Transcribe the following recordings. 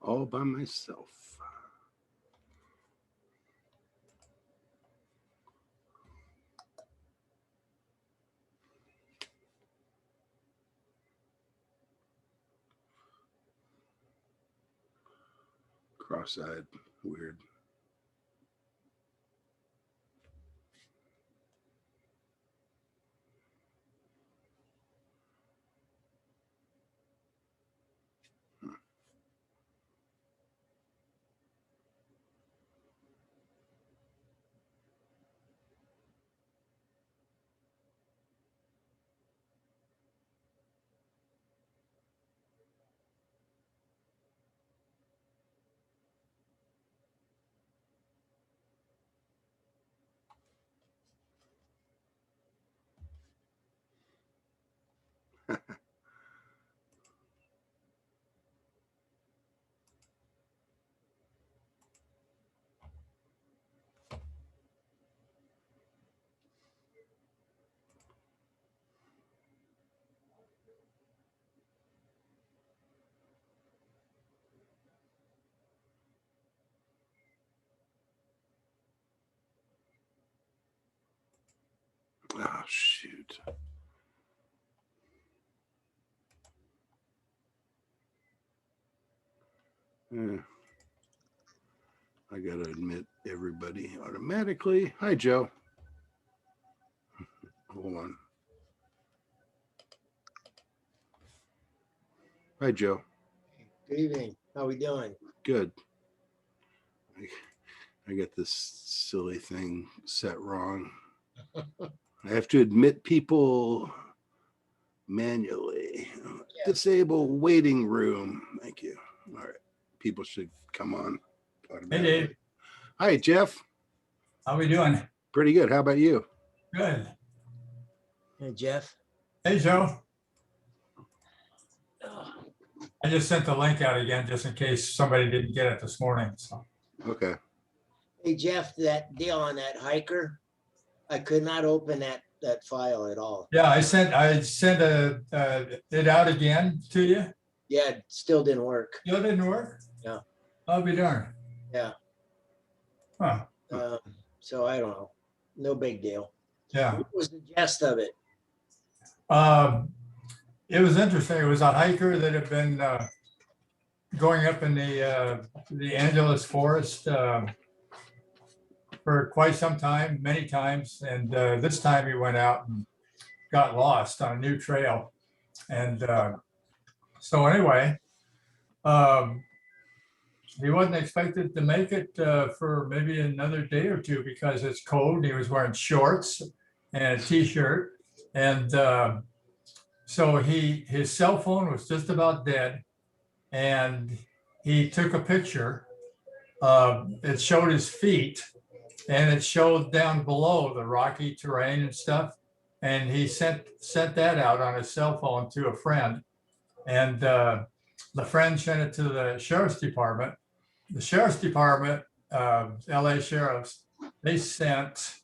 all by myself. Cross-eyed, weird. Oh, shoot. Yeah. I got to admit everybody automatically. Hi, Joe. Hold on. Hi, Joe. Good evening. How we doing? Good. I got this silly thing set wrong. I have to admit people manually. Yes. Disable waiting room. Thank you. All right. People should come on. Hey, Dave. Hi, Jeff. How we doing? Pretty good. How about you? Good. Hey, Jeff. Hey, Joe. I just sent the link out again just in case somebody didn't get it this morning. So. Okay. Hey, Jeff, that deal on that hiker, I could not open that file at all. Yeah, I sent it out again to you. Yeah, it still didn't work. Still didn't work? Yeah. I'll be darned. Yeah. Huh. So I don't know. No big deal. Yeah. What was the gist of it? It was interesting. It was a hiker that had been going up in the Angeles forest for quite some time, many times. And this time he went out and got lost on a new trail. And so anyway, he wasn't expected to make it for maybe another day or two because it's cold. He was wearing shorts and a t-shirt. And so his cell phone was just about dead. And he took a picture. It showed his feet and it showed down below the rocky terrain and stuff. And he sent that out on his cell phone to a friend. And the friend sent it to the sheriff's department. The sheriff's department, LA sheriffs, they sent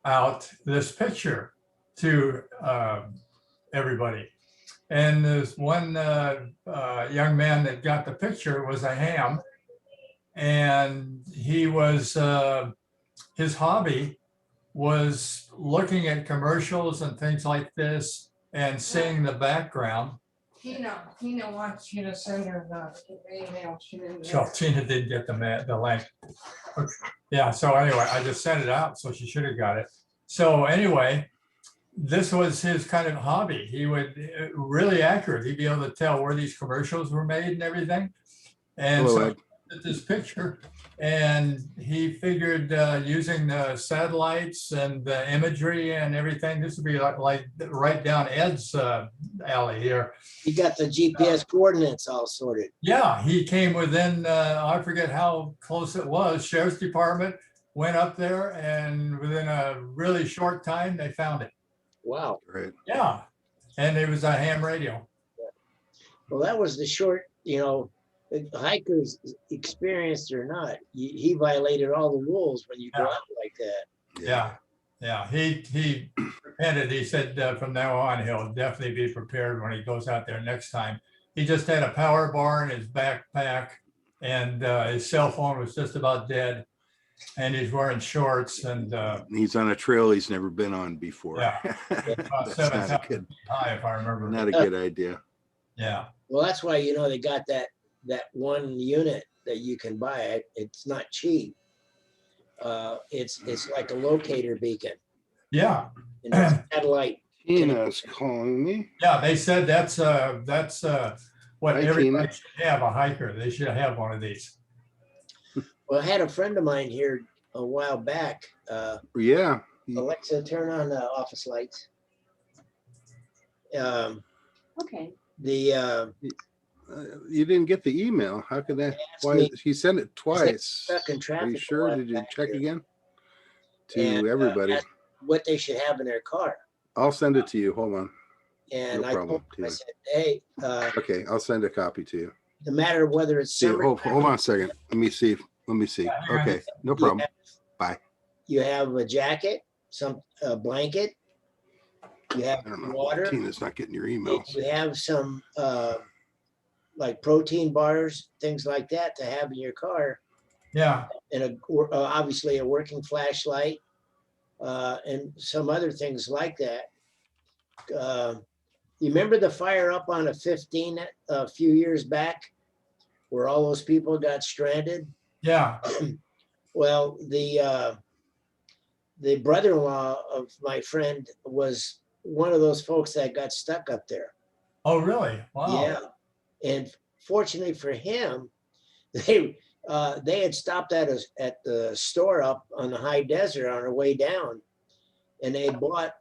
out this picture to everybody. And this one young man that got the picture was a ham. And he was, his hobby was looking at commercials and things like this and seeing the background. Tina wants you to send her the email. So Tina did get the link. Okay. Yeah, so anyway, I just sent it out, so she should have got it. So anyway, this was his kind of hobby. He would really accurate. He'd be able to tell where these commercials were made and everything. And Hello, so Ed. at this picture, and he figured using the satellites and the imagery and everything, this would be like right down Ed's alley here. You got the GPS coordinates all sorted. Yeah, he came within, I forget how close it was. Sheriff's Department went up there and within a really short time, they found it. Wow. Right. Yeah, and it was a ham radio. Well, that was the short, hikers, experienced or not, he violated all the rules when you go out like that. Yeah. He repented. He said from now on, he'll definitely be prepared when he goes out there next time. He just had a power bar in his backpack and his cell phone was just about dead, and he's wearing shorts, and He's on a trail he's never been on before. Yeah. about That's 7,000 not a good, feet high, if I remember. not a good idea. Yeah. Well, that's why, they got that one unit that you can buy. It's not cheap. It's like a locator beacon, Yeah. and it's satellite. Tina's calling me. Yeah. They said that's what Hi, everybody Tina. should have, a hiker. They should have one of these. Well, I had a friend of mine here a while back. Yeah. Alexa, turn on the office lights. Okay. You didn't get the email. How could that? asked Why? me- He sent it twice. stuck in Are traffic you a sure? while Did you back check here. again? To And, everybody. asked what they should have in their car. I'll send it to you. Hold on. And No I problem, told him, I Tina. said, hey, Okay, I'll send a copy to you. no matter whether it's See, summer, hold on a second. Let me see. Okay, no you problem. have- Bye. You have a jacket, a blanket, you have I don't know. water, Tina's not getting your emails. you have some like protein bars, things like that to have in your car, Yeah. and obviously a working flashlight, and some other things like that. You remember the fire up on a 15 a few years back where all those people got stranded? Yeah. Well, the brother-in-law of my friend was one of those folks that got stuck up there. Oh, really? Wow. Yeah. And fortunately for him, they had stopped at the store up on the high desert on their way down, and they bought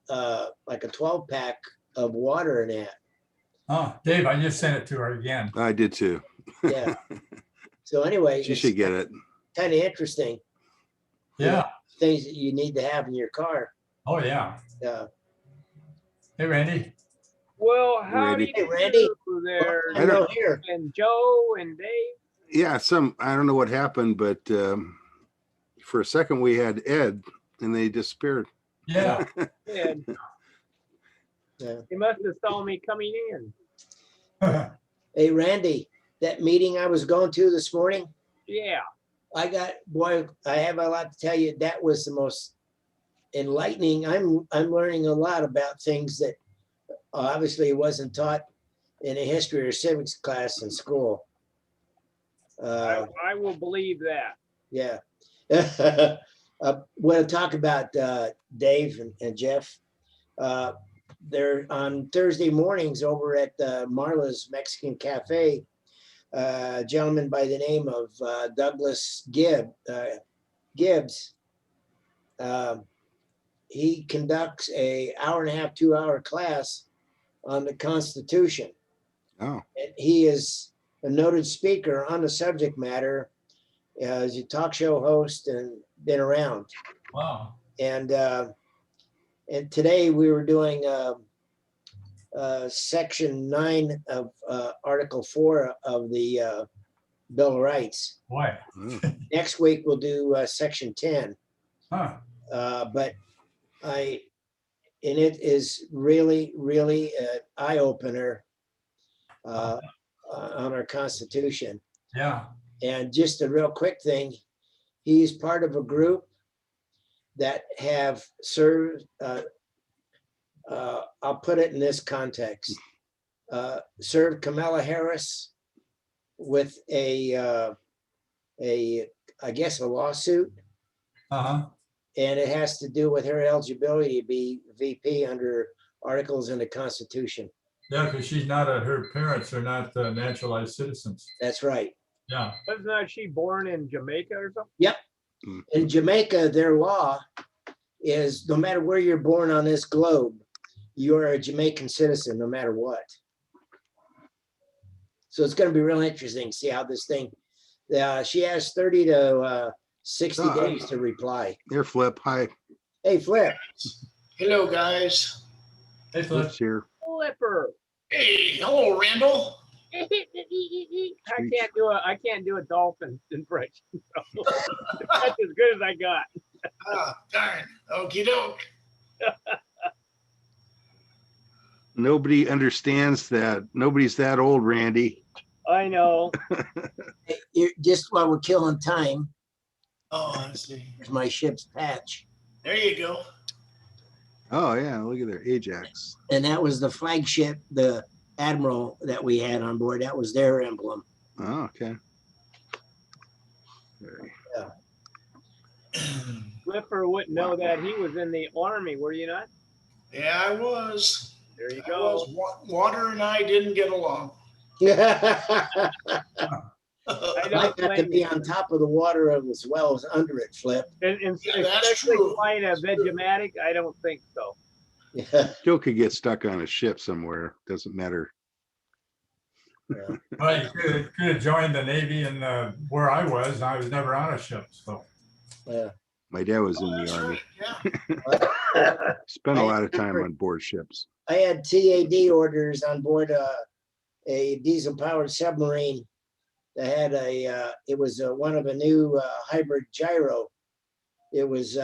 like a 12-pack of water in that. Oh, Dave, I just sent it to her again. I did too. Yeah. So anyway, She should get it. kind of interesting. Yeah. Things that you need to have in your car. Oh, yeah. Hey, Randy. Well, how Randy. do Hey, you Randy. do there, I know here. and Joe and Dave? Yeah, I don't know what happened, but for a second we had Ed and they disappeared. Yeah. And Yeah. he must have saw me coming in. Hey, Randy, that meeting I was going to this morning, Yeah. I have a lot to tell you. That was the most enlightening. I'm learning a lot about things that obviously wasn't taught in a history or civics class in school. I will believe that. Yeah. Want to talk about Dave and Jeff. They're on Thursday mornings over at Marla's Mexican Cafe. A gentleman by the name of Douglas Gibbs. He conducts a 1.5 to 2 hour class on the Constitution. Oh, And he is a noted speaker on the subject matter. He's a talk show host and been around. Wow. And today we were doing Section 9 of Article 4 of the Bill of Rights. Boy. oh. Next week we'll do Section 10. Huh. But it is really, really an eye opener on our Constitution. Yeah. And just a real quick thing, he's part of a group that have served, I'll put it in this context, served Kamala Harris with I guess a lawsuit, Uh-huh. and it has to do with her eligibility to be VP under articles in the Constitution. Yeah, because her parents are not naturalized citizens. That's right. Yeah. Wasn't she born in Jamaica or something? In Jamaica, their law is no matter where you're born on this globe, you're a Jamaican citizen, no matter what. So it's going to be real interesting to see how this thing, she has 30 to 60 days to reply. Here, Flip. Hi. Hey, Flip. Hello, guys. Hey, Flip. Flip's here. Flipper. Hey, hello, Randall. I can't do a dolphin impression. So that's as good as I got. Ah, darn. Okie doke. Nobody understands that. Nobody's that old, Randy. I know. Just while we're killing time, Oh, I see. here's my ship's patch. There you go. Oh, yeah, look at there, Ajax. And that was the flagship, the Admiral that we had on board. That was their emblem. Oh, okay. Very- Flipper wouldn't know that he was in the Army, were you not? Yeah, I was. There you I go. was. Water and I didn't get along. I I don't got to blame be you. on top of the water as well as under it, Flip. And Yeah, that's especially true. flying a Vegematic, I don't think so. Still could get stuck on a ship somewhere. Doesn't matter. Well, you could have joined the Navy and where I was never on a ship, so. Yeah. My dad was in Oh, the that's Army. right. Yeah. Spent a I lot of time remember- on board ships. I had TAD orders on board a diesel powered submarine that had it was one of a new hybrid gyro. It was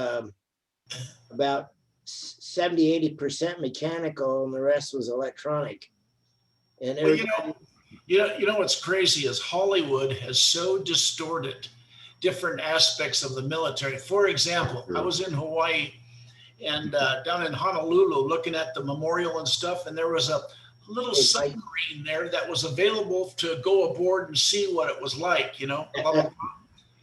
about 70-80% mechanical and the rest was electronic. And Well, everybody, you know what's crazy is Hollywood has so distorted different aspects of the military. For example, I was in Hawaii and down in Honolulu looking at the memorial and stuff, and there was a little submarine there that was available to go aboard and see what it was like, you know. Blah, blah, blah.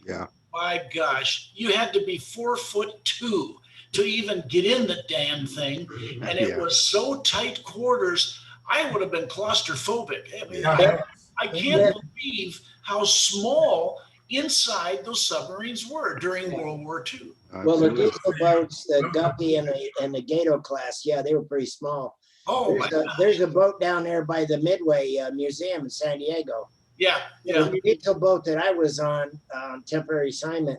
Yeah. My gosh, you had to be 4'2" to even get in the damn thing, and it Yeah. was so tight quarters. I would have been claustrophobic. I mean, Yeah. I can't believe how small inside those submarines were during World War II. well, the Absolutely. diesel boats, the Guppy and the Gato class, yeah, they were pretty small. Oh my God. There's a boat down there by the Midway Museum in San Diego. Yeah, yeah. The diesel boat that I was on temporary assignment,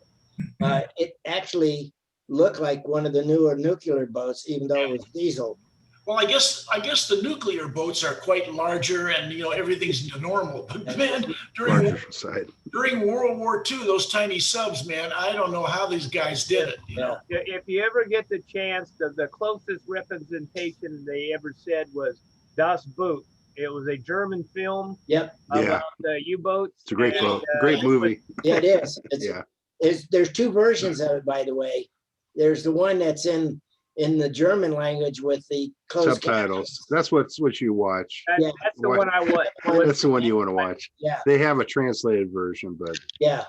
it actually looked like one of the newer nuclear boats, even though it was diesel. Well, I guess the nuclear boats are quite larger, and you know everything's normal. But man, Larger side. during World War II, those tiny subs, man, I don't know how these guys did it. You know? If you ever get the chance, the closest representation they ever said was Das Boot. It was a German film Yep. Yeah. about the U-boats. It's a great and, boat. Great movie. Yeah, it is. Yeah. There's two versions of it, by the way. There's the one that's in the German language with the closed Subtitles. That's what you watch. Yeah. That's the one I want. That's the one you want to watch. Yeah, They have a translated version, but yeah.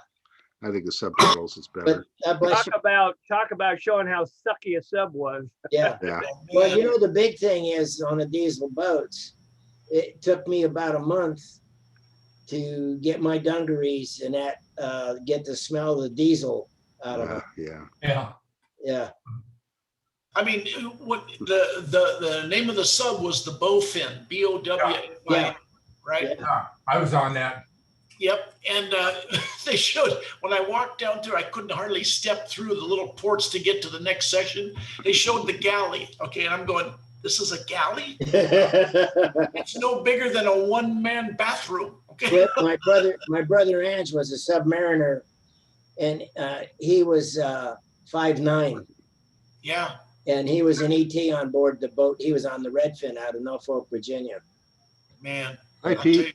I think the subtitles is But better. God bless you. Talk about showing how sucky a sub was. Yeah. Yeah. Oh, Well, man. you know, the big thing is on the diesel boats, it took me about a month to get my dungarees and get the smell of the diesel out of them. Yeah. Yeah. Yeah. I mean, what the name of the sub was the Bowfin, BOW, Yeah. right? Yeah, I was on that. Yep. And they showed when I walked down through, I couldn't hardly step through the little ports to get to the next section. They showed the galley. Okay, and I'm going, this is a galley? It's no bigger than a one-man bathroom. Okay. But my brother Ange was a submariner, and he was 5'9", Yeah. and he was an ET on board the boat. He was on the Redfin out of Norfolk, Virginia. Man. Hi, I'll tell you, Pete.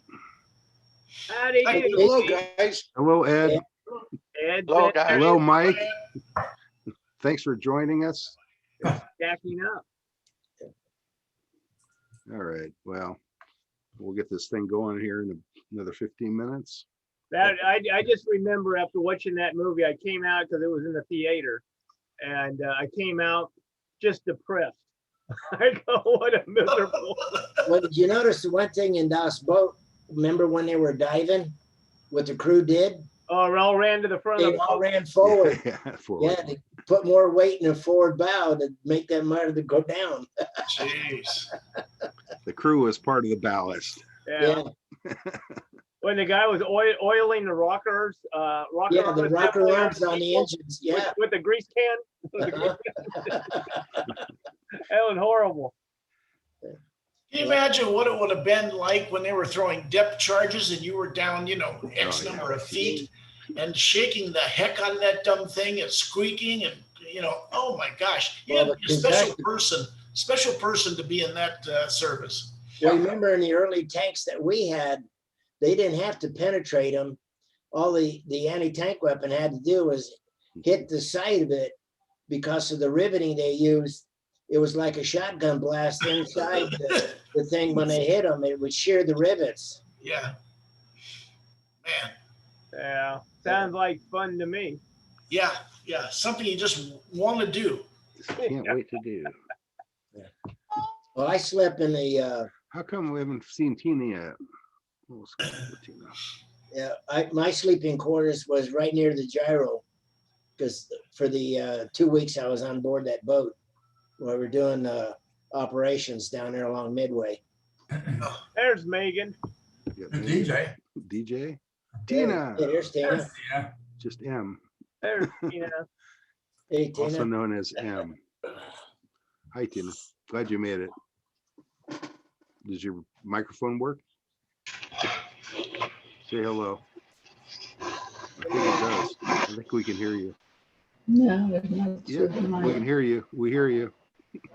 Howdy, Hey, doody. Hello, guys. Hello, Ed. Yeah. Ed, Hello, guys. Hello, Mike. Thanks for joining us. stacking up. All right. Well, we'll get this thing going here in another 15 minutes. That I just remember after watching that movie, I came out because it was in the theater, and I came out just depressed. I go, what a miserable. Well, did you notice the one thing in Das Boat? Remember when they were diving? What the crew did? Oh, we all ran to the front of They the all boat. ran forward. Yeah, forward. Yeah, they put more weight in the forward bow to make that motor go down. Jeez. The crew was part of the ballast. Yeah. When the guy was oiling the rockers, Yeah, the rocker arms on the engines. Yeah. with the grease can. Uh-huh. That was horrible. Can you imagine what it would have been like when they were throwing depth charges and you were down, you know, X Oh, yeah. number of feet and shaking the heck out of that dumb thing and squeaking and, you know, oh my gosh. You Well, had to be a special person to be in that service. Well, remember in the early tanks that we had, they didn't have to penetrate them. All the anti-tank weapon had to do was hit the side of it because of the riveting they used. It was like a shotgun blast inside the thing. When they hit them, it would shear the rivets. Yeah. Man. Yeah, sounds like fun to me. Yeah. Yeah. Something you just want to do. Can't wait to do. Well, I slept in the, How come we haven't seen Tina yet? We'll skip over Tina. my sleeping quarters was right near the gyro. Because for the 2 weeks I was on board that boat where we're doing operations down there along Midway. There's Megan. You got The Megan? DJ. DJ? Tina. Hey, there's Tina. Yeah. Just M. There's Tina. Hey, Also Tina. known as M. Hi, Tina. Glad you made it. Does your microphone work? Say hello. I think it does. I think we can hear you. No, there's no. Yeah, we can hear you. We hear you.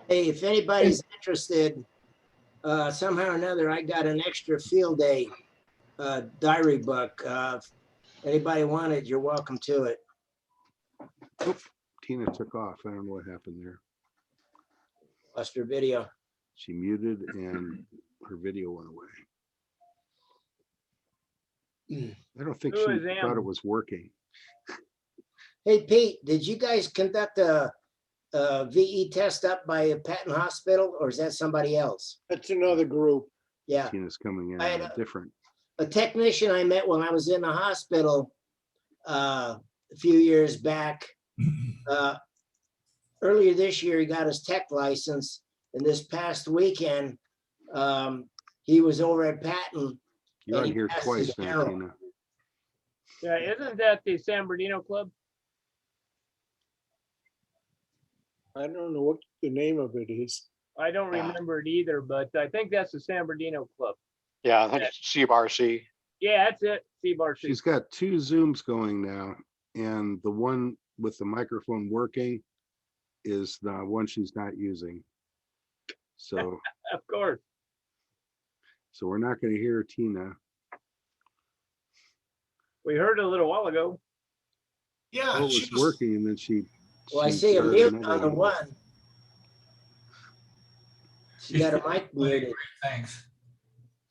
Hey, if anybody's interested, somehow or another, I got an extra field day diary book. If anybody wanted, you're welcome to it. Tina took off. I don't know what happened there. Lost her video. She muted and her video went away. I don't think Who she is thought M? it was working. Hey, Pete, did you guys conduct a VE test up by Patton Hospital, or is that somebody else? That's another group. Yeah, Tina's coming in I had on a different. a technician I met when I was in the hospital a few years back. Earlier this year, he got his tech license, and this past weekend, he was over at Patton. You're on he here passed twice his now, general. Tina. Yeah, isn't that the San Bernardino Club? I don't know what the name of it is. I don't remember it either, but I think that's the San Bernardino Club. Yeah, I think it's CBRC. Yeah, that's it. C-Bar C. She's got 2 Zooms going now, and the one with the microphone working is the one she's not using. So, Of course. so we're not going to hear Tina. We heard it a little while ago. Yeah. Oh, she it's was- working, and then she. Well, I she see a started mute another on the one. She got a mic muted. Thanks.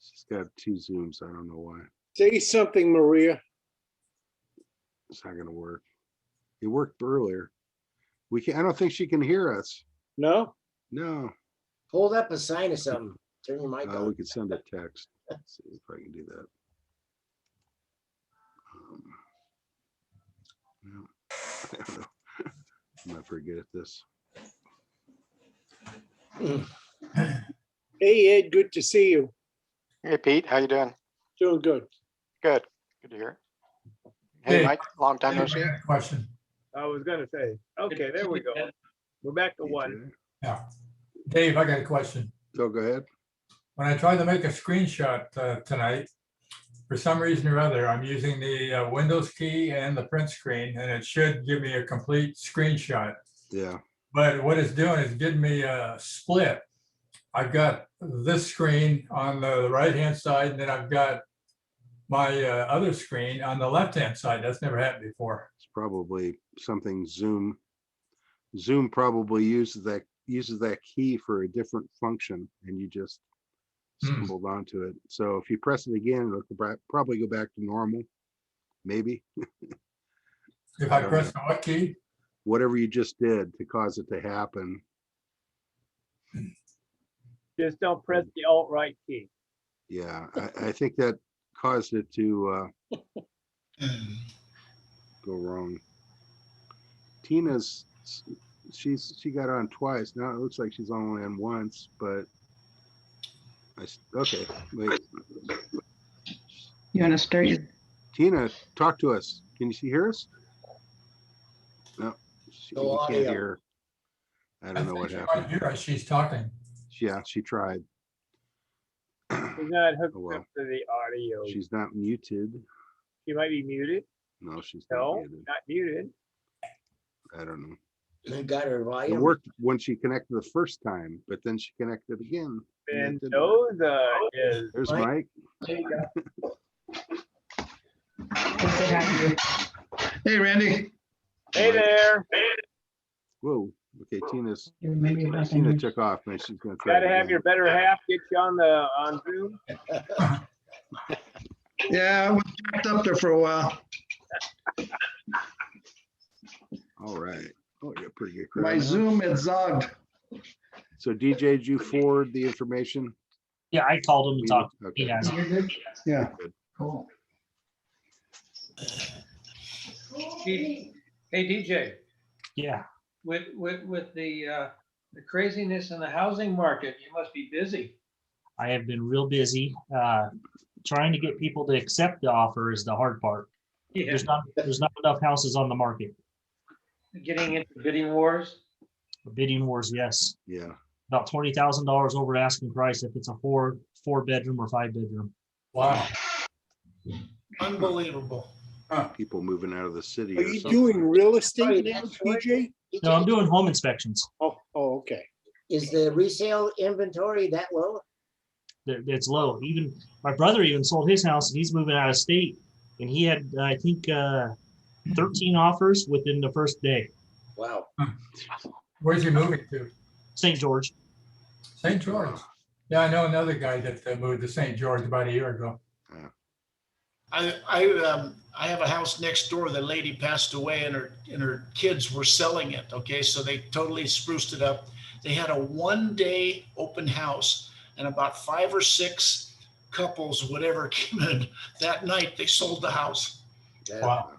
She's got 2 Zooms. I don't know why. Say something, Maria. It's not going to work. It worked earlier. We can. I don't think she can hear us. No? No. Hold up a sign or something. Turn your mic We on. could send a text. Let's see if I can do that. No, I don't know. I'm not very good at this. Hey, Ed, good to see you. Hey, Pete, how you doing? Doing good. Good. Good to hear. Hey, Hey. Mike, long time no Hey, see. I got a question. I was gonna say, okay, there we go. We're back to one. DJ? Yeah. Dave, I got a question. Oh, go ahead. When I tried to make a screenshot tonight, for some reason or other, I'm using the Windows key and the print screen, and it should give me a complete screenshot. Yeah. But what it's doing is giving me a split. I've got this screen on the right-hand side, and then I've got my other screen on the left-hand side. That's never happened before. It's probably something Zoom. Zoom probably uses that key for a different function, and you just stumbled onto it. So if you press it again, it'll probably go back to normal. Maybe. If I I don't press the what key? Whatever you just did to cause it to happen. Just don't press the alt-right key. Yeah, I think that caused it to go wrong. Tina's she got on twice. Now it looks like she's only on once, but okay, wait. You want to start your, Tina, talk to us. Can you hear us? No, No you can't audio. hear her. I don't know what think you happened. might hear her. She's talking. Yeah, she tried. She's not hooked Oh, well. up to the audio. She's not muted. She might be muted. No, she's not No, muted. not muted. I don't know. I got her It volume. worked when she connected the first time, but then she connected again. and it didn't work. Mendoza is. There's Mike. Mike. Good to have you. Hey, Randy. Hey there. Whoa, okay, You're maybe back in Tina here. took off, and she's gonna try. Gotta it have again. your better half get you on Zoom. Yeah, I was jacked up there for a while. All right. Oh, you got a pretty good crowd My now. Zoom had zogged. So DJ, did you forward the information? Yeah, I called him and talked. Okay. He has. You're good? Yeah. Cool. Hey, DJ, Yeah, with the craziness in the housing market, you must be busy. I have been real busy. Trying to get people to accept the offer is the hard part. Yeah, There's not enough houses on the market. getting into bidding wars. Bidding wars, yes. Yeah, About $20,000 over asking price if it's a four bedroom or 5 bedroom. Wow. Unbelievable. people moving out of the city. Are or you something. doing real Sorry, estate now, that's right. DJ? No, I'm doing home inspections. Oh, okay. Is the resale inventory that low? It's low. Even my brother even sold his house and he's moving out of state. And he had, I think, 13 offers within the first day. Wow. Where's he moving to? St. George. St. George. Yeah, I know another guy that moved to St. George about a year ago. I have a house next door. The lady passed away and her kids were selling it. Okay, so they totally spruced it up. They had a 1-day open house and about 5 or 6 couples, whatever, came in that night. They sold the house. Yeah. Wow.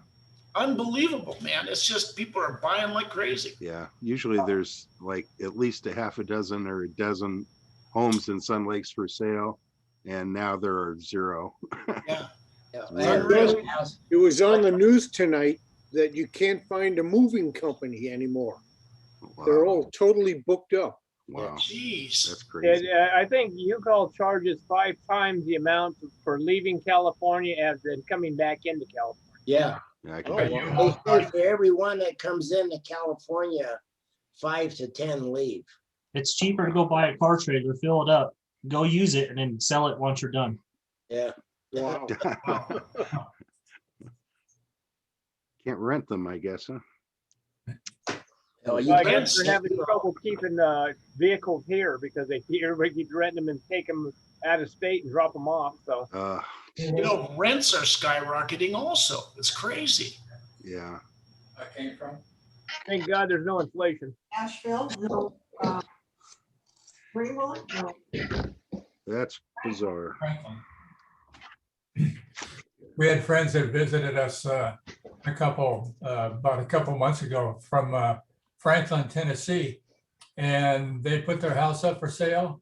Unbelievable, man. It's just people are buying like crazy. Yeah, usually there's like at least a half a dozen or a dozen homes in Sun Lakes for sale, and now there are 0. Yeah. Yeah. It's I had unreal. a house- It was on the news tonight that you can't find a moving company anymore. They're all totally booked up. Wow, Jeez. that's crazy. I think UCall charges 5 times the amount for leaving California as than coming back into California. Yeah. Yeah, I can Oh, bet wow. you. They say for everyone that comes into California, 5 to 10 leave. It's cheaper to go buy a car trailer, fill it up, go use it, and then sell it once you're done. Yeah. Wow. Can't rent them, I guess, huh? Oh, Well, you I can- guess they're having trouble keeping vehicles here because everybody keeps renting them and take them out of state and drop them off. So You know, rents are skyrocketing also. It's crazy. yeah. I came from. thank God there's no inflation. Asheville, no, Greenville, no. That's bizarre. Franklin. We had friends that visited us about a couple months ago from Franklin, Tennessee. And they put their house up for sale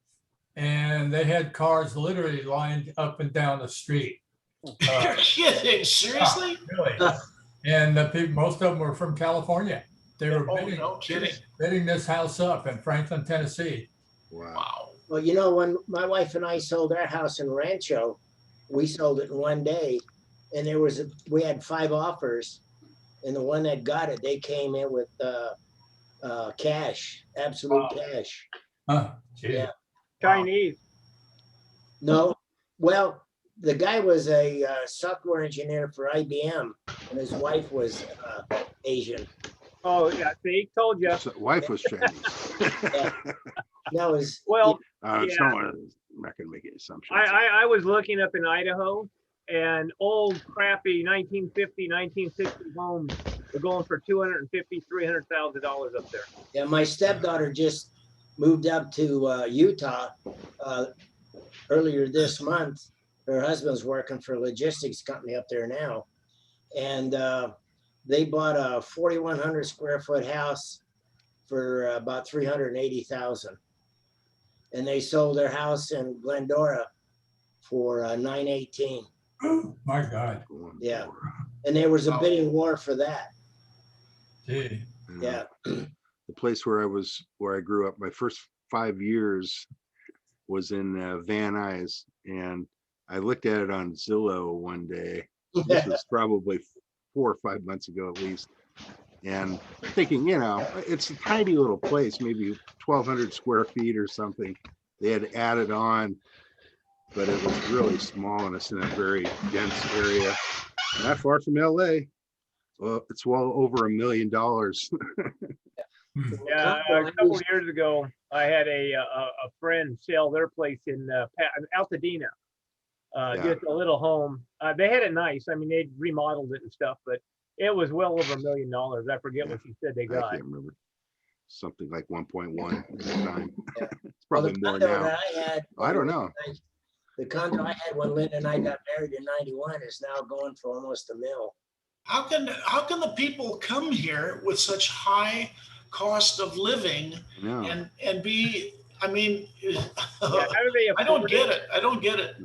and they had cars literally lined up and down the street. You're kidding? Seriously? Really? And the people, most of them were from California. They were Oh, no kidding. bidding this house up in Franklin, Tennessee. Wow. Wow. Well, you know, when my wife and I sold our house in Rancho, we sold it in 1 day, and we had 5 offers, and the one that got it, they came in with cash, absolute Wow. cash. Huh? Gee. Yeah. Chinese. No, well, the guy was a software engineer for IBM, and his wife was Asian. Oh yeah, see, told you. So, wife was Chinese. Yeah. That was Well, It's Yeah. not, I'm not gonna make any assumptions. I was looking up in Idaho, and old crappy 1950, 1960 homes are going for $250,000, $300,000 up there. Yeah, my stepdaughter just moved up to Utah earlier this month. Her husband's working for a logistics company up there now. And they bought a 4,100 square foot house for about $380,000. And they sold their house in Glendora for $918,000. My God. Yeah. And there was a bidding war for that. Gee. Yeah. The place where I grew up, my first 5 years was in Van Nuys, and I looked at it on Zillow one day. This was probably 4 or 5 months ago at least. And thinking, it's a tiny little place, maybe 1,200 square feet or something. They had added on, but it was really small and it's in a very dense area. Not far from LA. Well, it's well over $1 million. Yeah, a couple of years ago, I had a friend sell their place in Altadena. Just a little home. They had it nice. I mean, they remodeled it and stuff, but it was well over $1 million. I forget what she said they I got. can't remember. Something like 1.1 at the time. Yeah. It's probably the more condo now. that I had, I don't know. The condo I had when Linda and I got married in '91 is now going for almost $1 million. How can the people come here with such high cost of living No. and be, I mean, Yeah, how do they I don't afford get it. I don't get it.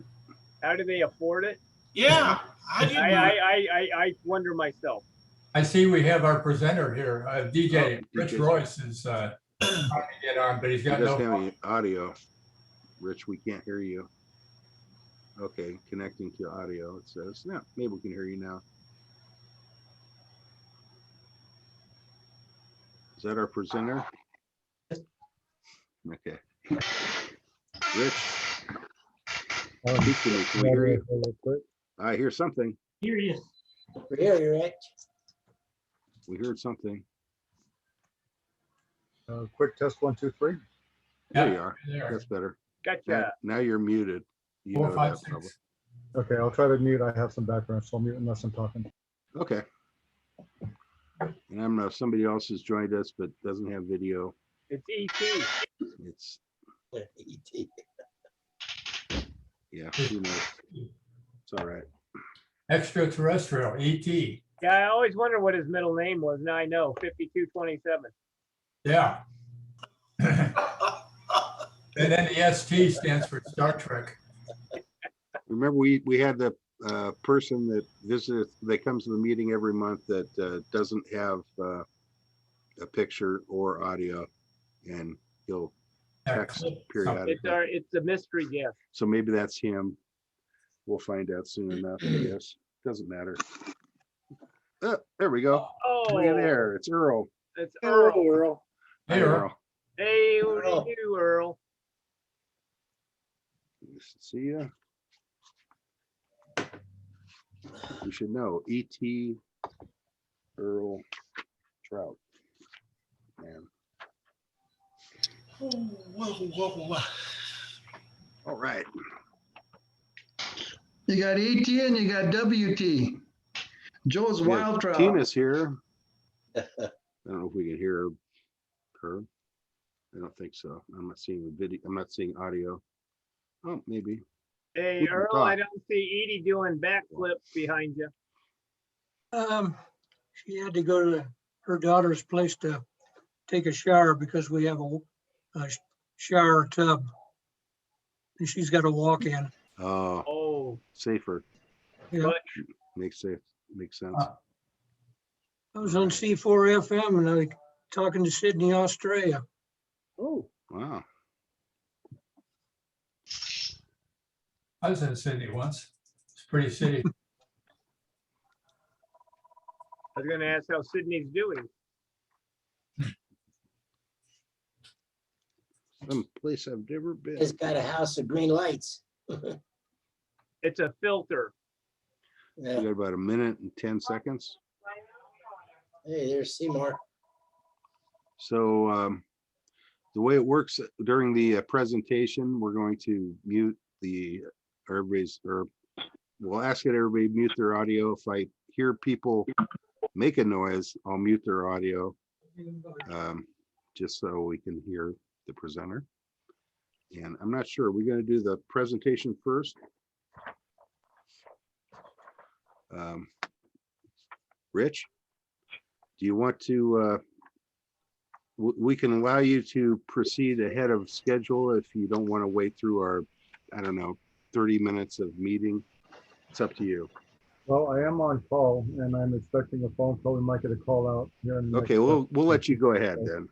How do they afford it? Yeah. How do you do it? I wonder myself. I see we have our presenter here, DJ Oh, Rich DJ. Royce is trying to get on, but he's He got doesn't no. have any audio. Rich, we can't hear you. Okay, connecting to audio, it says. Yeah, maybe we can hear you now. Is that our presenter? Okay. Rich. Speak to me. Can we hear you? I hear something. Hear you. We hear you, Rich. We heard something. Quick test, 1, 2, 3. There you are. there. That's better. Gotcha. Now you're muted. You 4, know 5, that 6. probably. Okay, I'll try to mute. I have some background, so I'll mute unless I'm talking. Okay. And I don't know if somebody else has joined us but doesn't have video. It's ET. It's yeah, who knows? It's all right. Extraterrestrial, ET. Yeah, I always wonder what his middle name was. Now I know, 5227. Yeah. And then the ST stands for Star Trek. Remember, we had the person that visits, that comes to the meeting every month that doesn't have a picture or audio, and he'll text periodically. It's a mystery guest. So maybe that's him. We'll find out soon enough, I guess. Doesn't matter. There we go. Oh, Look at there. It's Earl. it's Hello, Earl. Earl. Hey, Earl. Hey, what Earl. do you do, Earl? Nice to see you. You should know E.T. Earl Trout. Man. Oh, whoa. All right. You got ET and you got WT. Joe's We have Wild Trout. Tina's here. I don't know if we can hear her. I don't think so. I'm not seeing video. I'm not seeing audio. Oh, maybe. Hey, Who can Earl, talk? I don't see Edie doing backflips behind you. She had to go to her daughter's place to take a shower because we have a shower tub. And she's got to walk in. Oh, Safer. Yeah. but Makes sense. I was on C4 FM and I talking to Sydney, Australia. oh, Wow. I was in Sydney once. It's a pretty city. I was gonna ask how Sydney's doing. Some place I've never been. It's got a house of green lights. It's a filter. We Yeah. got about 1 minute and 10 seconds. Hey, there's Seymour. So the way it works during the presentation, we're going to mute we'll ask that everybody mute their audio. If I hear people make a noise, I'll mute their audio, just so we can hear the presenter. And I'm not sure, we're going to do the presentation first. Rich, do you want to, we can allow you to proceed ahead of schedule if you don't want to wait through our, I don't know, 30 minutes of meeting. It's up to you. Well, I am on call and I'm expecting a phone call. We might get a call out here. In the Okay, next we'll let you go ahead then.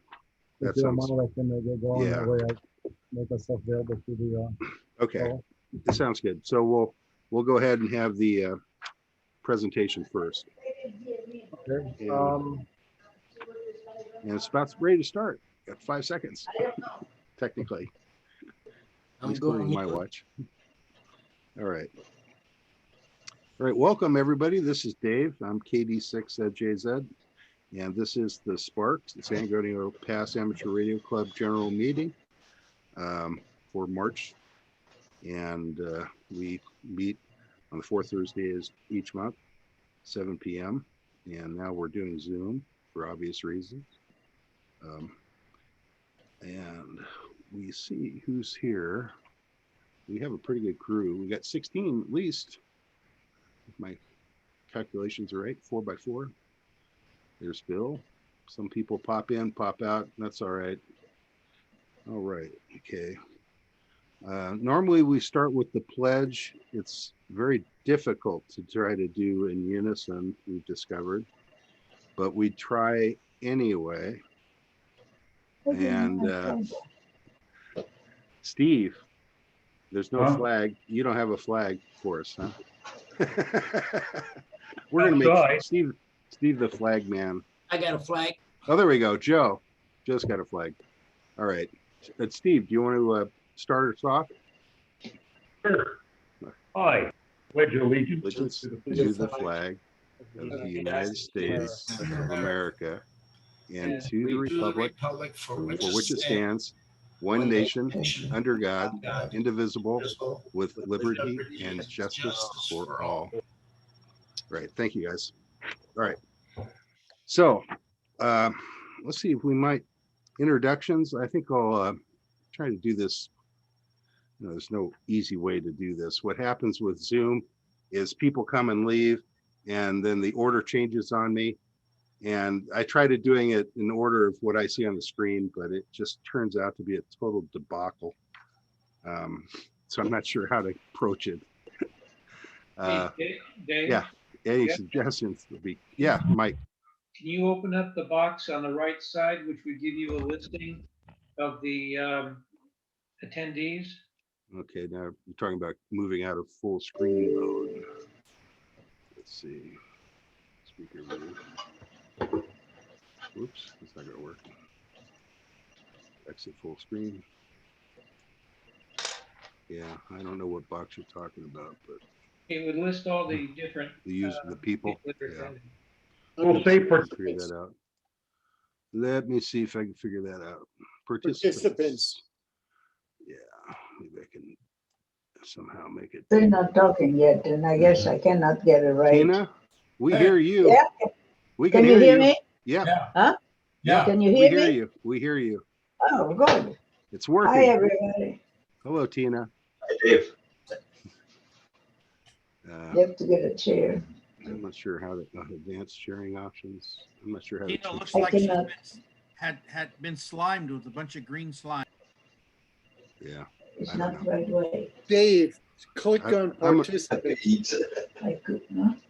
If That you don't sounds, mind, I can get going. yeah. That way I make myself available to the okay, call. it sounds good. So we'll go ahead and have the presentation first. Okay. And it's about ready to start. Got 5 seconds, technically. At I'm least according going to my mute. watch. All right. All right, welcome everybody. This is Dave. I'm KD6JZ, and this is the SPARC, the San Gorgonio Pass Amateur Radio Club General Meeting for March. And we meet on the fourth Thursdays each month, 7 p.m. And now we're doing Zoom for obvious reasons. And we see who's here. We have a pretty good crew. We got 16 at least. If my calculations are right, 4x4. There's Bill. Some people pop in, pop out. That's all right. All right. Okay. Normally we start with the pledge. It's very difficult to try to do in unison, we've discovered, but we try anyway. And Steve, there's no flag. You don't have a flag for us, huh? We're gonna make Steve the flag man. I got a flag. Oh, there we go. Joe's got a flag. All right. Steve, do you want to start us off? Sure. I pledge allegiance to the flag of the United States of America and to the republic for which it stands, one nation, under God, indivisible, with liberty and justice for all. Right. Thank you, guys. All right. So let's see if we might introductions. I think I'll try to do this. You know, there's no easy way to do this. What happens with Zoom is people come and leave, and then the order changes on me. And I tried doing it in order of what I see on the screen, but it just turns out to be a total debacle. So I'm not sure how to approach it. Dave, yeah. Any suggestions would be, yeah, Mike. Can you open up the box on the right side, which would give you a listing of the attendees? Okay, now you're talking about moving out of full screen mode. Let's see. Speaker mode. Oops, that's not gonna work. Exit full screen. Yeah, I don't know what box you're talking about, but it would list all the different the use of the people. Yeah. We'll say figure that out. Let me see if I can figure that out. Participants. Yeah, maybe I can somehow make it. They're not talking yet, and I guess I cannot get it right. Tina, we hear you. Yeah. We can you hear me? Yeah. Huh? Yeah. Can you hear me? We hear you. We hear you. Oh, good. It's working. Hi, everybody. Hello, Tina. Hi, Dave. You have to get a chair. I'm not sure how to advanced sharing options. I'm not sure how Tina to. looks like she's had been slimed with a bunch of green slime. Yeah. It's not the right way. Dave, click on participant.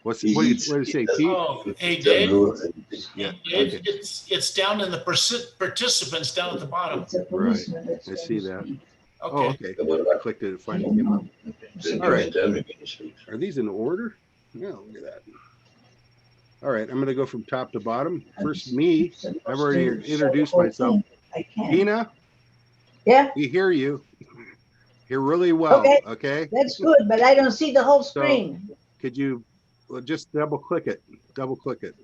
What do you say, Pete? Oh, hey, Dave. Yeah. Dave, Okay. it's down in the participants down at the bottom. Right. I see that. Okay. Oh, okay. I clicked it. It finally came up. All right. Are these in order? Yeah, look at that. All right. I'm going to go from top to bottom. First, me. I've already introduced myself. Tina? Yeah. We hear you. Hear really well. Okay. That's good, but I don't see the whole screen. So, could you just double click it? Double click it.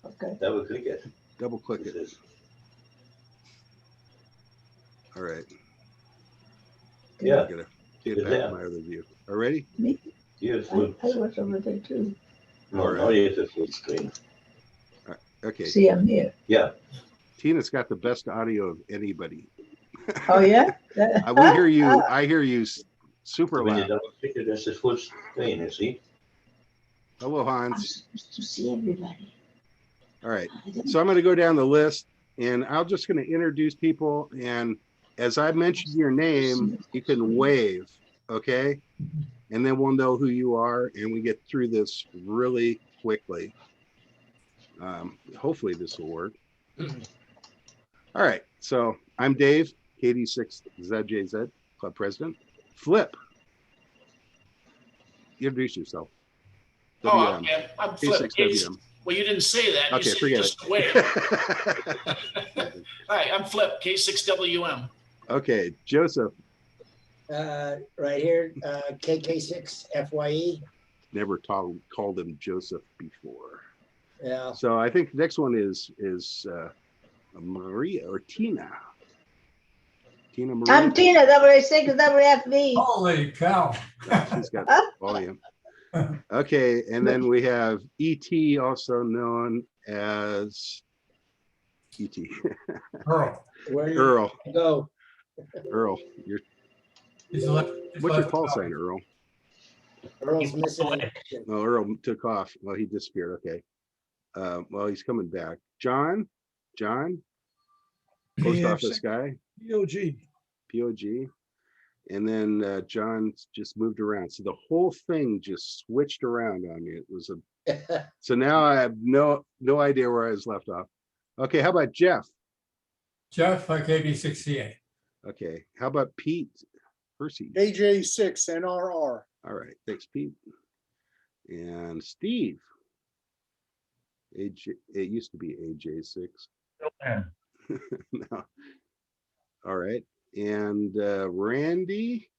Okay. Double click it. Double click it. All right. Yeah. I'm gonna get back to my other view. All ready? Me? Yes. I was over there too. No, now you have the full screen. All right. Okay. See, I'm here. Yeah. Tina's got the best audio of anybody. Oh yeah. We hear you. I hear you super When you loud. double click it, that's the full screen, you see? Hello, I'm Hans. supposed to see everybody. All right. So I'm going to go down the list, and I'm just going to introduce people. And as I mention your name, you can wave, okay? And then we'll know who you are, and we get through this really quickly. Hopefully this will work. All right. So I'm Dave, KD6ZJZ, club president. Flip. Introduce yourself. Oh, I'm Flip. K6WM. Well, you didn't say that. Okay, You said forget just it. wait. Hi, I'm Flip, K6WM. Okay, Joseph. Right here, KK6FYE. never called him Joseph before. Yeah. So I think the next one is Maria or Tina. Tina Marie. I'm Tina, WA6, WFV. Holy cow. She's got volume. Okay, and then we have ET, also known as ET. Where you Earl. go? Earl, He's what's your left call out. sign, Earl? Earl's missing in action. Oh, Earl took off. Well, he disappeared. Okay. Well, he's coming back. John, post office guy. POG. And then John just moved around. So the whole thing just switched around on me. It was so now I have no idea where I was left off. Okay, how about Jeff? Jeff, KB68. Okay, how about Pete Percy? AJ6 NRR. All right, thanks, Pete. And Steve. AJ, it used to be AJ6. No. All right. And Randy.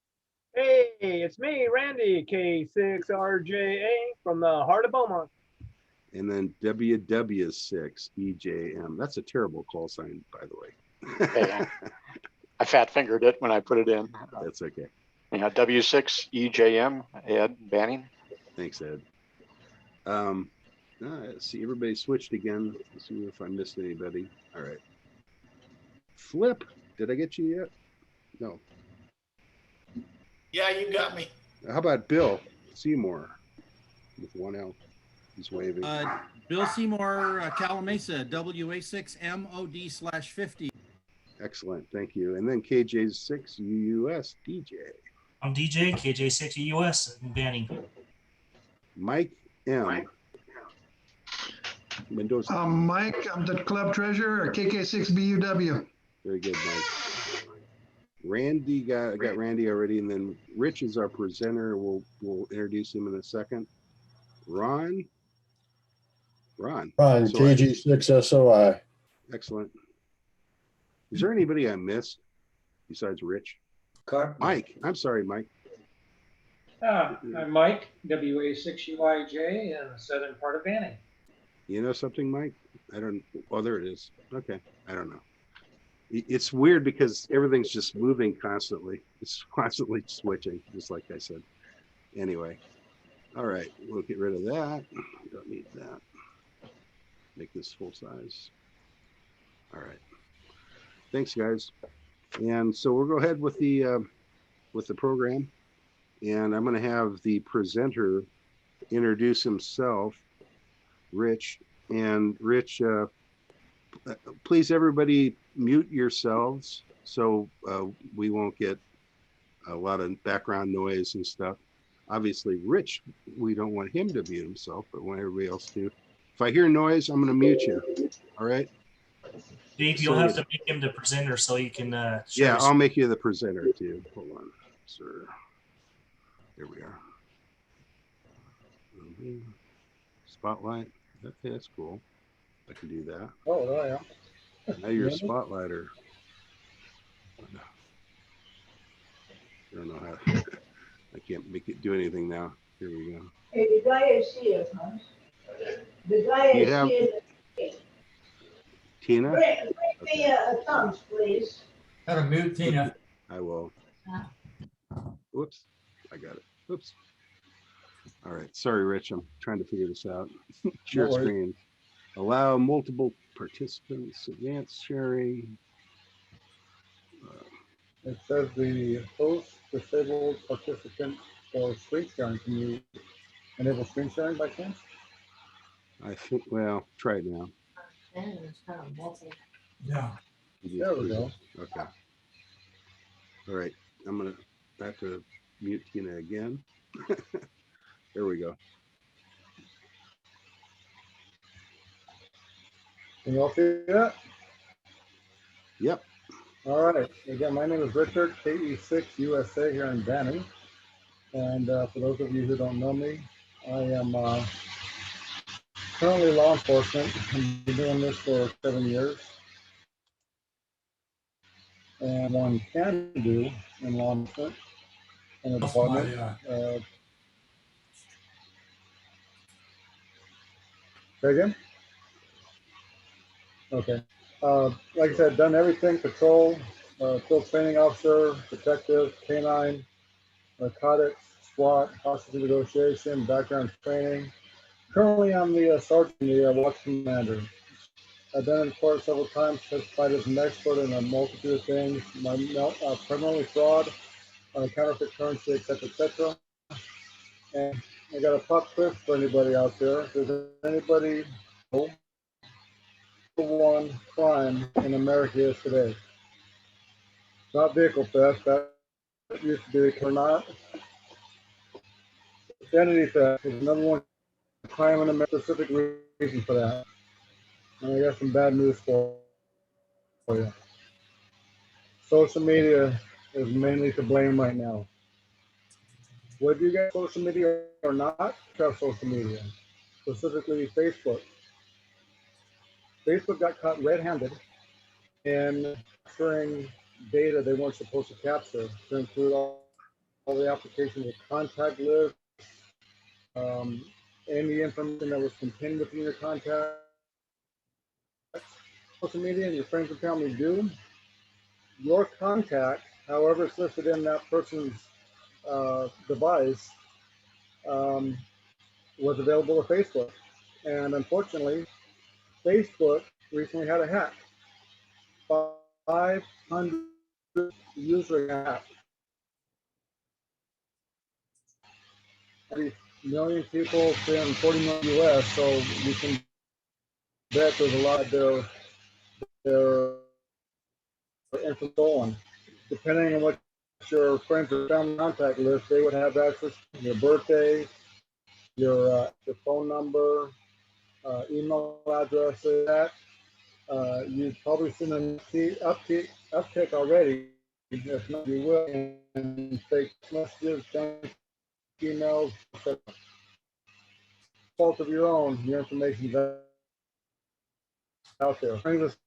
Hey, it's me, Randy, K6RJA from the heart of Beaumont. And then WW6 EJM. That's a terrible call sign, by the way. Hey, I fat fingered it when I put it in. That's okay. Yeah, W6 EJM, Ed Banning. Thanks, Ed. Let's see, everybody switched again. Let's see if I missed anybody. All right. Flip, did I get you yet? No. Yeah, you got me. How about Bill Seymour with one L? He's waving. Bill Seymour, Calamasa, WA6MOD/50. Excellent, thank you. And then KJ6 UUS DJ. I'm DJ, KJ6 EUS in Banning. Mike M. Mendoza. I'm Mike, I'm the club treasurer at KK6BUW. Very good, Mike. Randy got Randy already, and then Rich is our presenter. We'll introduce him in a second. Ron, KG6SOI. Excellent. Is there anybody I missed besides Rich? Mike, I'm sorry, Mike. I'm Mike, WA6UIJ in the southern part of Banning. You know something, Mike? I don't. Oh, there it is. Okay, I don't know. It's weird because everything's just moving constantly. It's constantly switching, just like I said. Anyway, all right, we'll get rid of that. Don't need that. Make this full size. All right. Thanks, guys. And so we'll go ahead with the program, and I'm going to have the presenter introduce himself, Rich. And Rich, please, everybody, mute yourselves so we won't get a lot of background noise and stuff. Obviously, Rich, we don't want him to mute himself, but we want everybody else to. If I hear noise, I'm going to mute you. All right? Dave, you'll have to make him the presenter so you can. Yeah, I'll make you the presenter too. Hold on, sir. Here we are. Spotlight. Okay, that's cool. I can do that. Oh, yeah. Now you're a spotlighter. I don't know how. I can't make it do anything now. Here we go. Hey, the guy is here, huh? The guy is here. Tina? Bring me a thumbs, please. How to mute Tina. I will. Whoops. I got it. Oops. All right. Sorry, Rich. I'm trying to figure this out. Share No worries. screen. Allow multiple participants. Advanced sharing. It says the host disabled participant for screen sharing. Can you enable screen sharing by chance? I think, well, try it now. Yeah. There we go. Okay. All right. I'm going to have to mute Tina again. There we go. Can you all see that? Yep. All right. Again, my name is Richard, KE6USA here in Banning. And for those of you who don't know me, I am currently law enforcement. I've been doing this for 7 years. And one can do in law enforcement in a department. Say again? Okay. Like I said, done everything, patrol, field training officer, detective, canine, narcotics, SWAT, hostage negotiation, background training. Currently, I'm the sergeant, the watch commander. I've been in court several times, testified as an expert in a multitude of things, primarily fraud, counterfeit currency, etc. And I got a pop quiz for anybody out there. Does anybody know one crime in America is today? Not vehicle theft, that used to be, or not. Identity theft is the number one crime in America. Specific reason for that. And I got some bad news for you. Social media is mainly to blame right now. Whether you get social media or not, have social media, specifically Facebook. Facebook got caught red-handed in capturing data they weren't supposed to capture, to include all the applications with contact lists, any information that was contained within your contacts. Social media and your friends and family do. Your contact, however it's listed in that person's device, was available to Facebook. And unfortunately, Facebook recently had a hack. 500 user hack. 30 million people, 340 million US, so you can bet there's a lot of their info stolen. Depending on what your friends or family contact list, they would have access to your birthday, your phone number, email address, that. You've probably seen an uptick already. If not, you will, in fake messages, junk emails, etc. Fault of your own, your information is out there. Bring this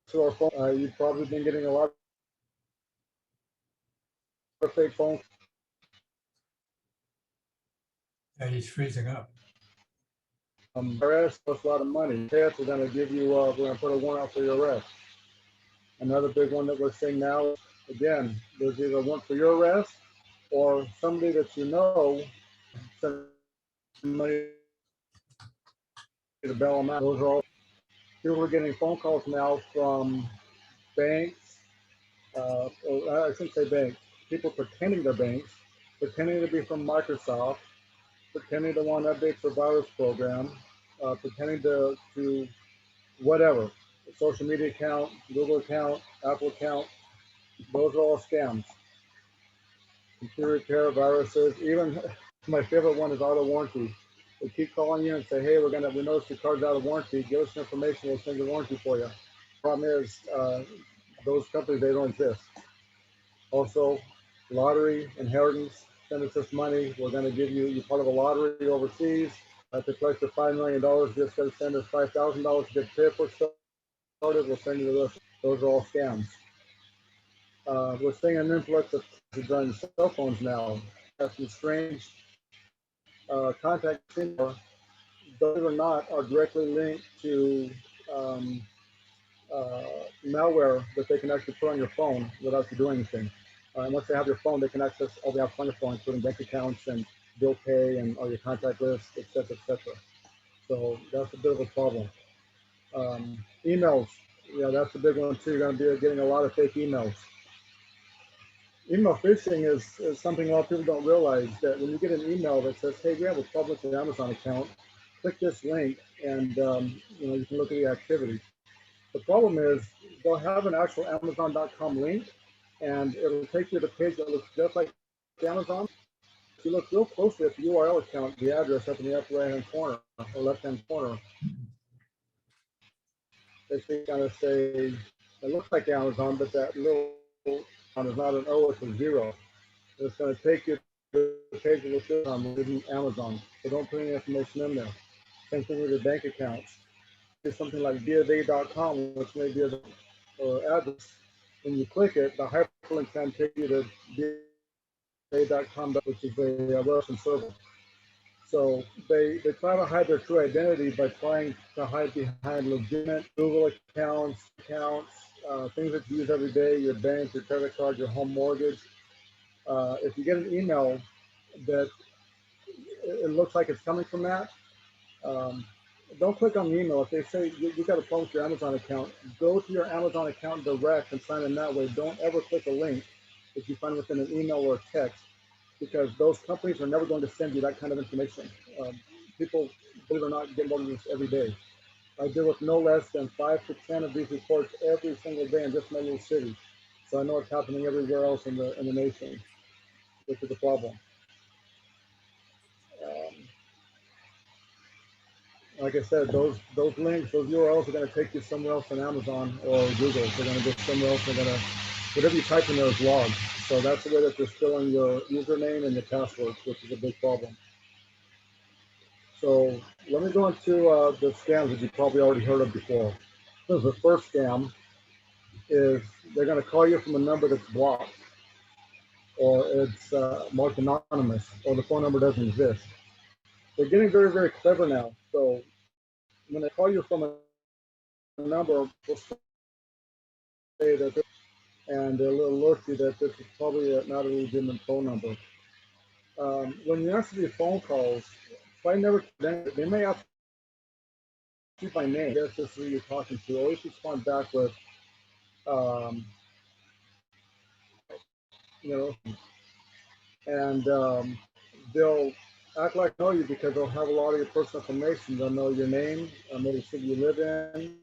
to our phone. You've probably been getting a lot of fake phones. Yeah, he's freezing up. Arrest costs a lot of money. We're going to give you, we're going to put a warrant out for your arrest. Another big one that we're seeing now, again, there's either a warrant for your arrest or somebody that you know sent money to bail them out. Those are all, people are getting phone calls now from banks, or I shouldn't say banks, people pretending they're banks, pretending to be from Microsoft, pretending to want updates for virus program, pretending to whatever, social media account, Google account, Apple account, those are all scams. Computer repair, viruses, even my favorite one is auto warranty. They keep calling you and say, hey, we noticed your car's out of warranty, give us information, we'll send the warranty for you. Problem is, those companies, they don't exist. Also, lottery, inheritance, send us this money, we're going to give you, you're part of a lottery overseas, to collect the $5 million, just got to send us $5,000 to get paperwork started, we'll send you the rest. Those are all scams. We're seeing an influx of on cell phones now. Have some strange contact info, those or not, are directly linked to malware that they can actually put on your phone without you doing anything. And once they have your phone, they can access all the apps on your phone, including bank accounts and bill pay and all your contact lists, etc., etc. So that's a bit of a problem. Emails, yeah, that's a big one too. You're going to be getting a lot of fake emails. Email phishing is something a lot of people don't realize, that when you get an email that says, hey, we have a public Amazon account, click this link and you can look at the activity. The problem is they'll have an actual Amazon.com link and it'll take you to a page that looks just like Amazon. If you look real closely at the URL account, the address up in the upper right-hand corner or left-hand corner, they kind of say, it looks like Amazon, but that little is not an O, it's a 0. It's going to take you to the page that looks on Amazon. So don't put any information in there. Same thing with your bank accounts. It's something like BofA.com, which may be an address. When you click it, the hyperlink can take you to BofA.com, which is a Russian server. So they try to hide their true identity by trying to hide behind legitimate Google accounts, things that you use every day, your bank, your credit card, your home mortgage. If you get an email that it looks like it's coming from that, don't click on the email. If they say you got a problem with your Amazon account, go to your Amazon account direct and sign in that way. Don't ever click a link if you find within an email or a text, because those companies are never going to send you that kind of information. People, believe it or not, get involved in this every day. I deal with no less than 5 to 10 of these reports every single day in just my little city. So I know it's happening everywhere else in the nation, which is a problem. Like I said, those links, those URLs are going to take you somewhere else on Amazon or Google. They're going to go somewhere else. They're going to, whatever you type in there is logged. So that's the way that they're stealing your username and your password, which is a big problem. So let me go into the scams that you probably already heard of before. So the first scam is they're going to call you from a number that's blocked, or it's marked anonymous, or the phone number doesn't exist. They're getting very, very clever now. So when they call you from a number, we'll say that, and they'll alert you that this is probably not a legitimate phone number. When you answer these phone calls, try never to, they may ask you by name. Guess this is who you're talking to. Always respond back with, and they'll act like they know you because they'll have a lot of your personal information. They'll know your name, maybe the city you live in,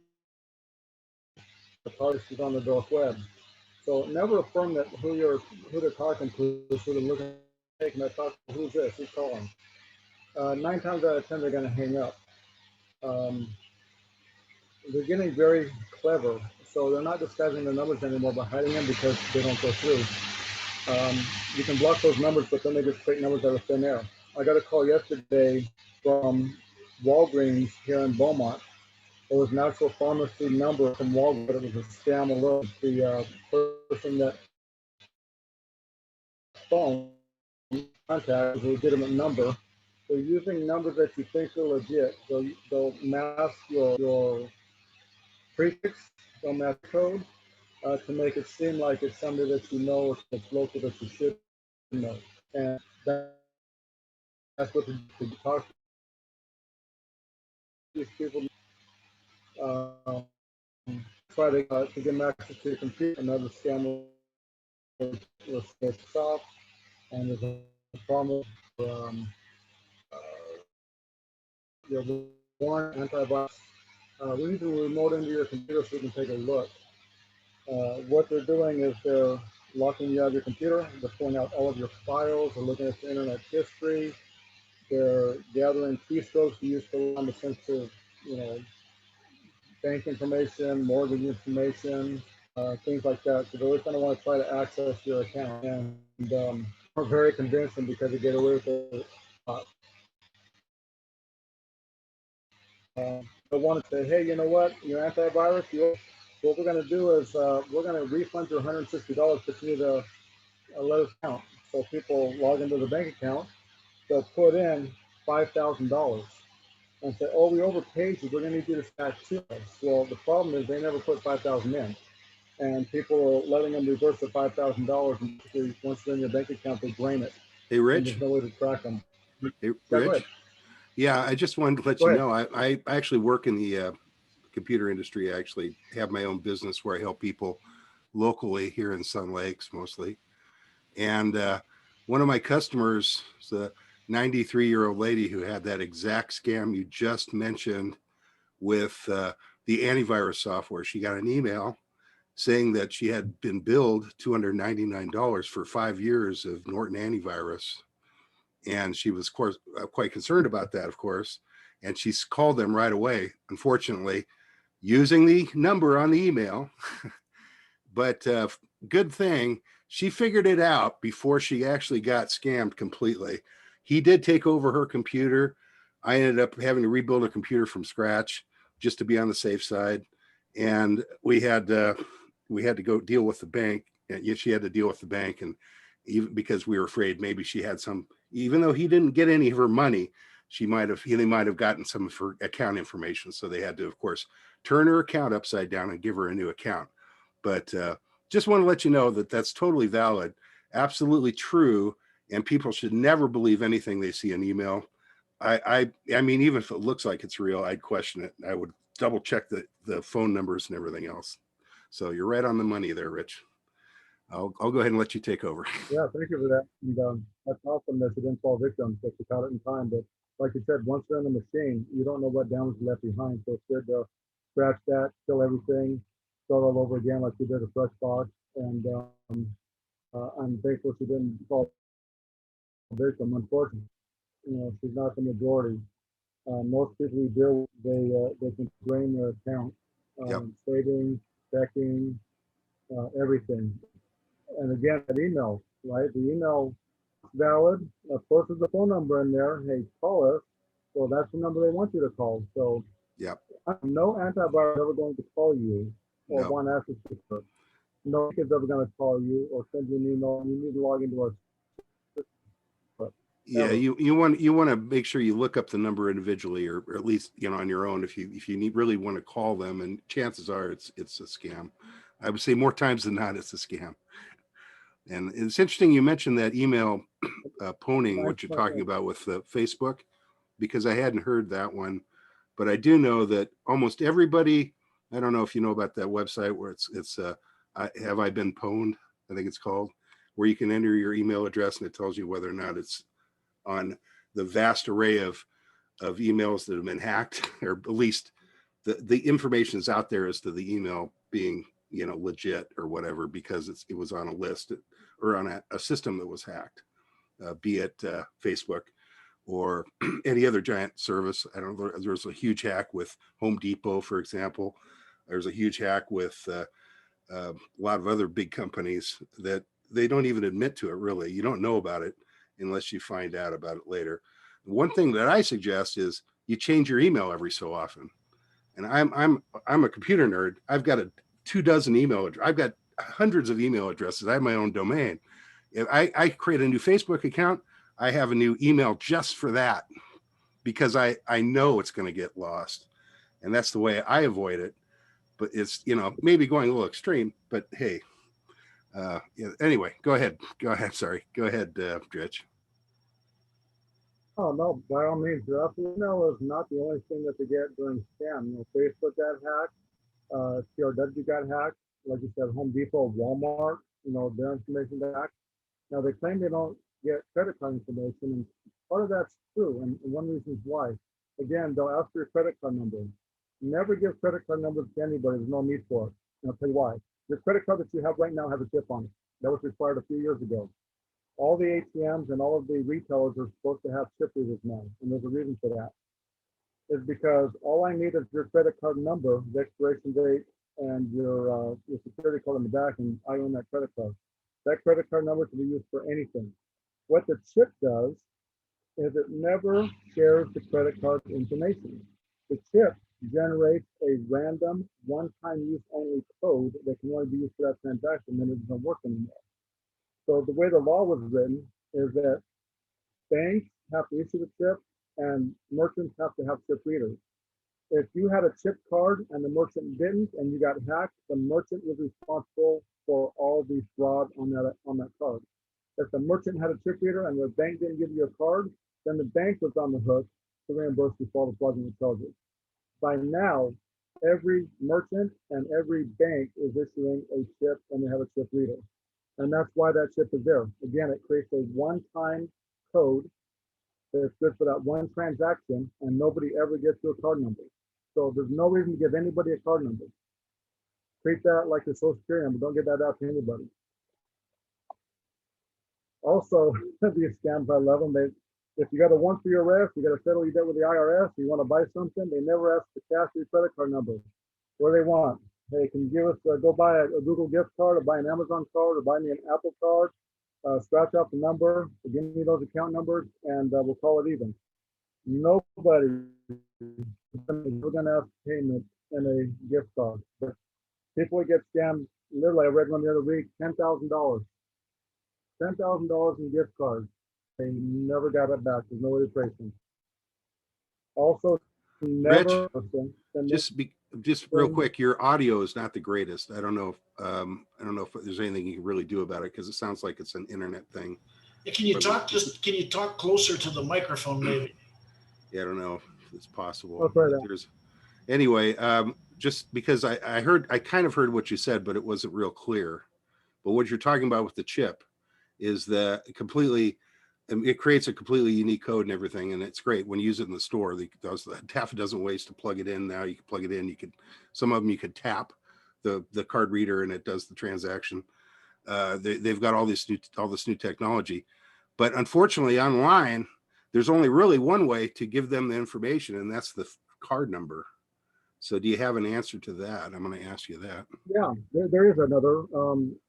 the place is on the dark web. So never affirm that who they're talking to is who they're looking at. Taking that talk, who's this? Who's calling? 9 times out of 10, they're going to hang up. They're getting very clever, so they're not disguising their numbers anymore by hiding them because they don't go through. You can block those numbers, but then they just create numbers out of thin air. I got a call yesterday from Walgreens here in Beaumont. It was an actual pharmacy number from Walgreens, but it was a scam alert. The person that phone contact is a legitimate number. They're using numbers that you think are legit. They'll mask your prefix, they'll mask code to make it seem like it's somebody that you know, it's local that you should know. And that's what the talk to these people. Try to get access to your computer. Another scam will start off, and there's a problem. Your warrant antivirus. We need to remote into your computer so we can take a look. What they're doing is they're locking you out of your computer. They're pulling out all of your files. They're looking at your internet history. They're gathering keystrokes to use to run the sensitive, bank information, mortgage information, things like that. So they're always going to want to try to access your account. And we're very convincing because they get away with it. They want to say, hey, you know what? Your antivirus, what we're going to do is we're going to refund your $160, but you need to let us count. So people log into the bank account, they'll put in $5,000 and say, oh, we overpaid you. We're going to need you to back to us. Well, the problem is they never put $5,000 in. And people are letting them reverse the $5,000. And once they're in your bank account, they drain it. Hey, Rich. And there's no way to track them. Hey, Rich. Yeah, I just wanted to let you know, I actually work in the computer industry. I actually have my own business where I help people locally here in Sun Lakes mostly. And one of my customers is a 93-year-old lady who had that exact scam you just mentioned with the antivirus software. She got an email saying that she had been billed $299 for 5 years of Norton antivirus. And she was, of course, quite concerned about that, of course. And she called them right away, unfortunately, using the number on the email. But good thing, she figured it out before she actually got scammed completely. He did take over her computer. I ended up having to rebuild a computer from scratch just to be on the safe side. And we had to go deal with the bank. And she had to deal with the bank, and even because we were afraid maybe she had some, even though he didn't get any of her money, they might have gotten some of her account information. So they had to, of course, turn her account upside down and give her a new account. But just want to let you know that that's totally valid, absolutely true. And people should never believe anything they see in email. I mean, even if it looks like it's real, I'd question it. I would double check the phone numbers and everything else. So you're right on the money there, Rich. I'll go ahead and let you take over. Yeah, thank you for that. And that's awesome that you didn't fall victim, that you caught it in time. But like you said, once they're in the machine, you don't know what damage is left behind. So it's good to scratch that, kill everything, start all over again like you did a fresh box. And I'm thankful she didn't fall victim. Unfortunately, she's not the majority. Most people we deal with, they can drain their account, savings, checking, everything. And again, that email, right? The email is valid. Of course, there's a phone number in there. Hey, call us. Well, that's the number they want you to call. So, no antivirus is ever going to call you or want access to it. No kid's ever going to call you or send you an email. You need to log into our system. Yeah, you want to make sure you look up the number individually, or at least on your own if you really want to call them. And chances are it's a scam. I would say more times than not it's a scam. And it's interesting you mentioned that email pwning, what you're talking about with Facebook, because I hadn't heard that one, but I do know that almost everybody. I don't know if you know about that website where it's have I been pwned? I think it's called, where you can enter your email address and it tells you whether or not it's on the vast array of emails that have been hacked, or at least the information is out there as to the email being legit or whatever, because it was on a list or on a system that was hacked, be it Facebook or any other giant service. I don't know. There's a huge hack with Home Depot, for example. There's a huge hack with a lot of other big companies that they don't even admit to it. Really, you don't know about it unless you find out about it later. One thing that I suggest is you change your email every so often. And I'm a computer nerd. I've got 24 email address. I've got hundreds of email addresses. I have my own domain. If I create a new Facebook account, I have a new email just for that, because I know it's going to get lost, and that's the way I avoid it. But it's maybe going a little extreme. But hey, anyway, go ahead. Sorry, go ahead, Rich. Oh no, by all means, your email is not the only thing that they get during scam. Facebook got hacked, CRW got hacked, like you said, Home Depot, Walmart, their information got hacked. Now they claim they don't get credit card information, and part of that's true, and one reason is why. Again, they'll ask for your credit card number. Never give credit card numbers to anybody. There's no need for it. And I'll tell you why. Your credit card that you have right now has a chip on it. That was required a few years ago. All the ATMs and all of the retailers are supposed to have chip readers now, and there's a reason for that. It's because all I need is your credit card number, the expiration date, and your security code in the back, and I own that credit card. That credit card number can be used for anything. What the chip does is it never shares the credit card information. The chip generates a random, one-time use only code that can only be used for that transaction, and it doesn't work anymore. So the way the law was written is that banks have to issue the chip and merchants have to have chip readers. If you had a chip card and the merchant didn't, and you got hacked, the merchant was responsible for all the fraud on that card. If the merchant had a chip reader and the bank didn't give you a card, then the bank was on the hook to reimburse you for all the fraudulent charges. By now, every merchant and every bank is issuing a chip, and they have a chip reader. And that's why that chip is there. Again, it creates a one-time code that's good for that one transaction, and nobody ever gets your card number. So there's no reason to give anybody a card number. Treat that like your social security number. Don't give that out to anybody. Also, these scams, I love them. If you got a warrant for your arrest, you got to settle your debt with the IRS, you want to buy something, they never ask the cash or your credit card number. What do they want? Hey, can you give us, go buy a Google gift card, or buy an Amazon card, or buy me an Apple card, scratch out the number, give me those account numbers, and we'll call it even. Nobody is going to ask payment in a gift card. But people get scammed, literally, I read one the other week, $10,000. $10,000 in gift cards. They never got it back. There's no way to trace them. Also, Rich, never. just real quick, your audio is not the greatest. I don't know if there's anything you can really do about it because it sounds like it's an internet thing. Yeah, can you talk closer to the microphone maybe? Yeah, I don't know if it's possible. I'll try that. Anyway, just because I kind of heard what you said, but it wasn't real clear. But what you're talking about with the chip is that it creates a completely unique code and everything, and it's great when you use it in the store. Half a dozen ways to plug it in. Now you can plug it in. Some of them you could tap the card reader and it does the transaction. They've got all this new technology, but unfortunately online there's only really one way to give them the information, and that's the card number. So do you have an answer to that? I'm going to ask you that. Yeah, there is another. If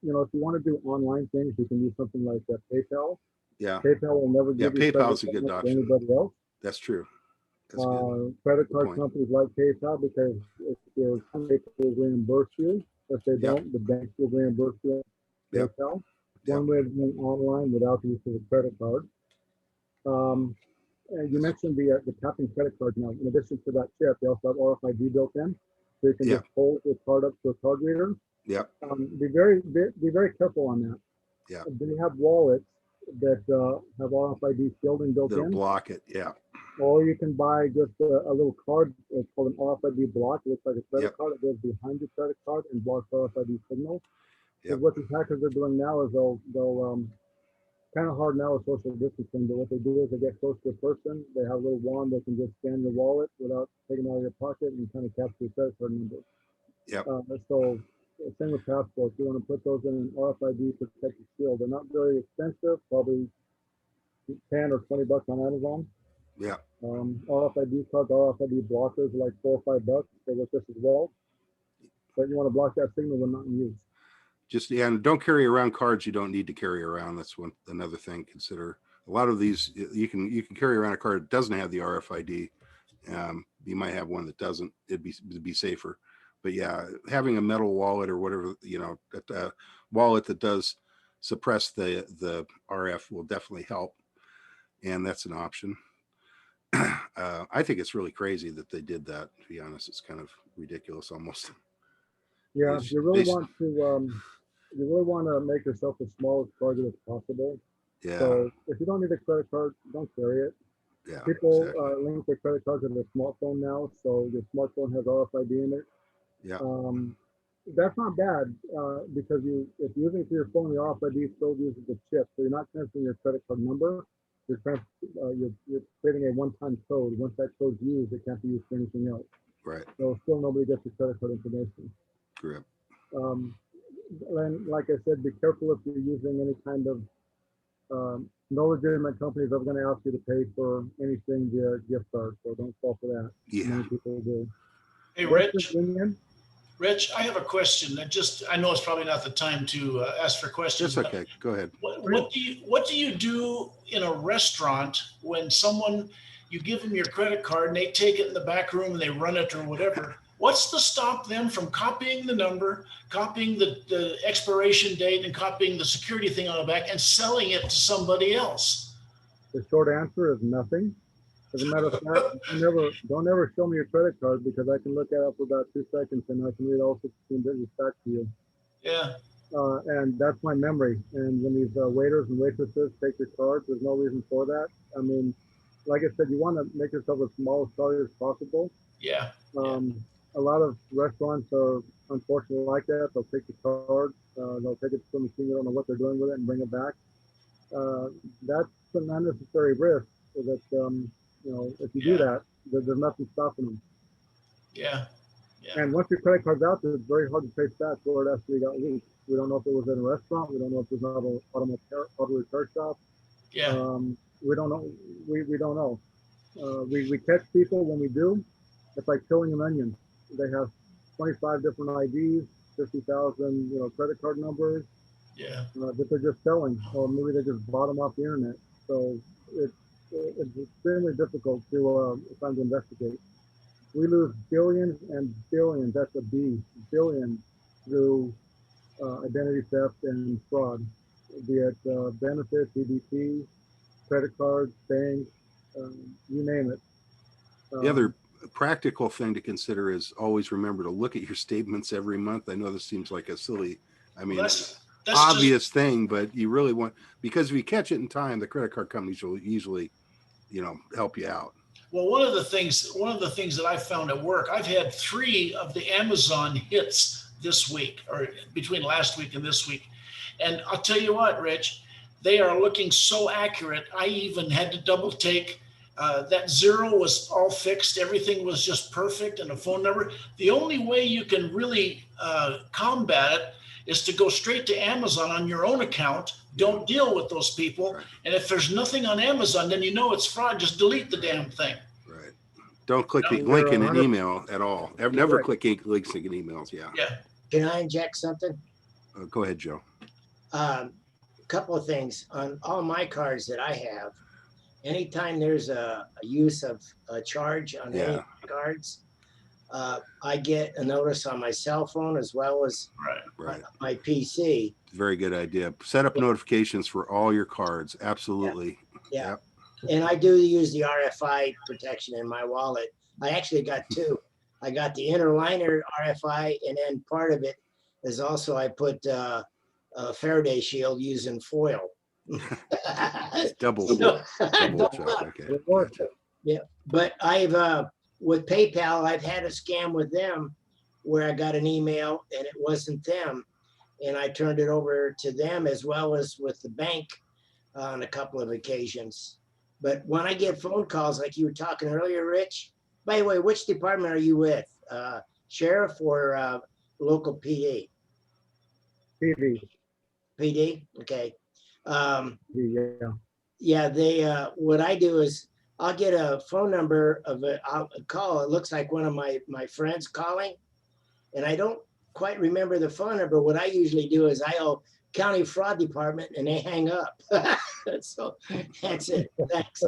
you want to do online things, you can use something like PayPal. Yeah. PayPal will never give you PayPal is a good option. Anybody else. That's true. That's good. Credit card companies like PayPal because if your PayPal will reimburse you. If they don't, the banks will reimburse you. PayPal. One way of doing online without the use of a credit card. And you mentioned the tapping credit card. Now, in addition to that chip, they also have RFID built in, so you can just hold the card up to a card reader. Yeah. Be very careful on that. Yeah. They have wallets that have RFID shielding built in. They'll block it. Yeah. Or you can buy just a little card. It's called an RFID block. It looks like a credit card. It goes behind your credit card and blocks RFID signal. So what these hackers are doing now is they'll kind of hard now with social distancing, but what they do is they get close to a person. They have a little wand that can just scan your wallet without taking it out of your pocket and kind of capture your credit card number. Yeah. So same with passports. You want to put those in an RFID protected shield. They're not very expensive, probably 10 or 20 bucks on Amazon. Yeah. RFID cards, RFID blockers are like $4 or $5. They work just as well. But you want to block that signal when not in use. And don't carry around cards you don't need to carry around. That's another thing. Consider a lot of these. You can carry around a card that doesn't have the RFID. You might have one that doesn't. It'd be safer. But yeah, having a metal wallet or whatever, a wallet that does suppress the RF will definitely help, and that's an option. I think it's really crazy that they did that. To be honest, it's kind of ridiculous almost. Yeah, you really want to make yourself as small as target as possible. Yeah. So if you don't need a credit card, don't carry it. Yeah. People link their credit cards to their smartphone now, so your smartphone has RFID in it. Yeah. That's not bad because if you're using it for your phone, the RFID still uses the chip, so you're not transferring your credit card number. You're creating a one-time code. Once that code's used, it can't be used for anything else. Right. So still nobody gets your credit card information. Correct. And like I said, be careful if you're using any kind of no legitimate companies are going to ask you to pay for anything via gift card, so don't fall for that. Yeah. Many people do. Hey, Rich, I have a question. I know it's probably not the time to ask for questions. That's okay. Go ahead. What do you do in a restaurant when you give them your credit card and they take it in the back room and they run it or whatever? What's to stop them from copying the number, copying the expiration date, and copying the security thing on the back and selling it to somebody else? The short answer is nothing. As a matter of fact, don't ever show me your credit card because I can look at it for about 2 seconds and I can read all 16 digits back to you. Yeah. And that's my memory. And when these waiters and waitresses take your cards, there's no reason for that. I mean, like I said, you want to make yourself as small as target as possible. Yeah. A lot of restaurants are unfortunately like that. They'll take the card, they'll take it to the machine, you don't know what they're doing with it, and bring it back. That's an unnecessary risk. So that if you do that, there's nothing stopping them. Yeah. And once your credit card's out there, it's very hard to trace back where it actually got leaked. We don't know if it was in a restaurant. We don't know if it was not an auto repair shop. Yeah. We don't know. We don't know. We catch people when we do. It's like killing an onion. They have 25 different IDs, 50,000 credit card numbers. Yeah. That they're just selling, or maybe they just bought them off the internet. So it's extremely difficult to trying to investigate. We lose billions and billions. That's a B, billions through identity theft and fraud, be it benefits, EBT, credit cards, banks, you name it. The other practical thing to consider is always remember to look at your statements every month. I know this seems like a silly, that's obvious thing, but you really want, because if you catch it in time, the credit card companies will usually, help you out. Well, one of the things that I found at work, I've had 3 of the Amazon hits this week, or between last week and this week. And I'll tell you what, Rich, they are looking so accurate. I even had to double take. That 0 was all fixed. Everything was just perfect, and a phone number. The only way you can really combat it is to go straight to Amazon on your own account. Don't deal with those people. Right. And if there's nothing on Amazon, then you know it's fraud. Just delete the damn thing. Right. Don't click a link in an email at all. Never click links in emails. Yeah. Yeah. Can I inject something? Go ahead, Joe. Couple of things. On all my cards that I have, anytime there's a use of a charge on any cards, I get a notice on my cell phone as well as my PC. Very good idea. Set up notifications for all your cards. Absolutely. Yeah. Yep. And I do use the RFI protection in my wallet. I actually got 2. I got the inner liner RFI, and then part of it is also I put a Faraday shield using foil. double check. Okay. Gotcha. Yeah, but I've with PayPal, I've had a scam with them where I got an email and it wasn't them, and I turned it over to them as well as with the bank on a couple of occasions. But when I get phone calls like you were talking earlier, Rich, by the way, which department are you with? Sheriff or local PD? PD, okay. Yeah, they what I do is I'll get a phone number of a call. It looks like one of my friends calling, and I don't quite remember the phone number. What I usually do is I county fraud department, and they hang up. So that's it. Thanks.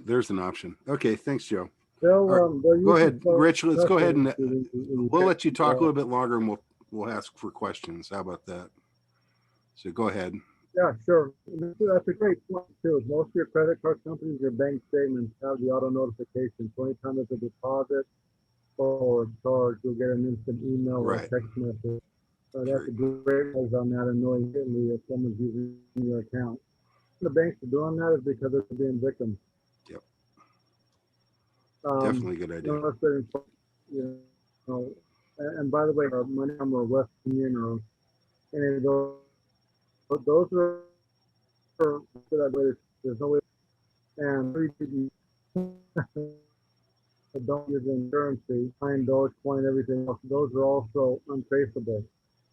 There's an option. Okay, thanks, Joe. Go ahead, Rich. Let's go ahead and we'll let you talk a little bit longer, and we'll ask for questions. How about that? So go ahead. Yeah, sure. That's a great point too. Most of your credit card companies, your bank statements have the auto notification. So anytime there's a deposit or a charge, you'll get an instant email or a text message. So that's a great way on that, and knowing immediately if someone's using your account. The banks are doing that is because they're being victims. Yep. Definitely a good idea. And by the way, my number or West Union or any of those. But those are there's no way, and don't use insurance fee, find Dogecoin, everything else. Those are also untraceable.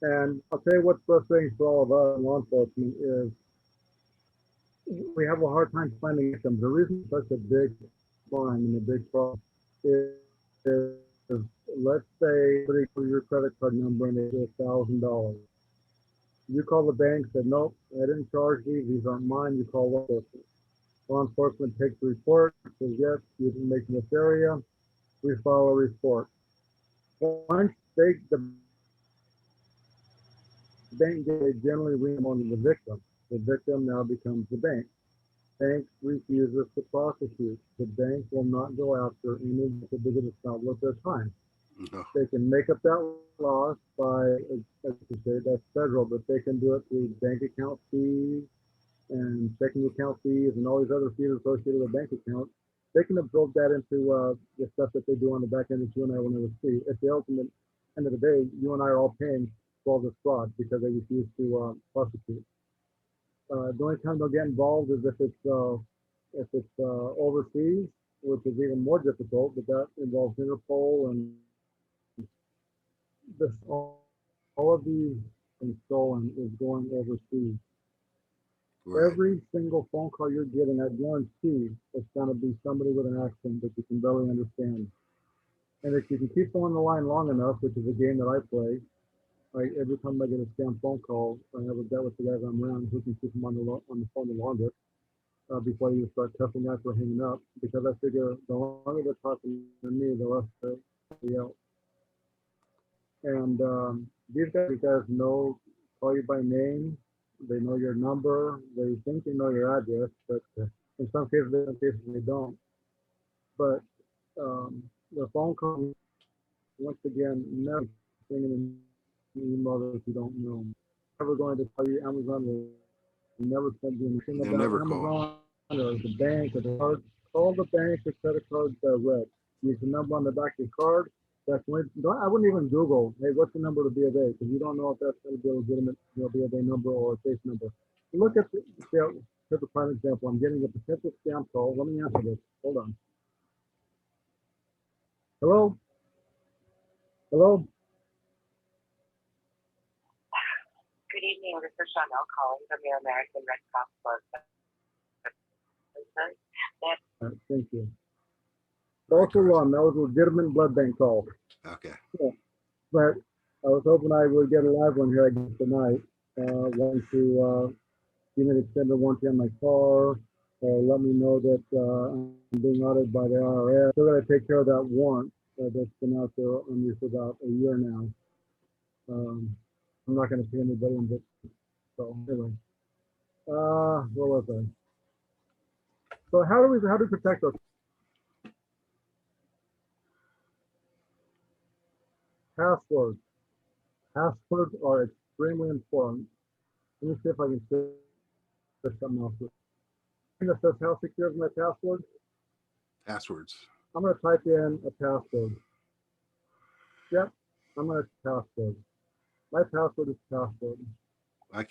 And I'll tell you what's frustrating for all of us in law enforcement is we have a hard time finding victims. The reason it's such a big crime and a big problem is let's say for your credit card number and they get $1,000. You call the bank, said, nope, I didn't charge these aren't mine. You call law enforcement. Law enforcement takes the report, says, yes, you didn't make this area. We file a report. Once the bank, they generally ring on the victim. The victim now becomes the bank. Bank refuses to prosecute. The bank will not go after any because it's not worth their time. No. They can make up that loss by, as you say, that's federal, but they can do it through bank account fees and checking account fees and all these other fees associated with bank accounts. They can absorb that into the stuff that they do on the back end that you and I will never see. At the ultimate end of the day, you and I are all paying for all this fraud because they refuse to prosecute. The only time they'll get involved is if it's overseas, which is even more difficult, but that involves Interpol and all of these and stolen is going overseas. Right. Every single phone call you're getting, I guarantee it's going to be somebody with an accent that you can barely understand. And if you can keep on the line long enough, which is a game that I play, every time I get a scam phone call, I have a bet with the guys I'm around who can keep them on the phone the longest before you start cussing after hanging up. Because I figure the longer they're talking to me, the less they else. And these guys know, call you by name. They know your number. They think they know your address, but in some cases they don't. but the phone call, once again, never sending an email that you don't know. Never going to tell you Amazon will never send you anything They'll about never call. Amazon or the bank or the card. Call the bank or credit cards red. Use the number on the back of your card. That's when I wouldn't even Google, hey, what's the number to B of A? Because you don't know if that's going to be a legitimate B of A number or a safe number. Look at the prime example. I'm getting a potential scam call. Let me answer this. Hold on. Hello? Hello? Good evening, this is Chanel calling from the American Red Cross Blood Center. Thank you. Also, that was a legitimate blood bank call. Okay. Yeah. But I was hoping I would get a live one here again tonight. Want to give me an extended warranty on my car, or let me know that I'm being audited by the IRS. Still got to take care of that warrant that's been out there on me for about a year now. I'm not going to pay anybody in this. So anyway, where was I? So how do we protect our passwords? Passwords are extremely important. Let me see if I can say something else. That says how secure is my password? Passwords. I'm going to type in a password. Yep, I'm going to password. My password is password.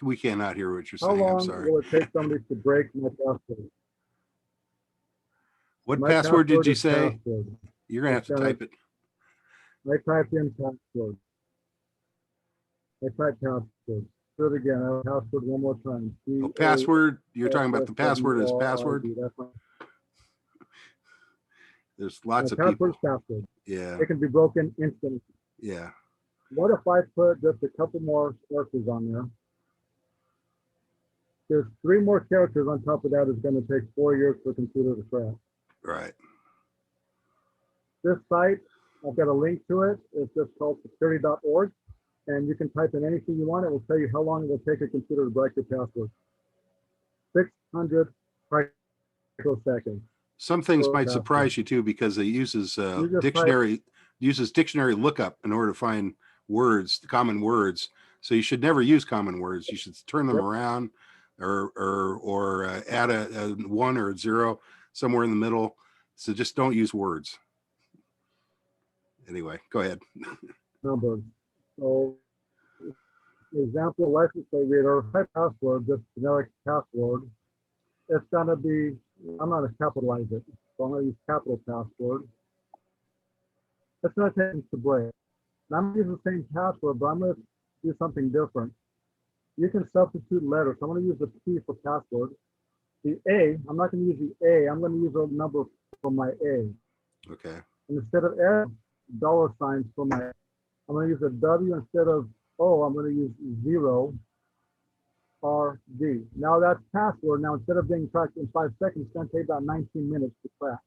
We cannot hear what you're How saying. I'm long sorry. will it take somebody to break my password? What My password did you is say? password. You're going to have to type it. I typed in password. I typed password. Do it again. I have password one more time. Oh, password. You're talking about the password as password? There's lots of people. Password. Yeah. It can be broken instantly. Yeah. What if I put just a couple more characters on there? There's 3 more characters on top of that. Is going to take 4 years for a computer to crack. Right. This site, I've got a link to it. It's just called security.org. And you can type in anything you want. It will tell you how long it will take a computer to break your password. 600 microseconds. Some things might surprise you too, because it uses dictionary lookup in order to find words, common words. So you should never use common words. You should turn them around, or add a 1 or a 0 somewhere in the middle. So just don't use words. Anyway, go ahead. Numbers. So, example, license plate reader, my password, just generic password. It's gonna be, I'm gonna capitalize it. So I'm gonna use capital password. It's gonna take me to break. And I'm gonna use the same password, but I'm gonna do something different. You can substitute letters. So I'm gonna use the P for password. The A, I'm not gonna use the A, I'm gonna use a number for my A. Okay. And instead of $, for my, I'm going to use a W instead of O, I'm going to use 0 RD. Now that's password. Now instead of being cracked in 5 seconds, it's going to take about 19 minutes to crack.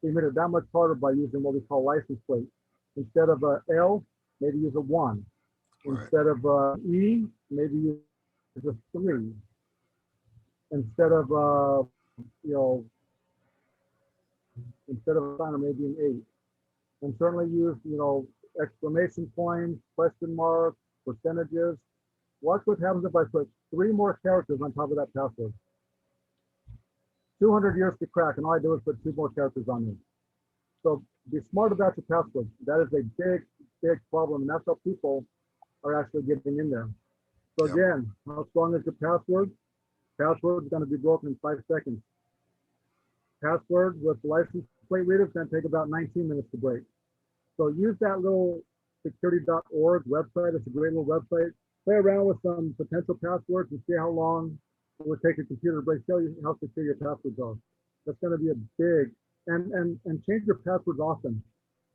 So you made it that much harder by using what we call license plate. Instead of a L, maybe use a 1. Right. Instead of E, maybe use a 3. Instead of instead of a sign, maybe an 8. And certainly use, exclamation points, question marks, percentages. Watch what happens if I put 3 more characters on top of that password. 200 years to crack, and all I do is put 2 more characters on there. So be smart about your password. That is a big, big problem, and that's how people are actually getting in there. So again, how strong is your password? Password is going to be broken in 5 seconds. Password with license plate reader is going to take about 19 minutes to break. So use that little security.org website. It's a great little website. Play around with some potential passwords and see how long it would take a computer to break. Show you how secure your passwords are. That's going to be a big, and change your passwords often.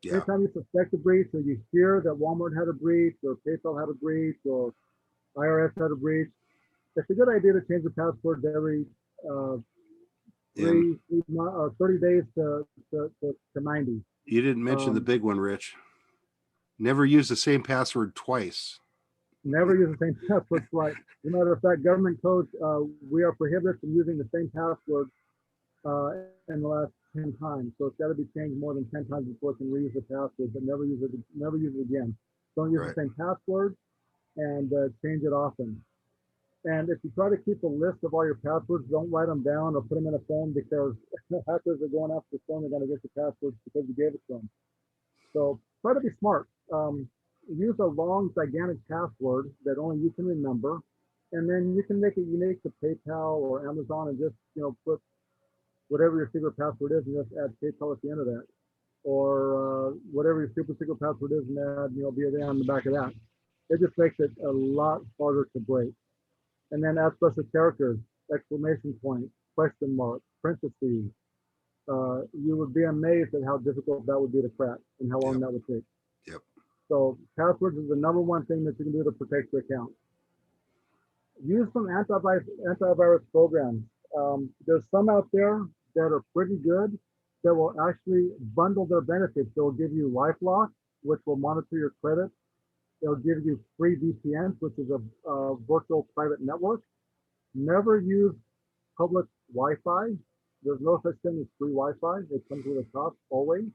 Yeah. Anytime you suspect a breach, or you hear that Walmart had a breach, or PayPal had a breach, or IRS had a breach, it's a good idea to change your passwords every 30 days to 90. You didn't mention the big one, Rich. Never use the same password twice. Never use the same password twice. As a matter of fact, government codes, we are prohibited from using the same password in the last 10 times. So it's got to be changed more than 10 times before it can reuse the password, but never use it again. Don't use the same password and change it often. And if you try to keep a list of all your passwords, don't write them down or put them in a phone, because hackers are going after the phone. They're going to get the passwords because you gave it to them. So try to be smart. Use a long, gigantic password that only you can remember, and then you can make it unique to PayPal or Amazon, and just put whatever your secret password is, and just add PayPal at the end of that, or whatever your super secret password is, and add BOV on the back of that. It just makes it a lot harder to break. And then add special characters, exclamation point, question mark, parentheses. You would be amazed at how difficult that would be to crack and how long that would take. Yep. So passwords is the number one thing that you can do to protect your account. Use some antivirus programs. There's some out there that are pretty good that will actually bundle their benefits. They'll give you LifeLock, which will monitor your credit. They'll give you free VPNs, which is a virtual private network. Never use public Wi-Fi. There's no such thing as free Wi-Fi. It comes with a cost always.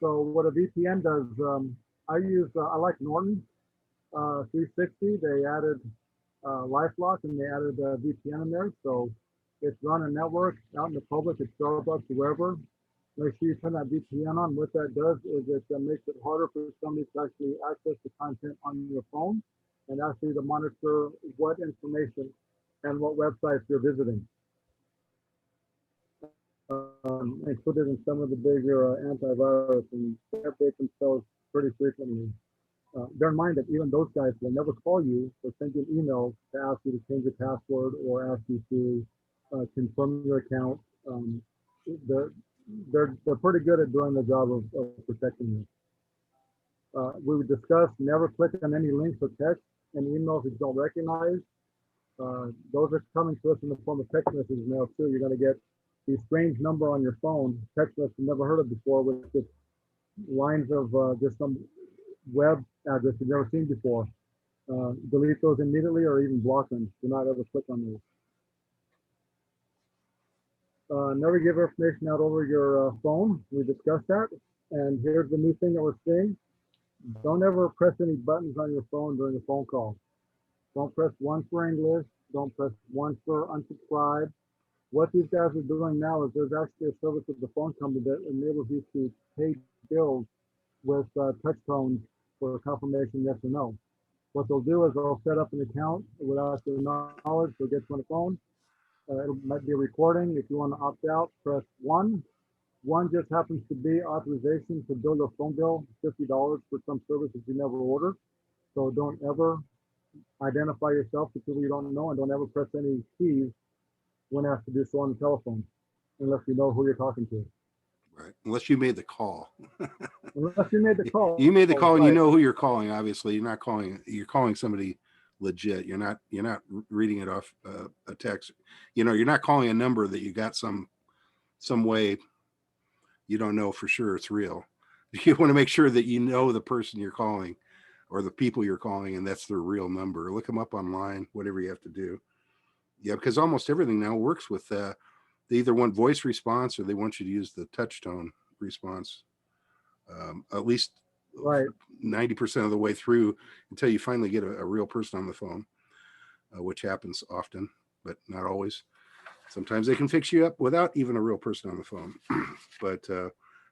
So what a VPN does, I like Norton 360. They added LifeLock, and they added a VPN in there. So it's run a network out in the public at Starbucks, wherever. Make sure you turn that VPN on. What that does is it makes it harder for somebody to actually access the content on your phone, and actually to monitor what information and what websites you're visiting. Included in some of the bigger antivirus, and they update themselves pretty frequently. Bear in mind that even those guys will never call you or send you an email to ask you to change your password or ask you to confirm your account. They're pretty good at doing the job of protecting you. We would discuss never click on any links or text and emails that you don't recognize. Those are coming to us in the form of text messages now too. You're going to get these strange number on your phone, text message you've never heard of before, with just lines of just some web address you've never seen before. Delete those immediately or even block them. Do not ever click on those. Never give information out over your phone. We discussed that. And here's the new thing that we're seeing. Don't ever press any buttons on your phone during a phone call. Don't press 1 for English. Don't press 1 for unsubscribe. What these guys are doing now is there's actually a service of the phone company that enables you to pay bills with touch tones for confirmation yes or no. What they'll do is they'll set up an account without your knowledge. They'll get you on the phone. It might be a recording. If you want to opt out, press 1. 1 just happens to be authorization to bill your phone bill, $50 for some services you never ordered. So don't ever identify yourself to people you don't know, and don't ever press any keys when asked to do so on the telephone, unless you know who you're talking to. Right. Unless you made the call. Unless you made the call. You made the call, and you right. know who you're calling. Obviously, you're calling somebody legit. You're not reading it off a text. You're not calling a number that you got some way you don't know for sure it's real. You want to make sure that you know the person you're calling or the people you're calling, and that's their real number. Look them up online, whatever you have to do. Yeah, because almost everything now works with they either want voice response or they want you to use the touch tone response. At least right 90% of the way through, until you finally get a real person on the phone, which happens often, but not always. Sometimes they can fix you up without even a real person on the phone. But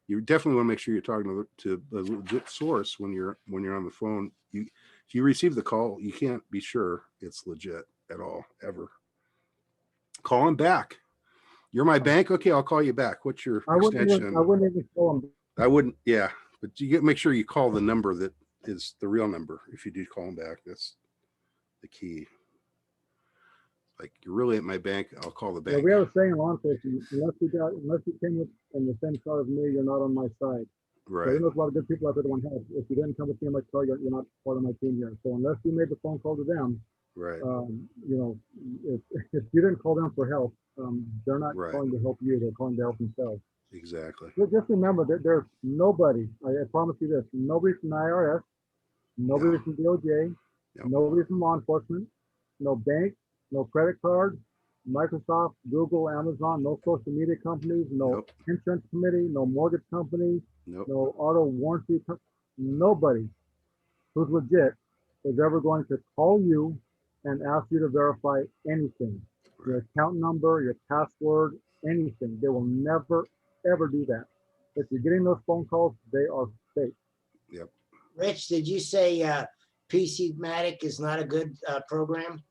you definitely want to make sure you're talking to a legit source when you're on the phone. If you receive the call, you can't be sure it's legit at all, ever. Call them back. You're my bank. Okay, I'll call you back. What's your extension? I wouldn't even call them. I wouldn't. Yeah, but you get make sure you call the number that is the real number. If you do call them back, that's the key. Like, you're really at my bank, I'll call the bank. Yeah, we have a saying in law enforcement: unless you came with in the same car as me, you're not on my side. Right. So there's a lot of good people out there that want help. If you didn't come with me in my car, you're not part of my team here. So unless you made the phone call to them, right. If you didn't call them for help, they're not right. calling to help you. They're calling to help themselves. Exactly. But just remember that there's nobody. I promise you this: nobody from the IRS, nobody from DOJ, nobody from law enforcement, no bank, no credit card, Microsoft, Google, Amazon, no social media companies, no Nope. insurance committee, no mortgage company, Nope. no auto warranty. Nobody who's legit is ever going to call you and ask you to verify anything. Your account number, your password, anything. They will never, ever do that. If you're getting those phone calls, they are fake. Yep. Rich, did you say PCmatic is not a good program?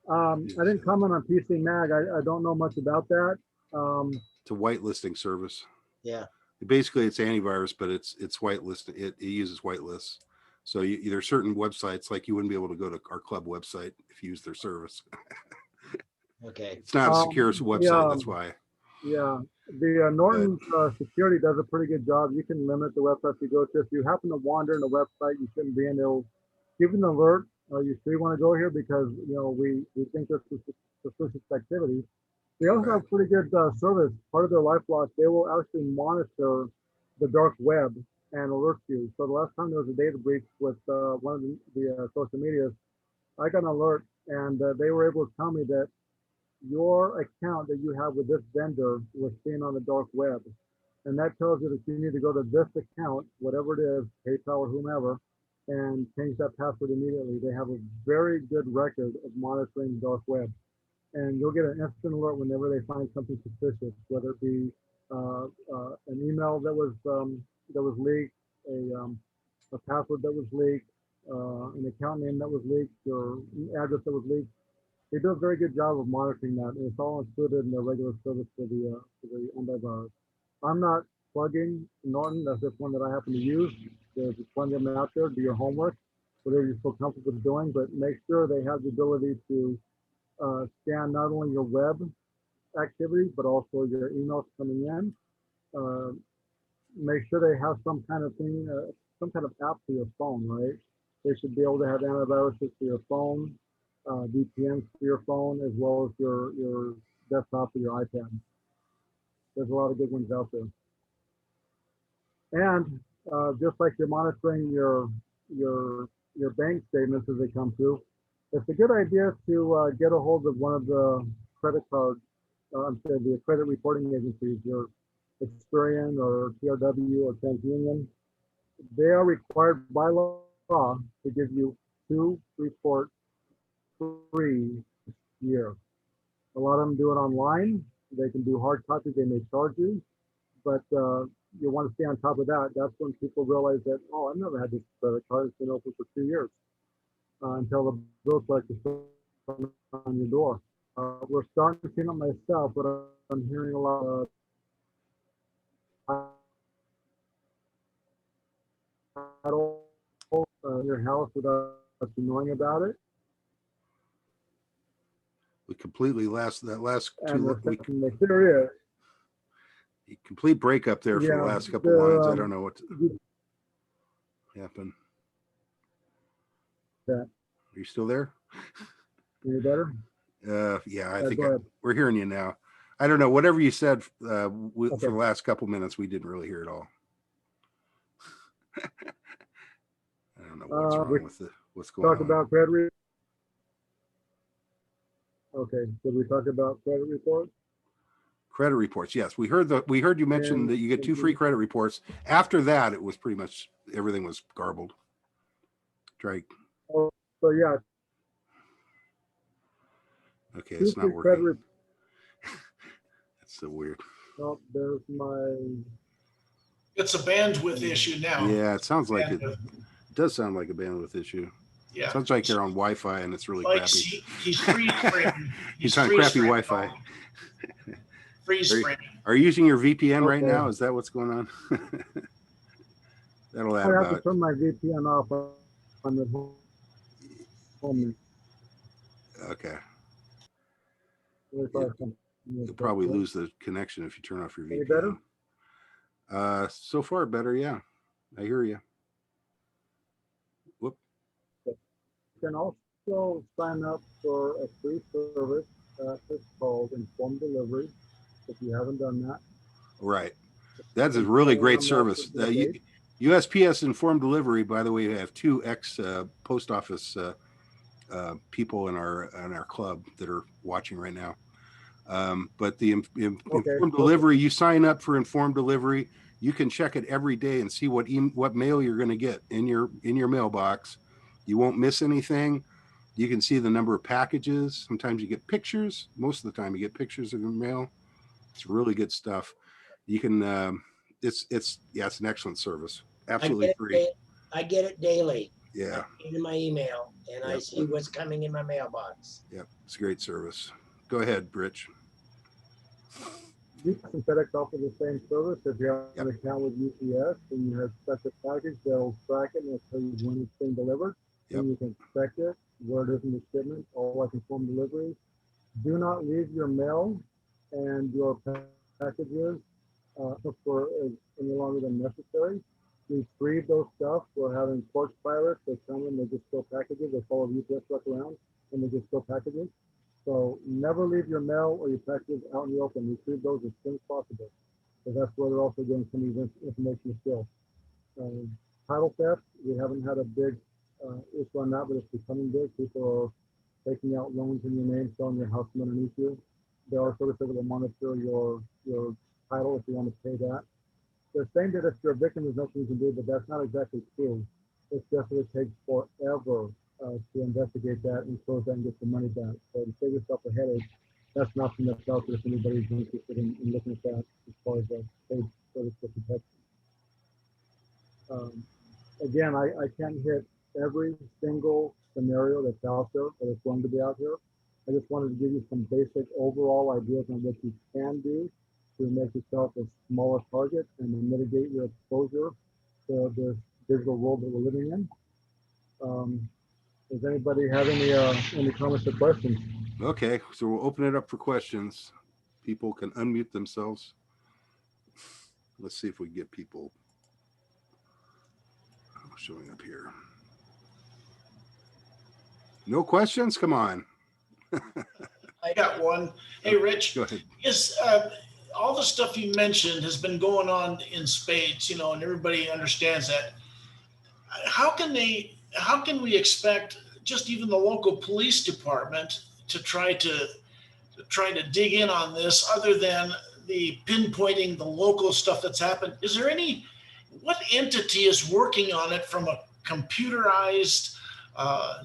I didn't comment on PC Mag. I don't know much about that. It's a whitelisting service. Yeah. Basically, it's antivirus, but it's whitelisted. It uses whitelists. So there's certain websites, like you wouldn't be able to go to our club website if you use their service. Okay. It's not a secure website. That's why. Yeah, the Norton security does a pretty good job. You can limit the websites you go to. If you happen to wander in a website you shouldn't be in, it'll give you an alert. You sure you want to go here because we think this is suspicious activity. They also have pretty good service. Part of their LifeLock, they will actually monitor the dark web and alert you. So the last time there was a data breach with one of the social medias, I got an alert and they were able to tell me that your account that you have with this vendor was seen on the dark web. And that tells you that you need to go to this account, whatever it is, PayPal or whomever, and change that password immediately. They have a very good record of monitoring the dark web. And you'll get an instant alert whenever they find something suspicious, whether it be an email that was leaked, a password that was leaked, an account name that was leaked, or address that was leaked. They do a very good job of monitoring that, and it's all included in their regular service for the antivirus. I'm not plugging Norton. That's just one that I happen to use. There's plenty of them out there. Do your homework, whatever you feel comfortable doing, but make sure they have the ability to scan not only your web activities, but also your emails coming in. Make sure they have some kind of thing, some kind of app for your phone, right? They should be able to have antiviruses for your phone, VPNs for your phone, as well as your desktop or your iPad. There's a lot of good ones out there. And just like you're monitoring your bank statements as they come through, it's a good idea to get a hold of one of the credit card, the credit reporting agencies, your Experian or TRW or TransUnion. They are required by law to give you 2 reports free year. A lot of them do it online. They can do hard copies. They may charge you, but you want to stay on top of that. That's when people realize that, oh, I've never had this credit card. It's been open for 2 years until the bill collector comes on your door. We're starting to see it myself, but I'm hearing a lot of your house without you knowing about it. We completely that last And two. There is. Complete breakup there for the last couple lines. I don't know what happened. Are you still there? Any better? Yeah, I think we're hearing you now. I don't know. Whatever you said for the last couple minutes, we didn't really hear it all. I don't know what's wrong with what's going on. Talk about credit. Okay, did we talk about credit reports? Credit reports, yes. We heard you mention that you get 2 free credit reports. After that, it was pretty much everything was garbled. Try. Oh, so yeah. Okay, it's not working. That's so weird. Oh, there's my. It's a bandwidth issue now. Yeah, it sounds like it does sound like a bandwidth issue. Yeah. Sounds like you're on Wi-Fi and it's really crappy. He's freeze framing. He's on crappy Wi-Fi. Freeze framing. Are you using your VPN right now? Is that what's going on? That'll add I have about. to turn my VPN off on the home. Okay. You'll probably lose the connection if you turn off your VPN. Any better? So far better, yeah. I hear you. Whoop. You can also sign up for a free service it's called Informed Delivery, if you haven't done that. Right. That's a really great service. USPS Informed Delivery, by the way, we have 2 ex post office people in our club that are watching right now. But the informed delivery, you sign up for informed delivery. You can check it every day and see what mail you're going to get in your mailbox. You won't miss anything. You can see the number of packages. Sometimes you get pictures. Most of the time, you get pictures of your mail. It's really good stuff. You can. It's an excellent service. Absolutely free. I get it daily. Yeah. Into my email, and I see what's coming in my mailbox. Yep, it's a great service. Go ahead, Rich. UPS and FedEx offer the same service. If you have an account with UPS and you have such a package, they'll track it and they'll tell you when it's being delivered. Yep. And you can expect it, where it is in the shipment, all like informed delivery. Do not leave your mail and your packages for any longer than necessary. Retrieve those stuff. We're having porch pirates. They come in, they just steal packages. They follow UPS truck around and they just steal packages. So never leave your mail or your packages out in the open. Retrieve those as soon as possible. So that's where they're also getting some of these information still. Title theft, we haven't had a big issue on that, but it's becoming big. People are taking out loans in your name, selling your house from underneath you. There are services that will monitor your title if you want to pay that. They're saying that if you're a victim, there's nothing you can do, but that's not exactly true. It's just that it takes forever to investigate that and close that and get the money back. So to save yourself a headache, that's not something that's out there if anybody's interested in looking at that as far as the paid service for protection. Again, I can't hit every single scenario that's out there or that's going to be out here. I just wanted to give you some basic overall ideas on what you can do to make yourself a smaller target and to mitigate your exposure to the digital world that we're living in. Does anybody have any comments or questions? Okay, so we'll open it up for questions. People can unmute themselves. Let's see if we get people showing up here. No questions? Come on. I got one. Hey, Rich. Go ahead. Is all the stuff you mentioned has been going on in spades, and everybody understands that. How can we expect just even the local police department to try to dig in on this other than the pinpointing the local stuff that's happened? Is there what entity is working on it from a computerized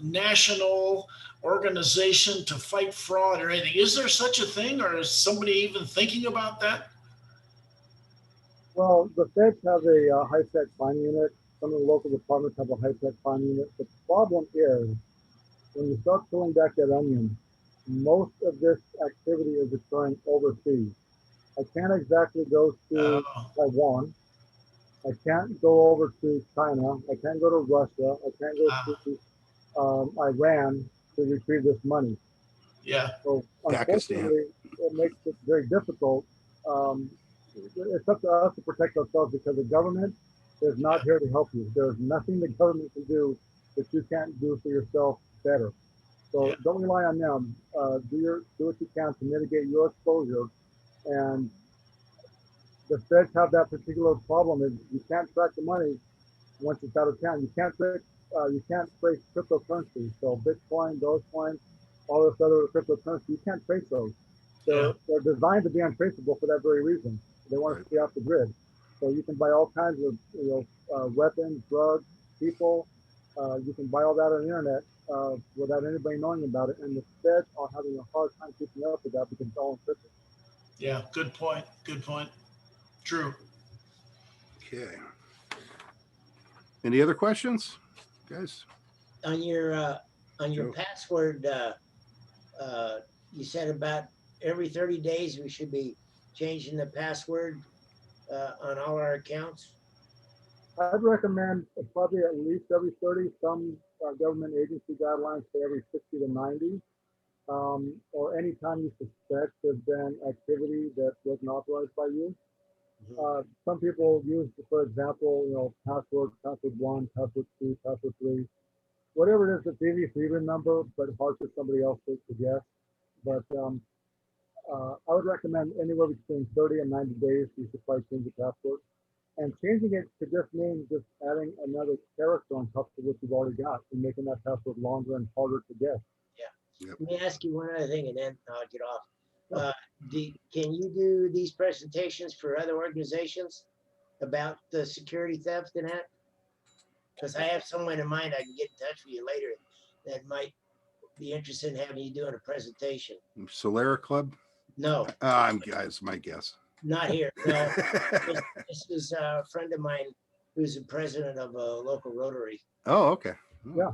national organization to fight fraud or anything? Is there such a thing, or is somebody even thinking about that? Well, the feds have a high-tech crime unit. Some of the local departments have a high-tech crime unit. The problem is, when you start pulling back that onion, most of this activity is occurring overseas. I can't exactly go to Taiwan. I can't go over to China. I can't go to Russia. I can't go to Iran to retrieve this money. Yeah. So unfortunately, it makes it very difficult. It's up to us to protect ourselves because the government is not here to help you. There's nothing the government can do that you can't do for yourself better. So don't rely on them. Do what you can to mitigate your exposure. And the feds have that particular problem is you can't track the money once it's out of town. You can't trace cryptocurrency. So Bitcoin, Dogecoin, all this other cryptocurrency, you can't trace those. They're designed to be untraceable for that very reason. They want to stay off the grid. So you can buy all kinds of weapons, drugs, people. You can buy all that on the internet without anybody knowing about it. And the feds are having a hard time keeping up with that because it's all encrypted. Yeah, good point. Good point. True. Okay. Any other questions, guys? On your password, you said about every 30 days we should be changing the password on all our accounts. I'd recommend probably at least every 30. Some government agency guidelines say every 60 to 90. Or anytime you suspect there's been activity that wasn't authorized by you. Some people use, for example, password 1, password 2, password 3, whatever it is that's easy for you to remember, but hard for somebody else to guess. But I would recommend anywhere between 30 and 90 days you should probably change your password. and changing it to just mean just adding another character on top of what you've already got and making that password longer and harder to guess. Yeah. Let me ask you one other thing and then I'll get off. Can you do these presentations for other organizations about the security theft and that? Because I have someone in mind I can get in touch with you later that might be interested in having you doing a presentation. Solera Club? No. Guys, my guess. Not here. No. This is a friend of mine who's the president of a local Rotary. Oh, okay. Yeah.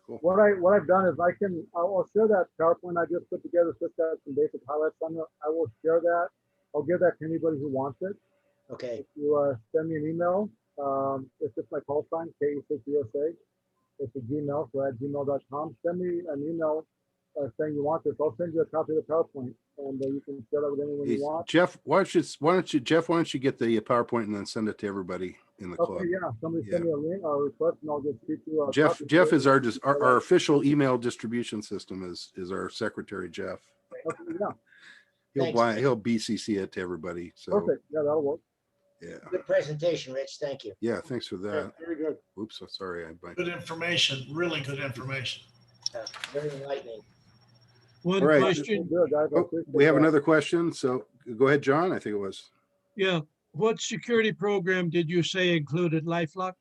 Cool. What I've done is I'll share that PowerPoint I just put together, just got some basic highlights on it. I will share that. I'll give that to anybody who wants it. Okay. If you send me an email, it's just my call sign, KE6USA. It's a Gmail, so at gmail.com. Send me an email saying you want this. I'll send you a copy of the PowerPoint, and you can share that with anyone you want. Jeff, why don't you get the PowerPoint and then send it to everybody in the club? Okay, yeah. Somebody send me a link or a request, and I'll just shoot you a Jeff copy. is our official email distribution system is our secretary, Jeff. Okay, yeah. He'll BCC it to everybody. So perfect. Yeah, that'll work. Yeah. Good presentation, Rich. Thank you. Yeah, thanks for that. Yeah, very good. Oops, so sorry. Good information, really good information. Very enlightening. One All right. question. Oh, we have another question. So go ahead, John. I think it was. Yeah. What security program did you say included LifeLock?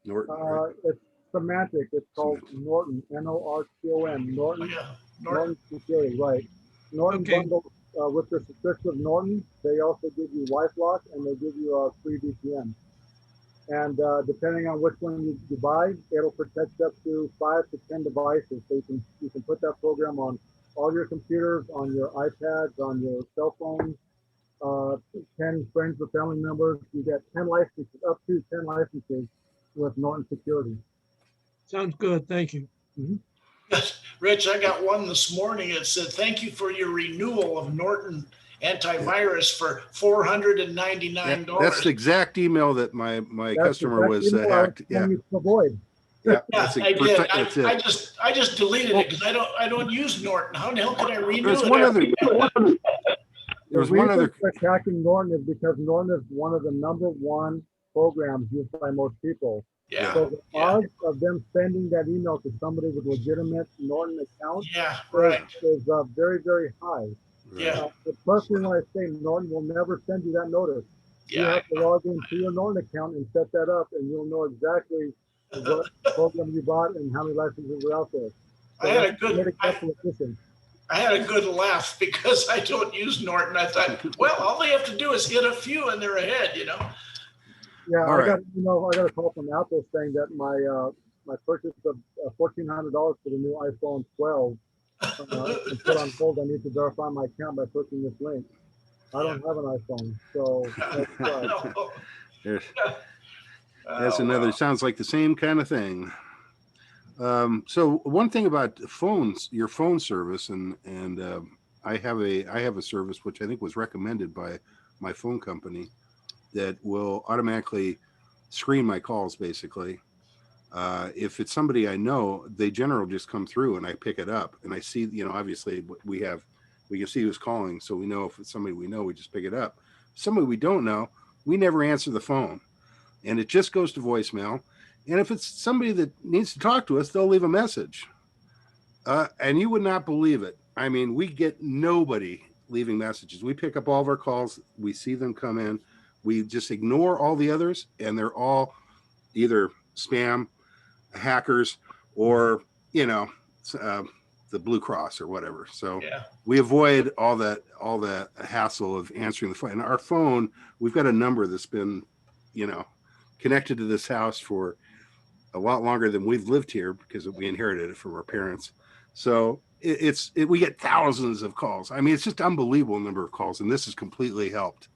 Norton. Right? It's semantic. It's called Norton, Norton. Norton. Oh, yeah. Norton Security, right. Norton bundles with the subscription of Norton, they also give you LifeLock and they give you a free VPN. And depending on which one you buy, it'll protect up to 5 to 10 devices. So you can put that program on all your computers, on your iPads, on your cell phones, 10 friends or family members. You get 10 licenses, up to 10 licenses with Norton Security. Sounds good. Thank you. Mm-hmm. Yes, Rich, I got one this morning. It said, thank you for your renewal of Norton antivirus for $499. That's the exact email that my customer was hacked. Yeah. Avoid. Yeah, I did. I just deleted it because I don't use Norton. How the hell can I renew There's it? one other. There was one other. Attacking Norton is because Norton is one of the #1 programs used by most people. Yeah. So the odds of them sending that email to somebody with legitimate Norton account is very, very high. Yeah. But personally, when I say Norton will never send you that notice. Yeah. You have to log into your Norton account and set that up, and you'll know exactly what program you bought and how many licenses are out there. So I had a good laugh because I don't use Norton. I thought, well, all they have to do is hit a few and they're ahead, you know. Yeah, I got a call from Apple saying that my purchase of $1,400 for the new iPhone 12 is put on hold. I need to verify my account by clicking this link. I don't have an iPhone, so that's another. Sounds like the same kind of thing. So one thing about phones, your phone service, and I have a service which I think was recommended by my phone company that will automatically screen my calls. Basically, if it's somebody I know, they generally just come through and I pick it up and I see, obviously we can see who's calling, so we know if it's somebody we know, we just pick it up. Somebody we don't know, we never answer the phone, and it just goes to voicemail. And if it's somebody that needs to talk to us, they'll leave a message. And you would not believe it. I mean, we get nobody leaving messages. We pick up all of our calls. We see them come in. We just ignore all the others, and they're all either spam, hackers, or, the Blue Cross or whatever. So we avoid all that hassle of answering the phone. And our phone, we've got a number that's been, connected to this house for a lot longer than we've lived here because we inherited it from our parents. So we get thousands of calls. I mean, it's just unbelievable number of calls, and this has completely helped.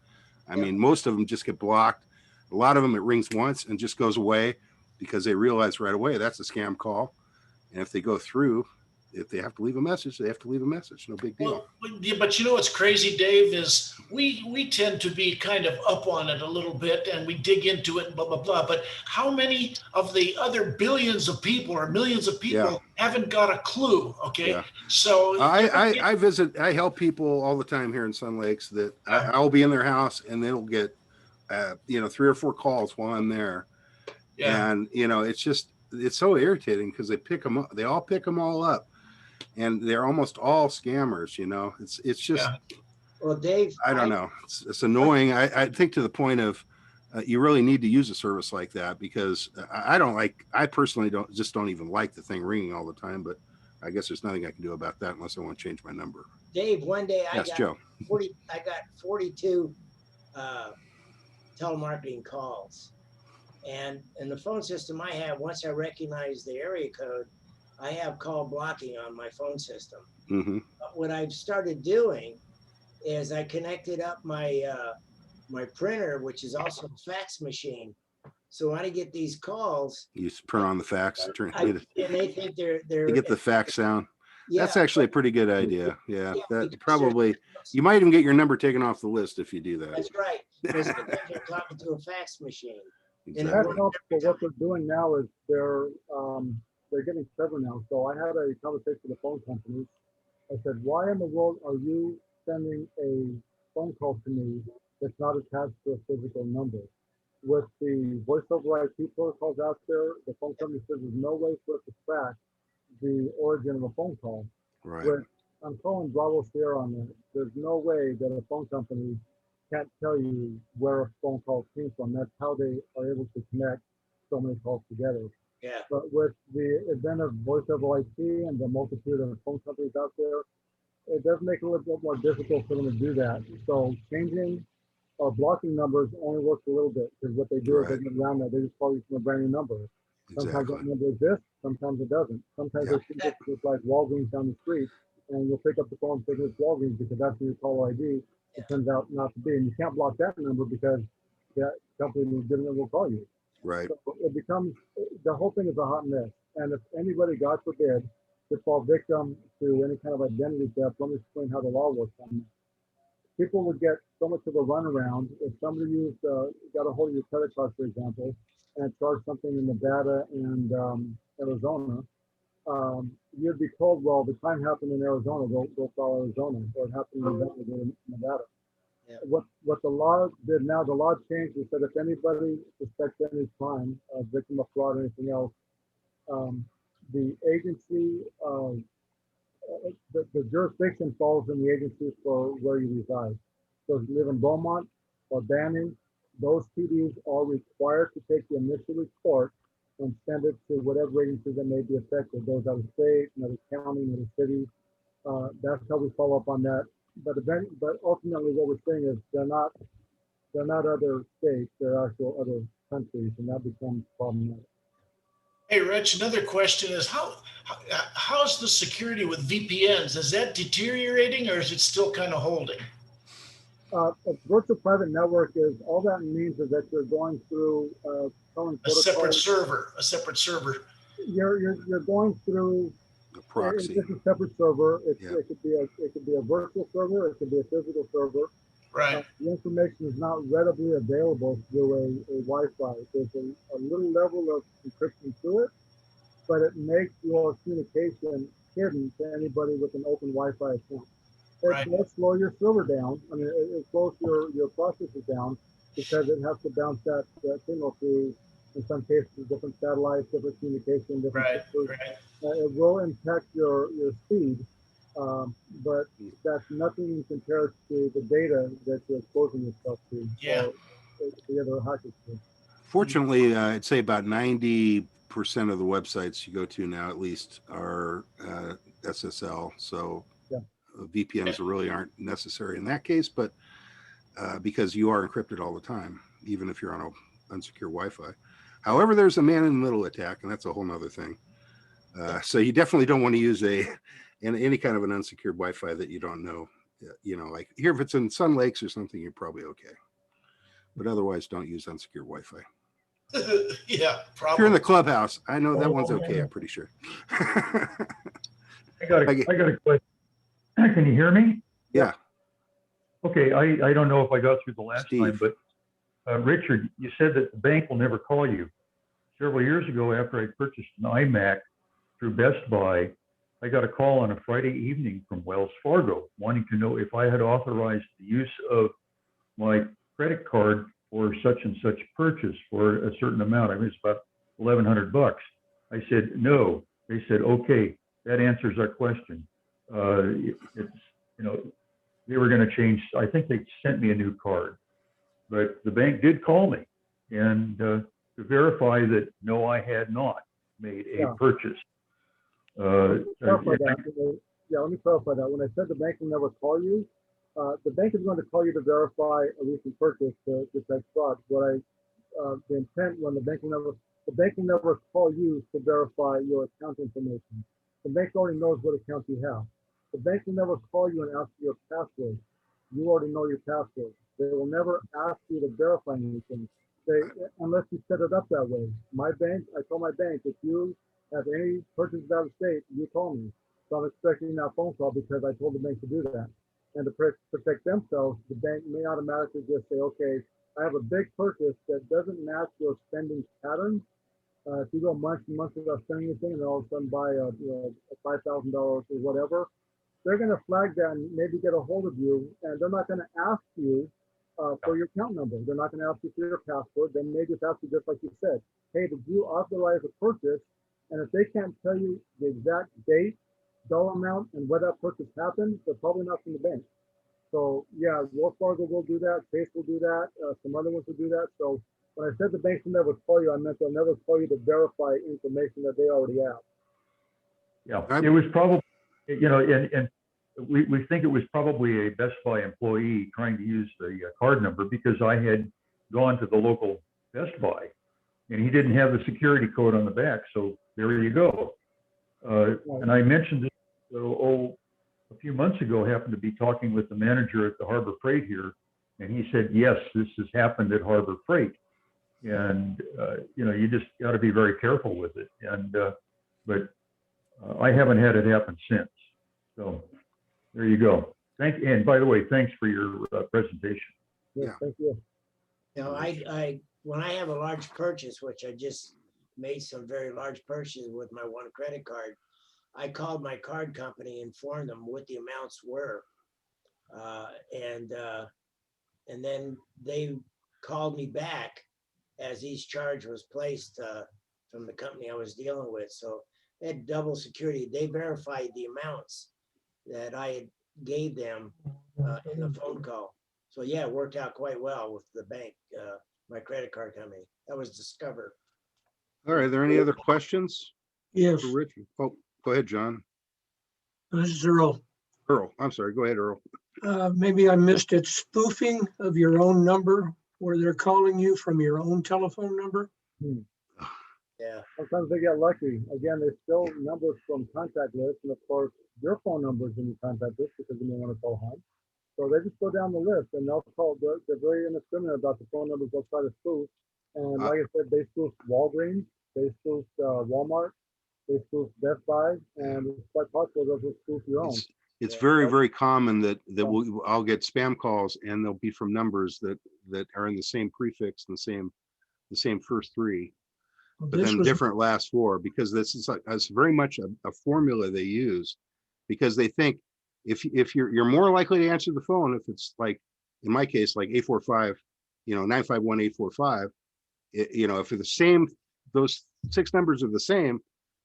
I mean, most of them just get blocked. A lot of them, it rings once and just goes away because they realize right away that's a scam call. And if they go through, if they have to leave a message, they have to leave a message. No big deal. Well, but you know what's crazy, Dave, is we tend to be kind of up on it a little bit and we dig into it and blah, blah, blah. But how many of the other billions of people or millions of people haven't got a clue? Okay. Yeah. So I help people all the time here in Sun Lakes that I'll be in their house and they'll get 3 or 4 calls while I'm there. Yeah. And, it's so irritating because they all pick them all up, and they're almost all scammers, it's just, Well, Dave, I don't know. It's annoying. I think to the point of you really need to use a service like that, because I personally don't even like the thing ringing all the time, but I guess there's nothing I can do about that unless I want to change my number. Dave, one day I Yes, got Joe. 42 telemarketing calls. And in the phone system I have, once I recognize the area code, I have call blocking on my phone system. Mm-hmm. But what I've started doing is I connected up my my printer, which is also a fax machine. So when I get these calls, You just turn on the fax, and they think they're you get the fax sound. Yeah. That's actually a pretty good idea. Yeah, Yeah, that because probably, you might even get your number taken off the list if you do that. That's right. Because they think they're talking to a fax machine. Exactly. That's not, but what they're doing now is they're getting clever now. So I had a conversation with a phone company. I said, why in the world are you sending a phone call to me that's not attached to a physical number? With the voice over IP protocols out there, the phone company says there's no way for it to track the origin of a phone call. Right. With, I'm calling Bravo Sierra on that. There's no way that a phone company can't tell you where a phone call came from. That's how they are able to connect so many calls together. Yeah. But with the advent of voice over IP and the multitude of phone companies out there, it does make it a little bit more difficult for them to do that. So changing or blocking numbers only works a little bit, because what they do is they get around that. They just call you from a brand new number. Sometimes that number exists, sometimes it doesn't. Sometimes they think it's like Walgreens down the street, and you'll pick up the phone and think it's Walgreens because that's your caller ID. It turns out not to be, and you can't block that number because that company will call you. Right. So it becomes, the whole thing is a hot mess. And if anybody, God forbid, to fall victim to any kind of identity theft, let me explain how the law works on that. People would get so much of a runaround if somebody got a hold of your credit card, for example, and charged something in Nevada and Arizona. You'd be told, well, the crime happened in Arizona, go file Arizona, or it happened in Nevada. Yeah. What the law did now, the law changed and said if anybody suspects any crime, victim of fraud or anything else, the agency, the jurisdiction falls in the agency for where you reside. So if you live in Beaumont or Banning, those PDs are required to take the initial report and send it to whatever agency that may be affected, those out of state, another county, another city. That's how we follow up on that. But ultimately what we're saying is they're not other states, they're actual other countries, and that becomes problematic. Hey, Rich, another question is how's the security with VPNs? Is that deteriorating or is it still kind of holding? A virtual private network is, all that means is that you're going through a separate server. You're going through a proxy. It's a separate server. It could be a virtual server. It could be a physical server. Right. The information is not readily available through a Wi-Fi. There's a little level of encryption to it, but it makes your communication hidden to anybody with an open Wi-Fi account. It does slow your server down. I mean, it slows your processes down because it has to bounce that signal through, in some cases, different satellites, different communication, different systems. It will impact your speed, but that's nothing compared to the data that you're exposing yourself to. Yeah. The other hackers do. Fortunately, I'd say about 90% of the websites you go to now, at least, are SSL. So VPNs really aren't necessary in that case, but because you are encrypted all the time, even if you're on an unsecure Wi-Fi. However, there's a man-in-the-middle attack, and that's a whole nother thing. So you definitely don't want to use any kind of an unsecured Wi-Fi that you don't know. Like here, if it's in Sun Lakes or something, you're probably okay. But otherwise, don't use unsecured Wi-Fi. Yeah, probably. If you're in the clubhouse, I know that one's okay. I'm pretty sure. I got a question. Can you hear me? Yeah. Okay, I don't know if I got through the last time, but Richard, you said that the bank will never call you. Several years ago, after I purchased an iMac through Best Buy, I got a call on a Friday evening from Wells Fargo wanting to know if I had authorized the use of my credit card for such and such purchase for a certain amount. I mean, it's about $1,100. I said, no. They said, okay, that answers our question. It's, you know, they were going to change. I think they sent me a new card, but the bank did call me and to verify that no, I had not made a purchase. Clarify that. Yeah, let me clarify that. When I said the bank will never call you, the bank is going to call you to verify a recent purchase to detect fraud. The intent when the bank will never call you to verify your account information. The bank already knows what account you have. The bank will never call you and ask for your password. You already know your password. They will never ask you to verify anything. Unless you set it up that way. My bank, I told my bank, if you have any purchases out of state, you call me. So I'm expecting that phone call because I told the bank to do that. And to protect themselves, the bank may automatically just say, okay, I have a big purchase that doesn't match your spending patterns. If you go months and months without spending anything and all of a sudden buy a $5,000 or whatever, they're going to flag that and maybe get a hold of you. And they're not going to ask you for your account number. They're not going to ask you for your password. They may just ask you just like you said, hey, did you authorize a purchase? And if they can't tell you the exact date, dollar amount, and where that purchase happened, they're probably not from the bank. So yeah, Wells Fargo will do that. Chase will do that. Some other ones will do that. So when I said the banks will never call you, I meant they'll never call you to verify information that they already have. Yeah, it was probably, you know, and we think it was probably a Best Buy employee trying to use the card number because I had gone to the local Best Buy and he didn't have the security code on the back. So there you go. And I mentioned this a few months ago, happened to be talking with the manager at the Harbor Freight here. And he said, yes, this has happened at Harbor Freight. And, you know, you just got to be very careful with it. And, but I haven't had it happen since. So there you go. And by the way, thanks for your presentation. Yeah, thank you. Now, when I have a large purchase, which I just made some very large purchases with my one credit card, I called my card company, informed them what the amounts were. And then they called me back as each charge was placed from the company I was dealing with. So they had double security. They verified the amounts that I had gave them in the phone call. So yeah, it worked out quite well with the bank, my credit card company. That was Discover. All right, are there any other questions? Yes. For Richard? Oh, go ahead, John. This is Earl. Earl, I'm sorry, go ahead, Earl. Maybe I missed it. Spoofing of your own number where they're calling you from your own telephone number? Yeah. Sometimes they get lucky. Again, they steal numbers from contact lists, and of course, your phone number is in your contact list because you may want to call home. So they just go down the list and they'll call. They're very indiscriminate about the phone numbers they'll try to spoof. And like I said, they spoofed Walgreens, they spoofed Walmart, they spoofed Best Buy, and it's quite possible they'll spoof your own. It's very, very common that I'll get spam calls and they'll be from numbers that are in the same prefix and the same first three, but then different last four, because this is it's very much a formula they use, because they think if you're more likely to answer the phone if it's like, in my case, like 845, 951-845, if they're the same, those 6 numbers are the same,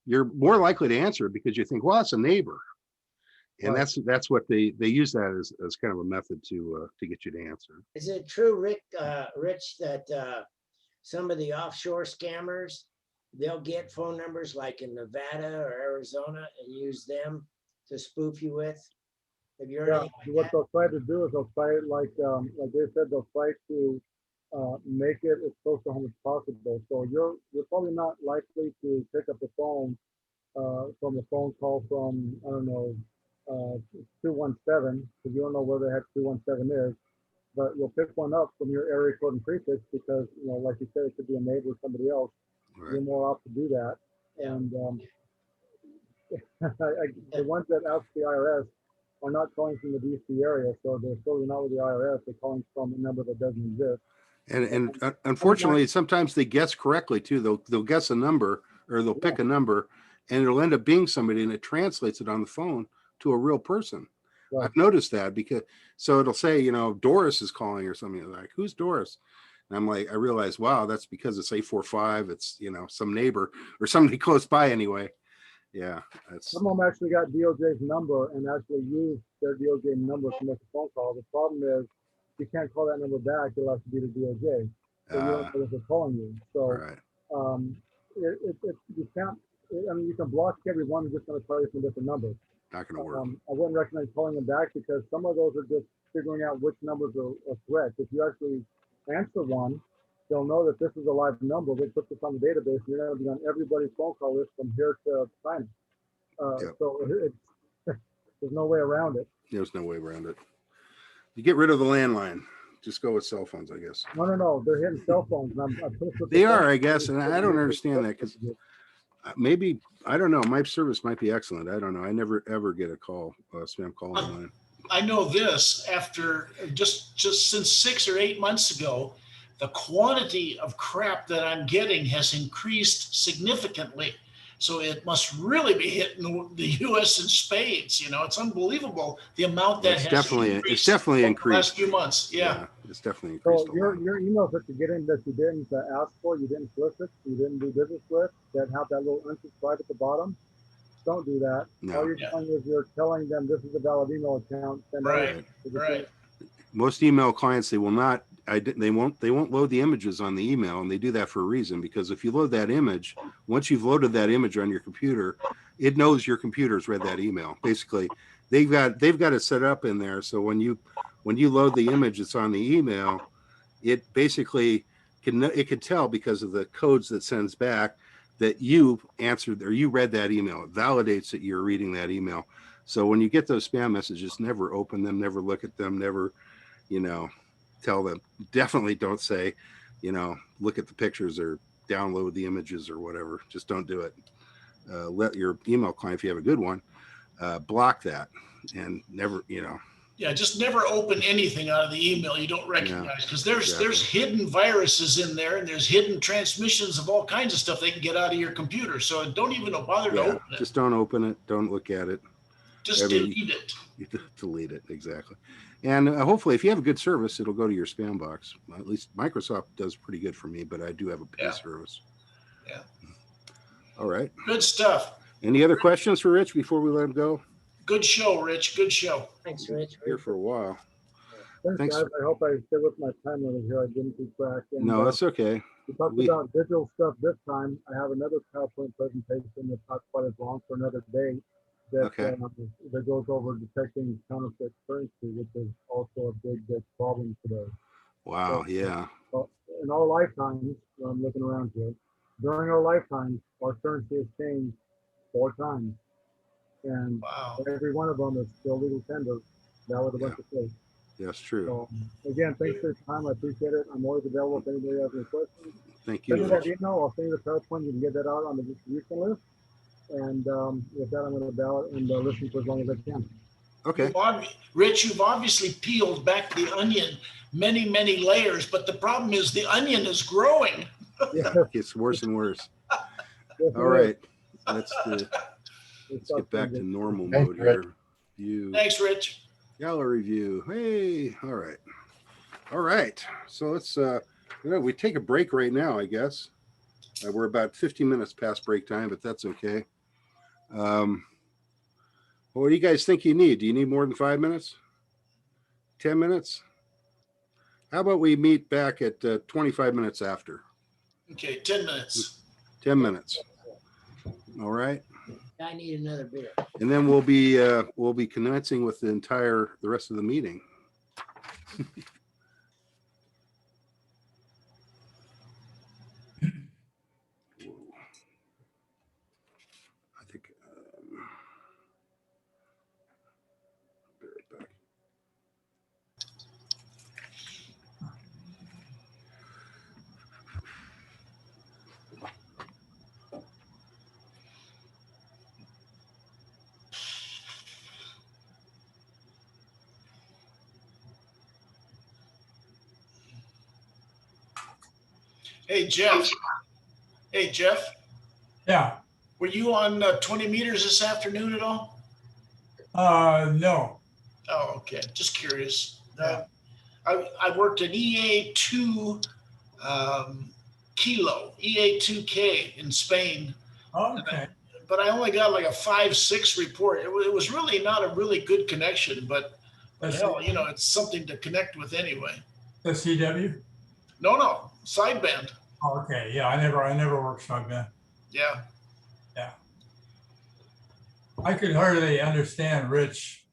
you're more likely to answer it because you think, well, that's a neighbor. And that's what they use that as kind of a method to get you to answer. Is it true, Rich, that some of the offshore scammers, they'll get phone numbers like in Nevada or Arizona and use them to spoof you with? Have you heard anything like what that? they'll try to do is they'll try, like they said, they'll try to make it as close to home as possible. So you're probably not likely to pick up the phone from a phone call from, I don't know, 217, because you don't know where the heck 217 is, but you'll pick one up from your area code and prefix because, like you said, it could be a neighbor or somebody else. Right. You're more apt to do that. And the ones that ask the IRS are not calling from the DC area, so they're certainly not with the IRS. They're calling from a number that doesn't exist. And unfortunately, sometimes they guess correctly too. They'll guess a number, or they'll pick a number, and it'll end up being somebody, and it translates it on the phone to a real person. Right. I've noticed that, because so it'll say, Doris is calling or something, like, who's Doris? And I'm like, I realized, wow, that's because it's 845. It's, you know, some neighbor or somebody close by anyway. Yeah, that's Some of them actually got DOJ's number and actually used their DOJ number to make a phone call. The problem is you can't call that number back. It'll have to be the DOJ. So you don't know if they're calling you. So right. You can't, I mean, you can block everyone who's just going to tell you from different numbers. Not going to work. I wouldn't recommend calling them back because some of those are just figuring out which numbers are threats. If you actually answer one, they'll know that this is a live number. They put this on the database. And you're going to be on everybody's phone call list from here to China. So there's no way around it. There's no way around it. You get rid of the landline. Just go with cell phones, I guess. No. They're hitting cell phones. They are, I guess, and I don't understand that because maybe, I don't know. My service might be excellent. I don't know. I never ever get a call, spam call online. I know this after just since 6 or 8 months ago, the quantity of crap that I'm getting has increased significantly. So it must really be hitting the U.S. in spades. You know, it's unbelievable the amount that It's definitely increased. The last few months. Yeah, it's definitely increased. So your emails that you're getting that you didn't ask for, you didn't solicit, you didn't do business with, that have that little unsubscribe at the bottom, don't do that. No. All you're doing is you're telling them this is a valid email account. Right. Most email clients, they will not. They won't load the images on the email, and they do that for a reason. Because if you load that image, once you've loaded that image on your computer, it knows your computer's read that email. Basically, they've got it set up in there so when you load the image that's on the email, it basically can tell because of the codes that sends back that you answered or you read that email. It validates that you're reading that email. So when you get those spam messages, never open them, never look at them, never, tell them. Definitely don't say, look at the pictures or download the images or whatever. Just don't do it. Let your email client, if you have a good one, block that and never, Yeah, just never open anything out of the email you don't recognize because there's hidden viruses in there and there's hidden transmissions of all kinds of stuff they can get out of your computer. So don't even bother to open it. Just don't open it. Don't look at it. Just delete it. You delete it, exactly. And hopefully, if you have a good service, it'll go to your spam box. At least Microsoft does pretty good for me, but I do have a pay service. Yeah. All right. Good stuff. Any other questions for Rich before we let him go? Good show, Rich. Good show. Thanks, Rich. Here for a while. Thanks. Guys. I hope I stay with my time limit here. I didn't keep track. And, no, that's okay. We talked about digital stuff this time. I have another PowerPoint presentation that's not quite as long for another day. That goes over detecting counterfeit currency, which is also a big problem today. Wow, yeah. So in our lifetimes, I'm looking around here, during our lifetimes, our currency has changed 4 times. And every one of them is still legal tender, valid a bunch of places. That's true. So again, thanks for your time. I appreciate it. I'm always available if anybody has any questions. Thank you. Send me that email. I'll send you the PowerPoint. You can get that out on the distribution list. And with that, I'm going to ballot and listen for as long as I can. Okay. Rich, you've obviously peeled back the onion many, many layers, but the problem is the onion is growing. Yeah, it gets worse and worse. All right. Let's get back to normal mode here. Thanks, Rich. Gallery view. Hey. All right. So let's, we take a break right now, I guess. We're about 15 minutes past break time, but that's okay. What do you guys think you need? Do you need more than 5 minutes? 10 minutes? How about we meet back at 25 minutes after? Okay, 10 minutes. 10 minutes. All right. I need another beer. And then we'll be commencing with the rest of the meeting. Hey, Jeff. Yeah. Were you on 20 meters this afternoon at all? No. Oh, okay. Just curious. I worked an EA2 Kilo, EA2K in Spain. Oh, okay. But I only got like a 5.6 report. It was really not a really good connection, but hell, you know, it's something to connect with anyway. The CW? No, sideband. Oh, okay. Yeah, I never worked sideband. Yeah. Yeah. I could hardly understand Rich.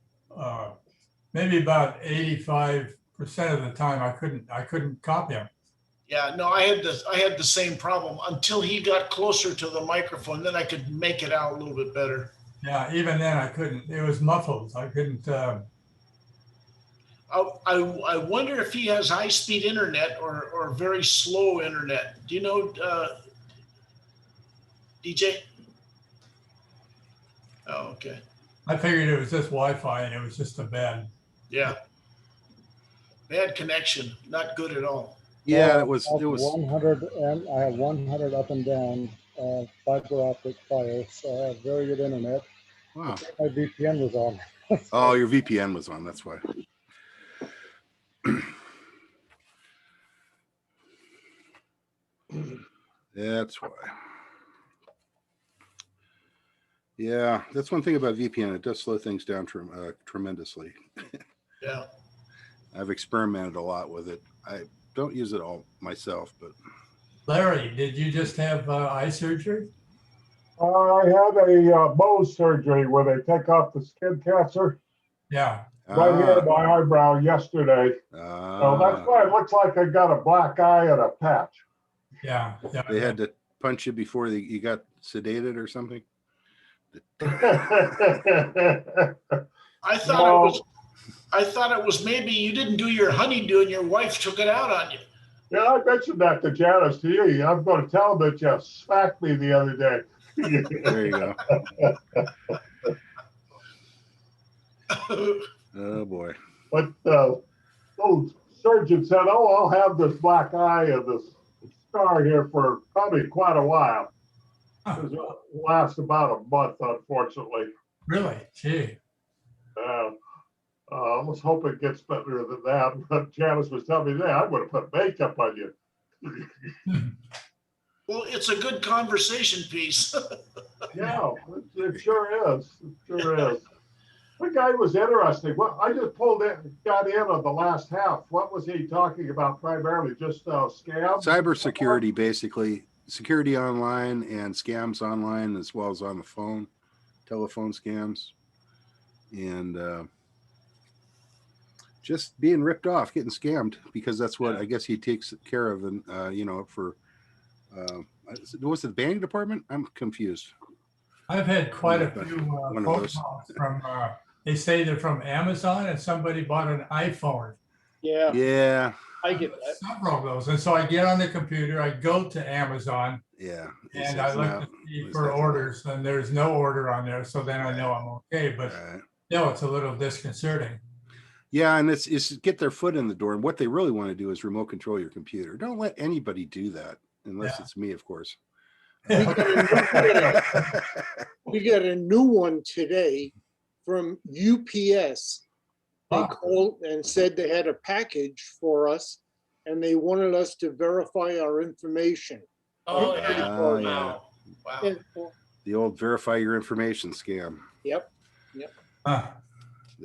Maybe about 85% of the time I couldn't copy him. Yeah, no, I had the same problem until he got closer to the microphone. Then I could make it out a little bit better. Yeah, even then I couldn't. It was muffled. I couldn't. I wonder if he has high-speed internet or very slow internet. Do you know, DJ? Oh, okay. I figured it was just Wi-Fi and it was just a bad. Yeah. Bad connection. Not good at all. Yeah, it was. 100 and I have 100 up and down fiber optic files, so I have very good internet. Wow. My VPN was on. Oh, your VPN was on. That's why. That's why. Yeah, that's one thing about VPN. It does slow things down tremendously. Yeah. I've experimented a lot with it. I don't use it all myself, but. Larry, did you just have eye surgery? I had a Mohs surgery where they take off the skin cancer. Yeah. Right here in my eyebrow yesterday. So that's why it looks like I got a black eye and a patch. Yeah. They had to punch you before you got sedated or something. I thought it was maybe you didn't do your honeydew and your wife took it out on you. Yeah, I mentioned that to Janice to you. I'm going to tell them that you smacked me the other day. There you go. Oh boy. But those surgeons said, "Oh, I'll have this black eye and this scar here for probably quite a while." It lasts about a month, unfortunately. Really? Gee. Let's hope it gets better than that. But Janice was telling me that I'm going to put makeup on you. Well, it's a good conversation piece. Yeah, it sure is. It sure is. The guy was interesting. Well, I just got in on the last half. What was he talking about primarily? Just scams? Cybersecurity, basically. Security online and scams online, as well as on the phone, telephone scams. And just being ripped off, getting scammed, because that's what I guess he takes care of. And, for, was it the banking department? I'm confused. I've had quite a few phone calls from, they say they're from Amazon and somebody bought an iPhone. Yeah. Yeah. I get that. Several of those. And so I get on the computer, I go to Amazon. Yeah. And I look to see for orders, and there's no order on there. So then I know I'm okay. But no, it's a little disconcerting. Yeah, and it's get their foot in the door. And what they really want to do is remote control your computer. Don't let anybody do that, unless it's me, of course. We got a new one today from UPS. They called and said they had a package for us, and they wanted us to verify our information. Oh, yeah. Wow. The old verify your information scam. Yep.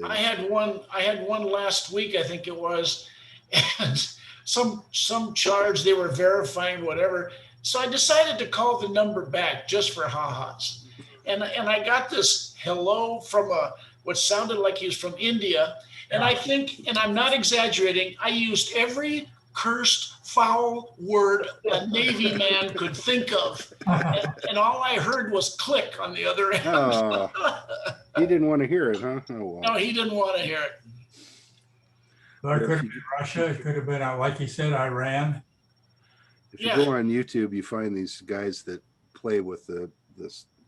I had one last week, I think it was, and some charge they were verifying whatever. So I decided to call the number back just for ha-has. And I got this hello from what sounded like he was from India. And I think, and I'm not exaggerating, I used every cursed, foul word a Navy man could think of. And all I heard was click on the other end. Oh, he didn't want to hear it, huh? Oh, well. No, he didn't want to hear it. Well, it could have been Russia. It could have been, like you said, Iran. If you go on YouTube, you find these guys that play with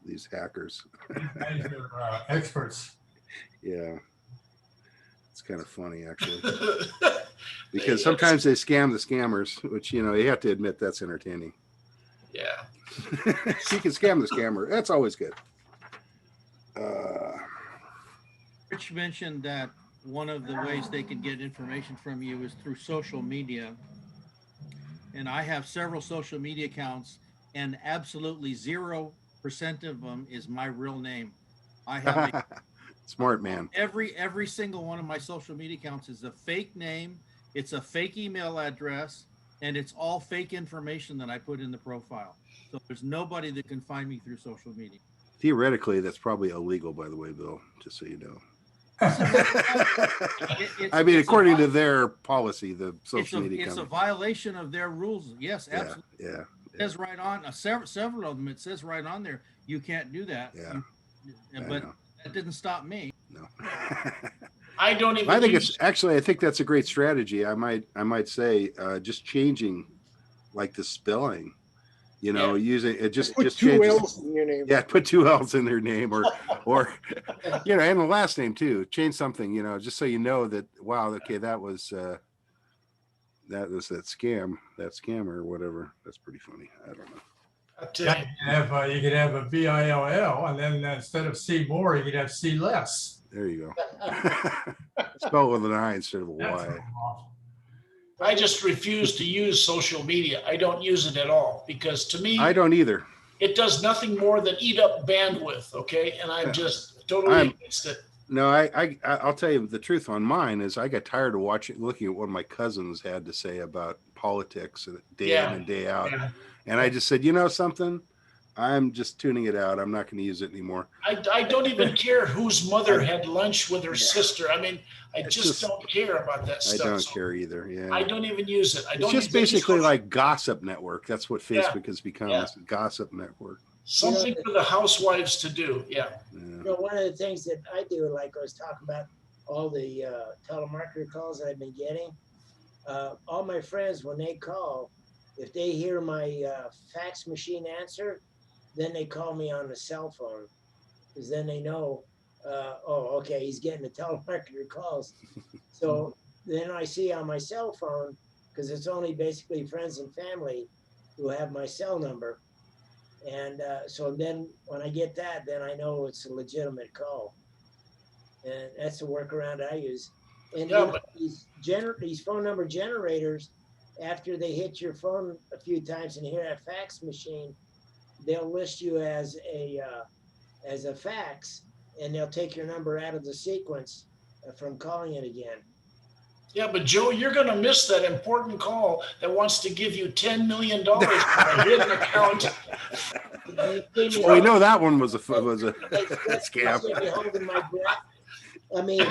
these hackers. These guys are experts. Yeah. It's kind of funny, actually. Because sometimes they scam the scammers, which, you have to admit that's entertaining. Yeah. You can scam the scammer. That's always good. Rich mentioned that one of the ways they could get information from you is through social media. and I have several social media accounts, and absolutely 0% of them is my real name. I have a, Smart man. every single one of my social media accounts is a fake name. It's a fake email address, and it's all fake information that I put in the profile. So there's nobody that can find me through social media. Theoretically, that's probably illegal, by the way, Bill, just so you know. It's I mean, a according to vi- their policy, the it's social a, media it's a company. violation of their rules. Yes, Yeah, absolutely. yeah, It says right on several of them. It says right on there, you can't do that. yeah. But that didn't stop me. No. I don't even I think use, it's actually, I think that's a great strategy. I might say just changing like the spelling, you know, using it just Put two changes. L's in your name. Yeah, put 2 L's in their name or you know, and the last name too. Change something, you know, just so you know that wow, okay, that was that scammer or whatever. That's pretty funny. I don't know. You could have a BILL, and then instead of see more, you could have see less. There you go. Spell with an I instead of a Y. I just refuse to use social media. I don't use it at all because to me, I don't either. it does nothing more than eat up bandwidth. Okay. And I'm just totally against it. No, I'll tell you the truth on mine is I got tired of looking at what my cousins had to say about politics day in and day out. Yeah. And I just said, you know something? I'm just tuning it out. I'm not going to use it anymore. I don't even care whose mother had lunch with her sister. I mean, I just don't care about that stuff. I don't care either. Yeah. I don't even use it. It's just basically like gossip network. That's what Facebook has become. Yeah. It's a gossip network. Something for the housewives to do. Yeah. You know, one of the things that I do, like I was talking about all the telemarketer calls that I've been getting, all my friends, when they call, if they hear my fax machine answer, then they call me on the cell phone, because then they know, oh, okay, he's getting the telemarketer calls. So then I see on my cell phone, because it's only basically friends and family who have my cell number. And so then when I get that, then I know it's a legitimate call. And that's the workaround I use. And these phone number generators, after they hit your phone a few times and hear that fax machine, they'll list you as a fax, and they'll take your number out of the sequence from calling it again. Yeah, but Joe, you're going to miss that important call that wants to give you $10 million for a hidden account. Well, we know that one was a scam. Holding my breath. I mean,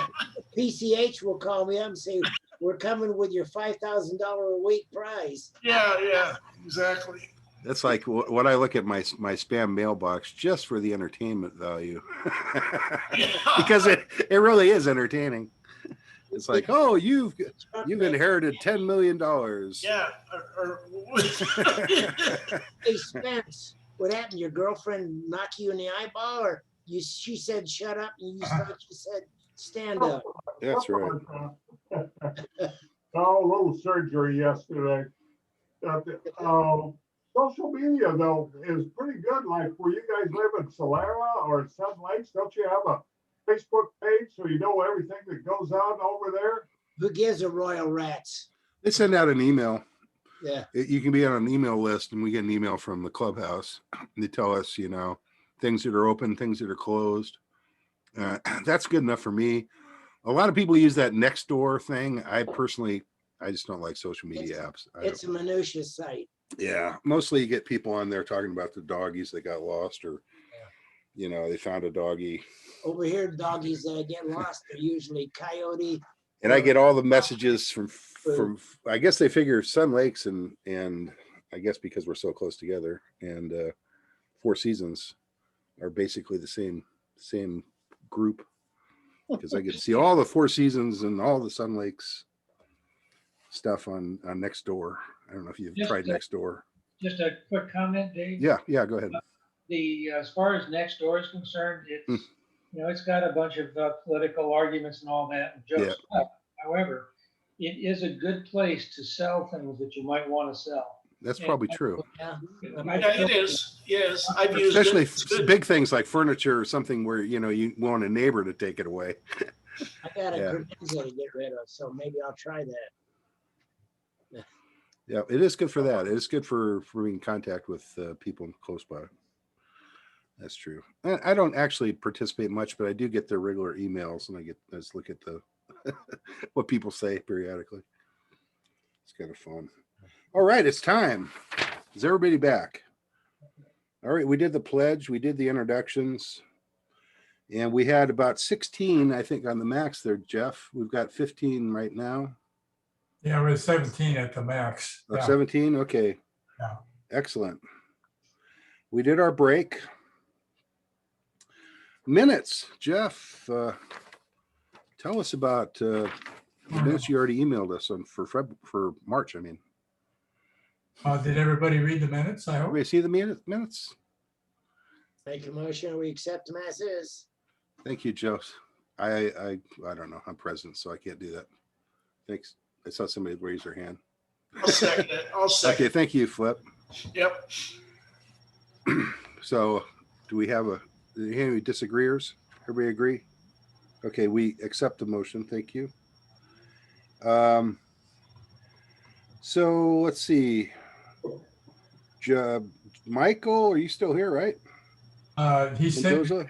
PCH will call me up and say, "We're coming with your $5,000 a week prize." Yeah, exactly. That's like what I look at my spam mailbox just for the entertainment value, because it really is entertaining. It's like, oh, you've inherited $10 million. Yeah. Hey, Spence, what happened? Your girlfriend knock you in the eyeball, or she said shut up and you thought she said stand up? That's right. Oh, a little surgery yesterday. Social media though is pretty good. Like where you guys live in Solera or Sun Lakes, don't you have a Facebook page so you know everything that goes on over there? Who gives a royal rats? They send out an email. Yeah. You can be on an email list, and we get an email from the clubhouse. They tell us, you know, things that are open, things that are closed. That's good enough for me. A lot of people use that Nextdoor thing. I just don't like social media apps. It's a minutiae site. Yeah, mostly you get people on there talking about the doggies that got lost, or you know, they found a doggie. Over here, doggies that get lost are usually coyote. And I get all the messages from I guess they figure Sun Lakes and I guess because we're so close together, and Four Seasons are basically the same group, because I get to see all the Four Seasons and all the Sun Lakes stuff on Nextdoor. I don't know if you've tried Nextdoor. Just a quick comment, Dave. Yeah, go ahead. As far as Nextdoor is concerned, it's you know, it's got a bunch of political arguments and all that and jokes. Yeah. However, it is a good place to sell things that you might want to sell. That's probably true. Yeah, it is. Yes, I've used especially it. Big things like furniture or something where you know you want a neighbor to take it away. I got a credenza to get rid of, so maybe I'll try that. Yeah, it is good for that. It is good for being in contact with people close by. That's true. I don't actually participate much, but I do get their regular emails, and I just look at the what people say periodically. It's kind of fun. All right, it's time. Is everybody back? All right, we did the pledge, we did the introductions, and we had about 16, I think, on the max there, Jeff. We've got 15 right now. Yeah, we're 17 at the max. Oh, Yeah. 17? Okay. Yeah. Excellent. We did our break. Minutes. Jeff, tell us about the minutes you already emailed us on for March, I mean. Did everybody read the minutes? I hope. We see the minutes. Make a motion, we accept them as is. Thank you, Joe. I don't know. I'm president, so I can't do that. Thanks. I saw somebody raise their hand. I'll second it. I'll second. Okay, thank you, Flip. Yep. So do we have any disagreeers? Everybody agree? Okay, we accept the motion. Thank you. So let's see. Michael, are you still here, right? He sent me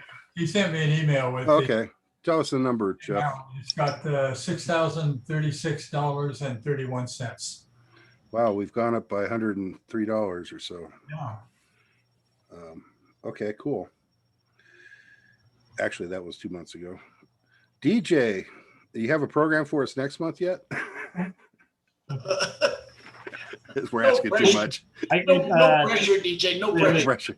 an email with. Okay, tell us the number, Jeff. It's got $6,036.31. Wow, we've gone up by $103 or so. Yeah. Okay, cool. Actually, that was 2 months ago. DJ, do you have a program for us next month yet? We're asking too much. No pressure, DJ. No pressure.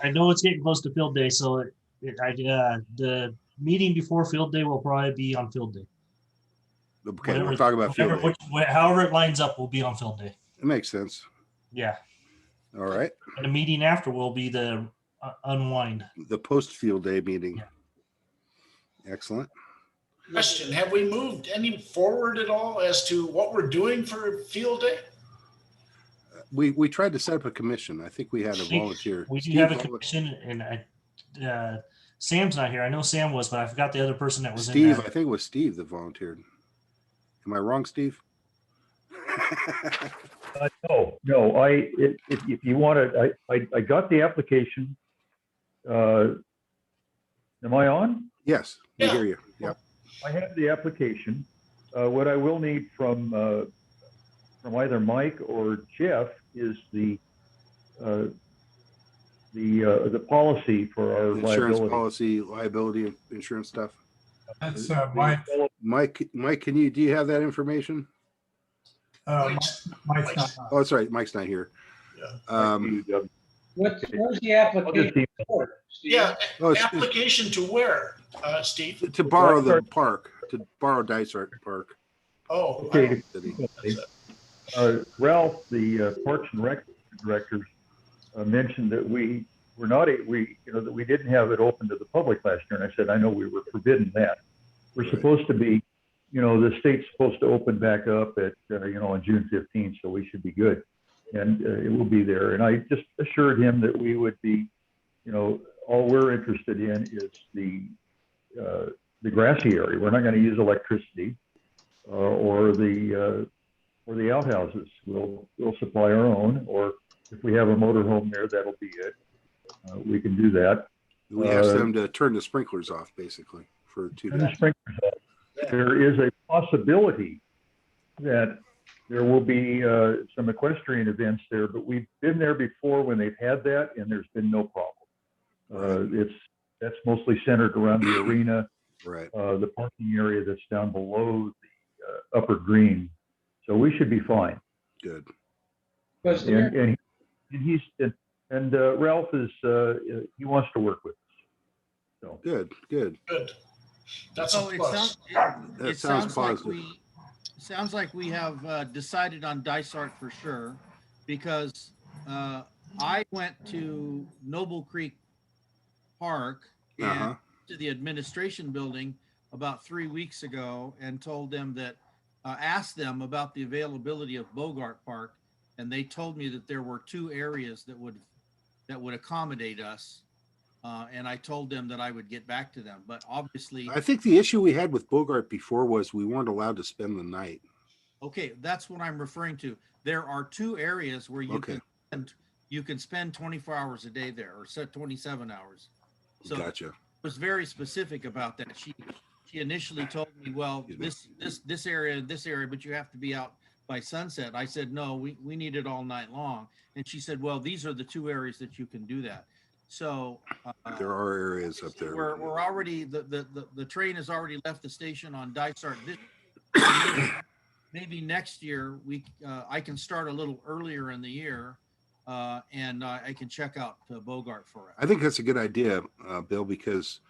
I know it's getting close to field day, so the meeting before field day will probably be on field day. Okay, we're talking about field day. However it lines up will be on field day. It makes sense. Yeah. All right. And the meeting after will be the unwind. The post-field day meeting. Yeah. Excellent. Question, have we moved any forward at all as to what we're doing for field day? We tried to set up a commission. I think we had a volunteer. We do have a commission, and Sam's not here. I know Sam was, but I forgot the other person that was Steve, in there. I think it was Steve that volunteered. Am I wrong, Steve? No. If you want to, I got the application. Am I on? Yes, we hear you. Yep. I have the application. What I will need from either Mike or Jeff is the policy for our Insurance liability. policy, liability, insurance stuff. That's Mike. Mike, do you have that information? Mike's not. Oh, that's right. Mike's not here. Where's the application for? Steve? Yeah, Oh, application to where, Steve? To borrow the park, to borrow Dysart Park. Oh, Okay. Ralph, the Parks and Rec director, mentioned that we didn't have it open to the public last year, and I said I know we were forbidden that. We're supposed to be, the state's supposed to open back up at on June 15th, so we should be good, and it will be there. And I just assured him that we would be, all we're interested in is the grassy area. We're not going to use electricity or the outhouses. We'll supply our own, or if we have a motorhome there, that'll be it. We can do that. We asked them to turn the sprinklers off, basically, for 2 days. There is a possibility that there will be some equestrian events there, but we've been there before when they've had that, and there's been no problem. That's mostly centered around the arena, right? The parking area that's down below the upper green, so we should be fine. Good. And Ralph is he wants to work with us. So good. That's So a it plus. sounds like we have decided on Dysart for sure, because I went to Noble Creek Park and to the administration building about 3 weeks ago and told them that, asked them about the availability of Bogart Park, and they told me that there were 2 areas that would accommodate us. And I told them that I would get back to them, but obviously. I think the issue we had with Bogart before was we weren't allowed to spend the night. Okay, that's what I'm referring to. there are 2 areas where you Okay. can spend 24 hours a day there, or set 27 hours. So Gotcha. it was very specific about that. She initially told me, well, this area, but you have to be out by sunset. I said, no, we need it all night long. And she said, well, these are the 2 areas that you can do that. So There are areas up there. we're already, the train has already left the station on Dysart. Maybe next year I can start a little earlier in the year, and I can check out Bogart for it. I think that's a good idea, Bill, because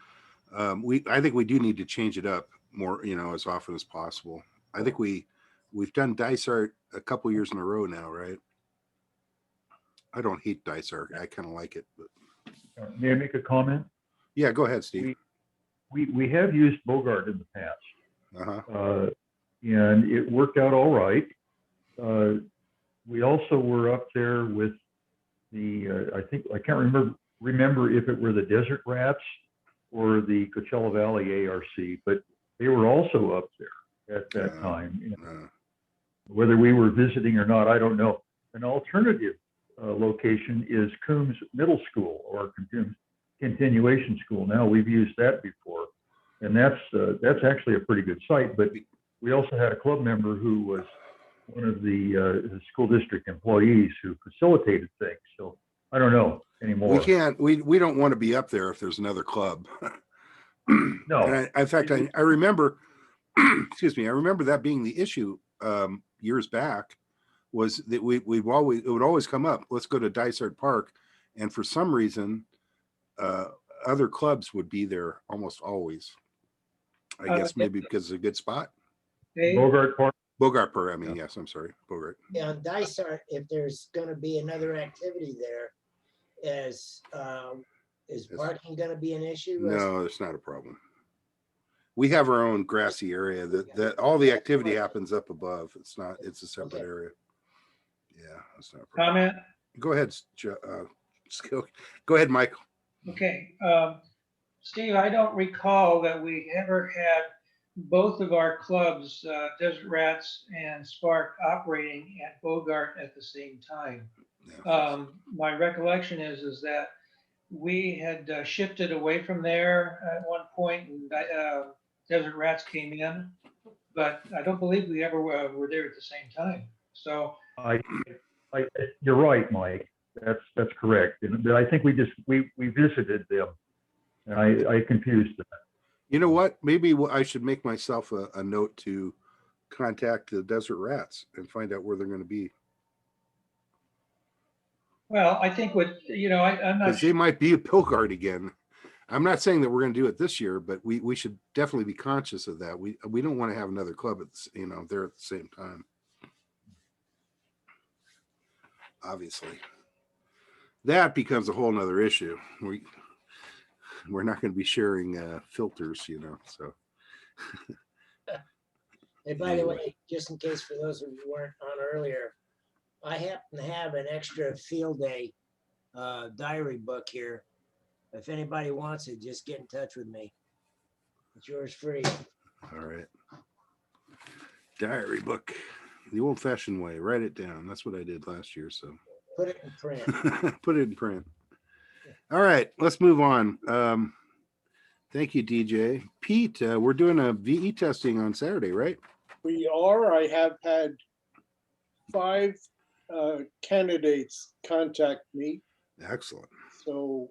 I think we do need to change it up more, as often as possible. I think we've done Dysart a couple years in a row now, right? I don't hate Dysart. I kind of like it, but May I make a comment? yeah, go ahead, Steve. We have used Bogart in the past, and it worked out all right. We also were up there with I can't remember if it were the Desert Rats or the Coachella Valley ARC, but they were also up there at that time. Whether we were visiting or not, I don't know. An alternative location is Coombs Middle School or Continuation School. Now, we've used that before, and that's actually a pretty good site. But we also had a club member who was one of the school district employees who facilitated things. So I don't know anymore. We don't want to be up there if there's another club. No. And in fact, I remember, excuse me, I remember that being the issue years back, was that it would always come up. Let's go to Dysart Park, and for some reason, other clubs would be there almost always. I guess maybe because it's a good spot. Bogart Park. Bogart Park. I mean, yes, I'm sorry, Bogart. Yeah, on Dysart, if there's going to be another activity there, is parking going to be an issue? No, it's not a problem. We have our own grassy area that all the activity happens up above. It's not. It's a separate area. Yeah, that's not a problem. Comment? Go ahead, go ahead, Michael. Okay, Steve, I don't recall that we ever had both of our clubs, Desert Rats and SPARC, operating at Bogart at the same time. My recollection is that we had shifted away from there at one point, and Desert Rats came in, but I don't believe we ever were there at the same time. So you're right, Mike. That's correct. But I think we visited them, and I confused them. You know what? Maybe I should make myself a note to contact the Desert Rats and find out where they're going to be. Well, I think I'm not. Because they might be at Bogart again. I'm not saying that we're going to do it this year, but we should definitely be conscious of that. We don't want to have another club there at the same time. Obviously, that becomes a whole nother issue. We're not going to be sharing filters, so. And by the way, just in case for those of you who weren't on earlier, I happen to have an extra field day diary book here. If anybody wants it, just get in touch with me. It's yours free. All right. Diary book. The old-fashioned way. Write it down. That's what I did last year, so. Put it in print. Put it in print. All right, let's move on. Thank you, DJ. Pete, we're doing a VE testing on Saturday, right? We are. I have had 5 candidates contact me. Excellent. So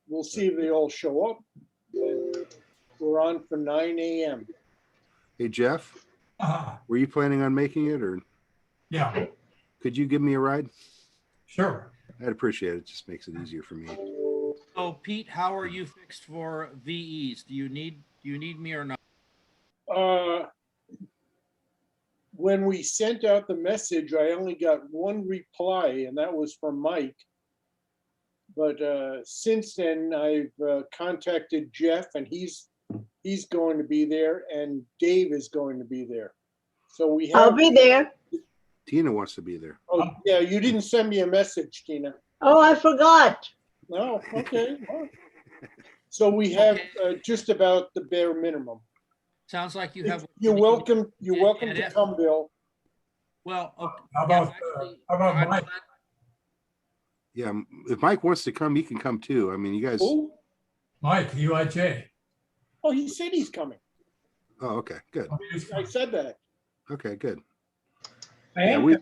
we'll see if they all show up. And we're on for 9 a.m. Hey, Jeff, were you planning on making it, or? Yeah. Could you give me a ride? Sure. I'd appreciate it. It just makes it easier for me. So, Pete, how are you fixed for VEs? Do you need me or not? When we sent out the message, I only got one reply, and that was from Mike. But since then, I've contacted Jeff, and he's going to be there, and Dave is going to be there. So we have. I'll be there. Tina wants to be there. Oh, yeah, you didn't send me a message, Tina. Oh, I forgot. No, okay. Well, so we have just about the bare minimum. Sounds like you have. You're welcome. You're welcome to come, Bill. Well, okay. How yeah, about, actually, how about I'm Mike? glad- Yeah, if Mike wants to come, he can come too. I mean, you guys. Oh, Mike, UIJ. oh, he said he's coming. Oh, okay, good. I said that. Okay, good. I Yeah, am we.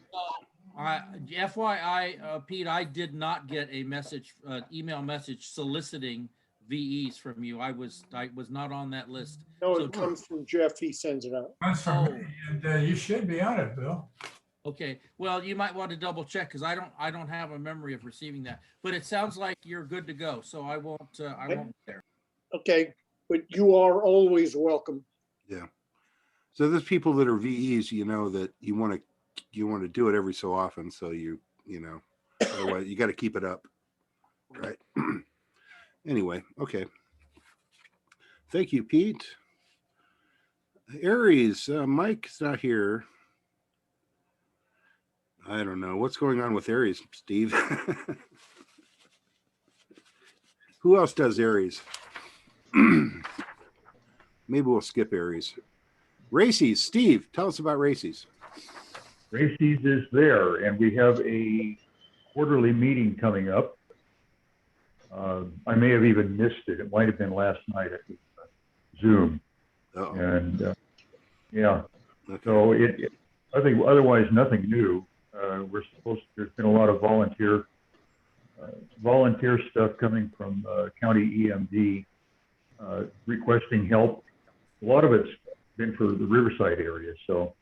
FYI, Pete, I did not get a message, email message soliciting VEs from you. I was not on that list. No, So- it comes from Jeff. He sends it out. That's from me, and you should be on it, Bill. Okay, well, you might want to double check because I don't have a memory of receiving that. But it sounds like you're good to go, so I won't be there. Okay, but you are always welcome. Yeah. So there's people that are VEs, you know, that you want to do it every so often. So you know, otherwise you got to keep it up, right? Anyway, okay. Thank you, Pete. Aries, Mike's not here. I don't know what's going on with Aries, Steve. Who else does Aries? Maybe we'll skip Aries. Races, Steve, tell us about Races. Races is there, and we have a quarterly meeting coming up. I may have even missed it. It might have been last night at Zoom. Uh-oh. And yeah, Okay. so I think otherwise nothing new. There's been a lot of volunteer stuff coming from county EMD requesting help. A lot of it's been for the Riverside area, so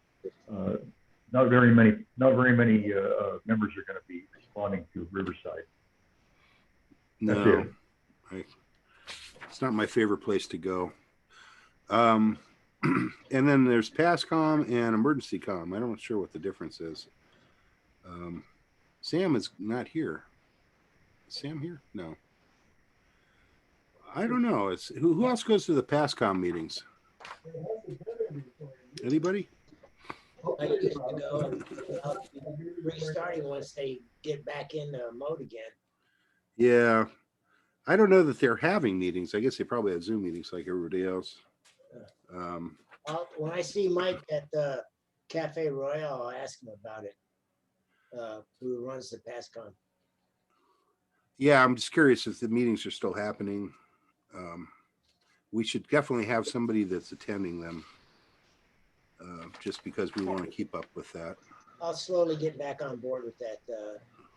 not very many members are going to be responding to Riverside. No, it's not my favorite place to go. And then there's PASCOM and Emergency Com. I'm not sure what the difference is. Sam is not here. Is Sam here? No. I don't know. It's who else goes to the PASCOM meetings? Anybody? I used to go, and I'll be restarting once they get back in mode again. Yeah. I don't know that they're having meetings. I guess they probably have Zoom meetings like everybody else. When I see Mike at the Cafe Royale, I'll ask him about it. Who runs the PASCON? Yeah, I'm just curious if the meetings are still happening. We should definitely have somebody that's attending them, just because we want to keep up with that. I'll slowly get back on board with that,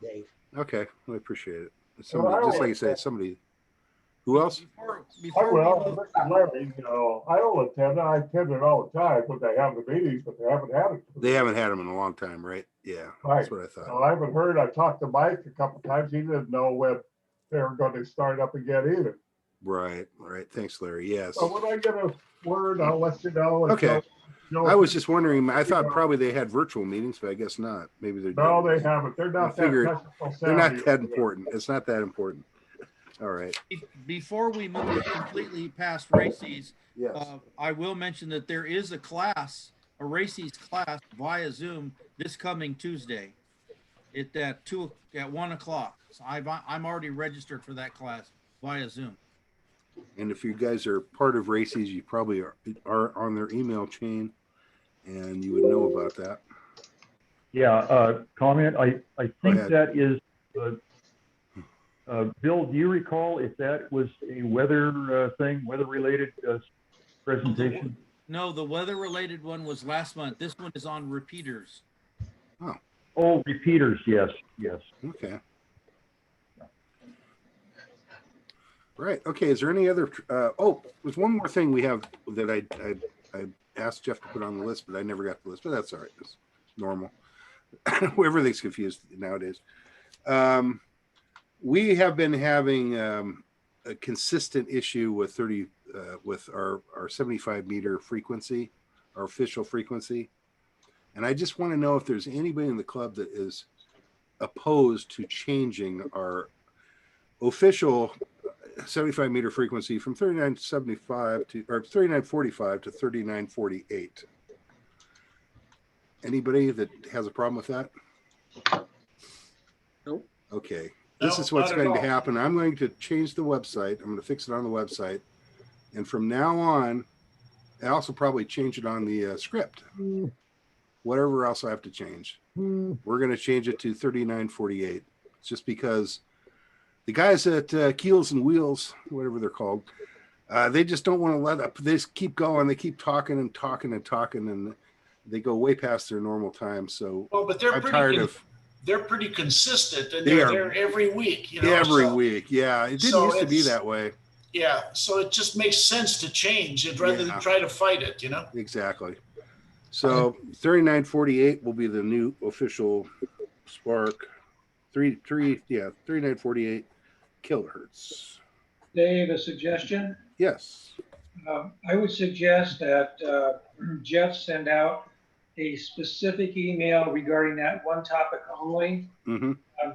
Dave. Okay, I appreciate it. Somebody, just like you said, somebody. Who else? Well, Larry, you know, I don't attend. I attend it all the time, but they have the meetings, but they haven't had it. They haven't had them in a long time, right? Yeah, Right. That's what I thought. So I haven't heard. I talked to Mike a couple times. He didn't know when they were going to start up again either. Right. Thanks, Larry. Yes. So when I get a word, I'll let you know. Okay. I was just wondering. I thought probably they had virtual meetings, but I guess not. Maybe they're. No, they haven't. They're not that technical savvy. They're not that important. It's not that important. All right. Before we move completely past races, yes. I will mention that there is a races class via Zoom this coming Tuesday. It's at 1 o'clock. So I'm already registered for that class via Zoom. And if you guys are part of races, you probably are on their email chain, and you would know about that. Yeah. Comment. I think that is. Bill, do you recall if that was a weather thing, weather-related presentation? No, the weather-related one was last month. This one is on repeaters. Oh, repeaters. Yes. Okay. Right. Okay. Is there any other? There's one more thing we have that I asked Jeff to put on the list, but I never got the list. But that's all right. It's normal. Everything's confused nowadays. We have been having a consistent issue with with our 75 meter frequency, our official frequency, and I just want to know if there's anybody in the club that is opposed to changing our official 75 meter frequency from 3975 to 3945 to 3948. Anybody that has a problem with that? Nope. Okay. This is what's going to happen. I'm going to change the website. I'm going to fix it on the website. And from now on, I also probably change it on the script. whatever else I have to change. We're going to change it to 3948. It's just because the guys at Keels and Wheels, whatever they're called, they just don't want to let up. They just keep going. They keep talking and talking and talking, and they go way past their normal time. So but they're I'm tired of. They're pretty consistent, and They they're are there every week. You know, every week. Yeah, it didn't so used to be it's- that way. Yeah, so it just makes sense to change it rather than try to fight it. You know. Exactly. So 3948 will be the new official SPARC. 3948 kilohertz. Dave, a suggestion? Yes. I would suggest that Jeff send out a specific email regarding that one topic only,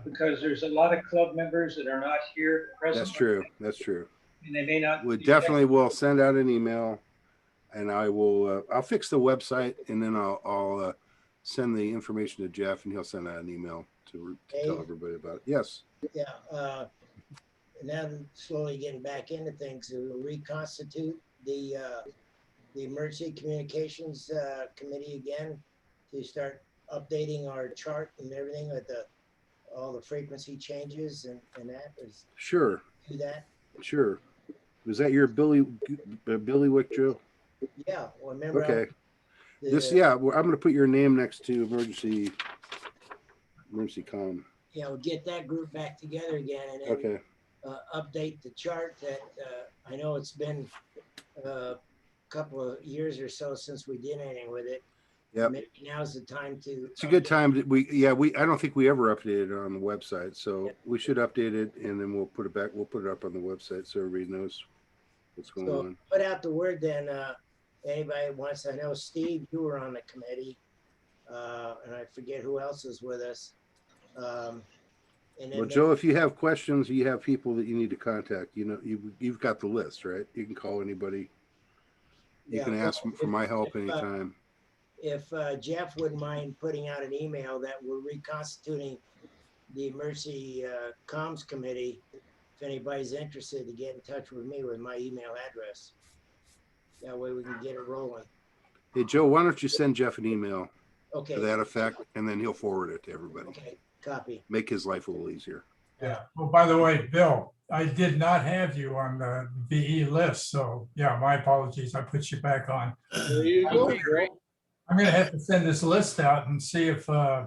because there's a lot of club members that are not here present. That's true. That's true. And they may not. We definitely will send out an email, and I will. I'll fix the website, and then I'll send the information to Jeff, and he'll send out an email to tell everybody about it. Yes. Yeah. Now I'm slowly getting back into things. We'll reconstitute the emergency communications committee again to start updating our chart and everything with all the frequency changes and that is Sure. do that. Sure. Was that your Billy Wick, Joe? Yeah. Well, remember. Okay. I'm going to put your name next to emergency comm. Yeah, we'll get that group back together again and then Okay. Update the chart that I know it's been a couple of years or so since we did anything with it. Yep. Maybe now's the time to. It's a good time. I don't think we ever updated it on the website, so we should update it, and then we'll put it back. We'll put it up on the website so everybody knows what's going on. Put out the word then. Anybody wants? I know Steve, you were on the committee, and I forget who else is with us. Well, Joe, if you have questions, you have people that you need to contact. You know, you've got the list, right? You can call anybody. You can ask for my help anytime. If Jeff wouldn't mind putting out an email that we're reconstituting the emergency comms committee, if anybody's interested, to get in touch with me with my email address. That way we can get it rolling. Hey, Joe, why don't you send Jeff an email to that effect, and then he'll forward it to everybody. Okay, copy. Make his life a little easier. Yeah. Well, by the way, Bill, I did not have you on the VE list. So yeah, my apologies. I put you back on. There you go, Bill. I'm going to have to send this list out and see if I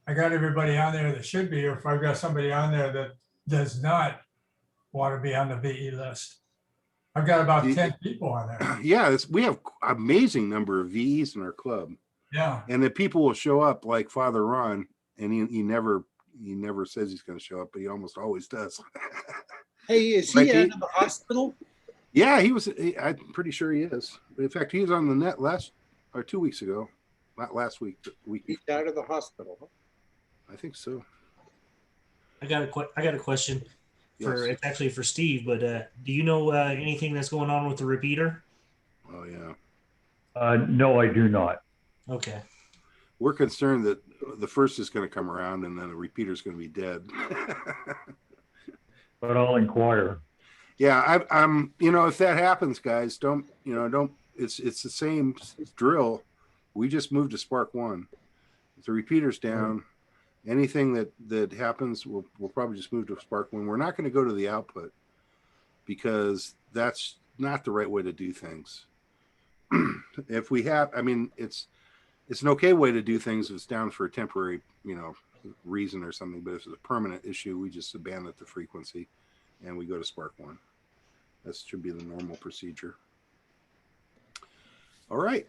got everybody on there that should be, or if I've got somebody on there that does not want to be on the VE list. I've got about 10 people on there. Yeah, we have amazing number of VEs in our club. Yeah. And the people will show up like Father Ron, and he never says he's going to show up, but he almost always does. Hey, is he out of the hospital? Yeah, I'm pretty sure he is. In fact, he was on the net 2 weeks ago, not last week, but the week. He's out of the hospital. Huh? I think so. I got a question. It's actually for Steve, but do you know anything that's going on with the repeater? Oh yeah. No, I do not. Okay. We're concerned that the first is going to come around and then the repeater is going to be dead. But I'll inquire. Yeah, I'm. If that happens, guys, don't. It's the same drill. We just moved to SPARC 1. If the repeater's down, anything that happens, we'll probably just move to SPARC 1. We're not going to go to the output because that's not the right way to do things. If we have, it's an okay way to do things if it's down for a temporary, reason or something. But if it's a permanent issue, we just abandon the frequency and we go to SPARC 1. That should be the normal procedure. All right.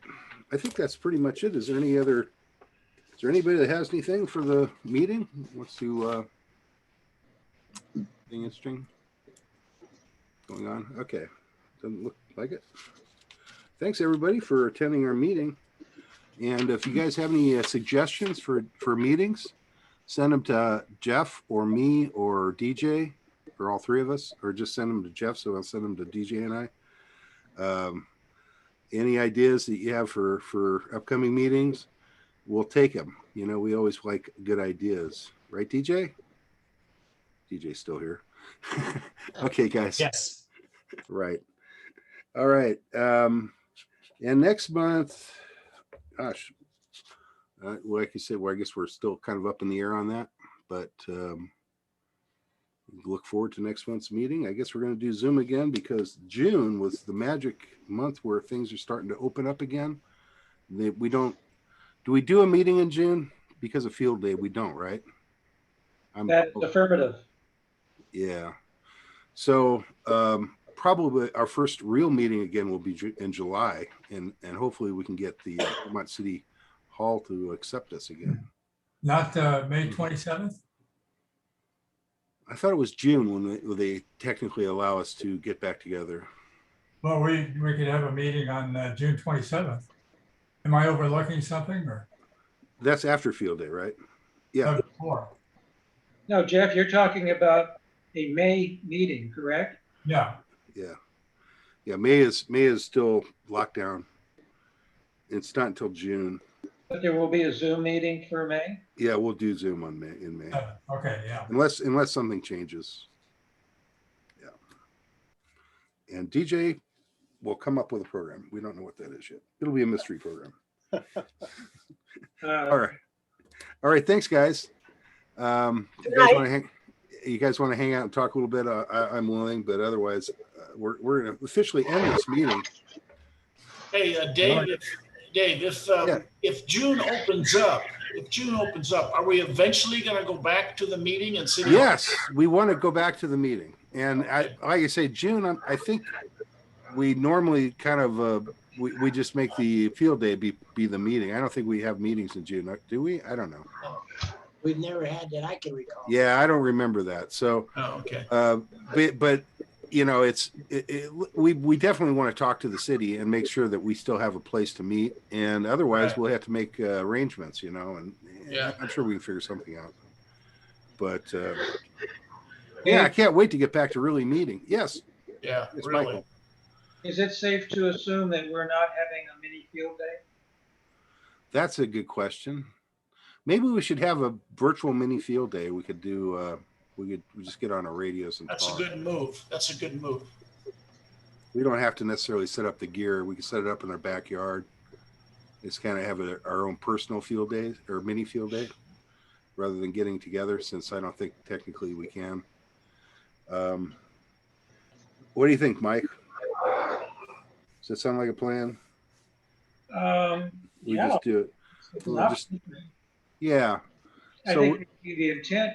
I think that's pretty much it. Is there anybody that has anything for the meeting? Wants to anything interesting going on? Okay. Doesn't look like it. Thanks everybody for attending our meeting. And if you guys have any suggestions for meetings, send them to Jeff or me or DJ or all three of us, or just send them to Jeff. So I'll send them to DJ and I. Any ideas that you have for upcoming meetings, we'll take them. We always like good ideas, right, DJ? DJ's still here. Okay, guys. Yes. Right. All right. And next month, gosh, Like you said, well, I guess we're still kind of up in the air on that, but look forward to next month's meeting. I guess we're going to do Zoom again because June was the magic month where things are starting to open up again. Do we do a meeting in June? Because of field day, we don't, right? That's affirmative. Yeah. So probably our first real meeting again will be in July, and hopefully we can get the Vermont City Hall to accept us again. Not May 27th? I thought it was June when they technically allow us to get back together. Well, we could have a meeting on June 27th. Am I overlooking something or? That's after field day, right? Yeah. Before. No, Jeff, you're talking about a May meeting, correct? Yeah. Yeah. Yeah. May is still locked down. It's not until June. But there will be a Zoom meeting for May? Yeah, we'll do Zoom in May. Okay, yeah. Unless something changes. Yeah. And DJ will come up with a program. We don't know what that is yet. It'll be a mystery program. All right. Thanks, guys. You guys want to hang out and talk a little bit? I'm willing, but otherwise, we're going to officially end this meeting. Hey, Dave, if June opens up, are we eventually going to go back to the meeting and see? Yes, we want to go back to the meeting, and like I say, June. I think we normally kind of we just make the field day be the meeting. I don't think we have meetings in June, do we? I don't know. We've never had that I can recall. Yeah, I don't remember that. So, okay. But you know, we definitely want to talk to the city and make sure that we still have a place to meet, and otherwise we'll have to make arrangements, you know, and I'm sure we can figure something out. But yeah, I can't wait to get back to really meeting. Yes. Yeah, it's really. Michael. Is it safe to assume that we're not having a mini field day? That's a good question. Maybe we should have a virtual mini field day. We could do. We just get on our radios and That's talk. a good move. That's a good move. We don't have to necessarily set up the gear. We can set it up in our backyard. Just kind of have our own personal field day or mini field day rather than getting together, since I don't think technically we can. What do you think, Mike? Does that sound like a plan? We just do it. Yeah. I So think the intent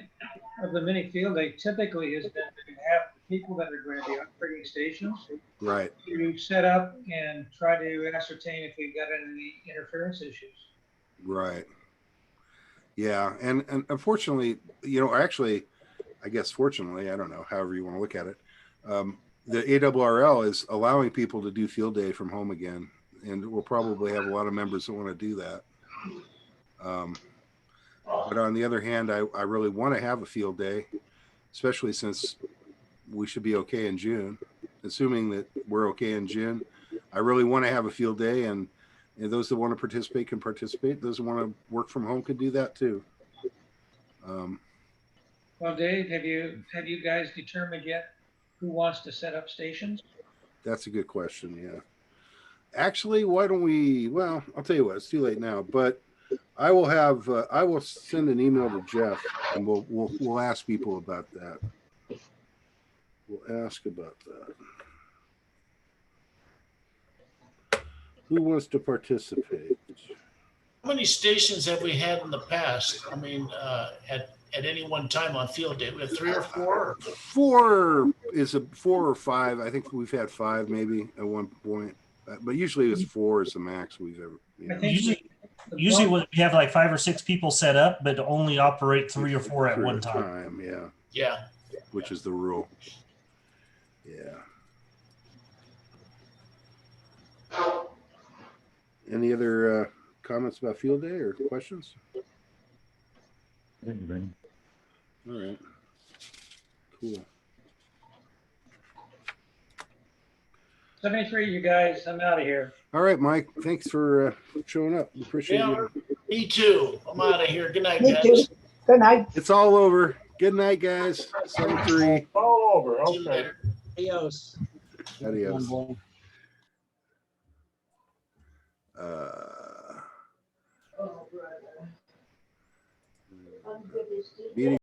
of the mini field day typically has been to have the people that are going to be operating stations right. to set up and try to ascertain if we've got any interference issues. Right. Yeah. And unfortunately, you know, actually, I guess fortunately, I don't know, however you want to look at it, the ARRL is allowing people to do field day from home again. And we'll probably have a lot of members that want to do that. But on the other hand, I really want to have a field day, especially since we should be okay in June. Assuming that we're okay in June, I really want to have a field day, and those that want to participate can participate. Those that want to work from home can do that too. Well, Dave, have you guys determined yet who wants to set up stations? That's a good question. Yeah. Actually, why don't we? Well, I'll tell you what. It's too late now, but I will send an email to Jeff, and we'll ask people about that. We'll ask about that. Who wants to participate? How many stations have we had in the past? I mean, at any one time on field day, we have 3 or 4. 4 or 5. I think we've had 5 maybe at one point, but usually it's 4 is the max we've ever. You know. Usually we have like 5 or 6 people set up, but only operate 3 or 4 at one time. Yeah. Yeah. Which is the rule. Yeah. Any other comments about field day or questions? Anything. All right. Cool. 73, you guys, I'm out of here. All right, Mike. Thanks for showing up. We appreciate it. Me too. I'm out of here. Good night, Me guys. too. Good night. It's all over. Good night, guys. 7-3. All over. Okay. Adios. Adios. one good is to Meeting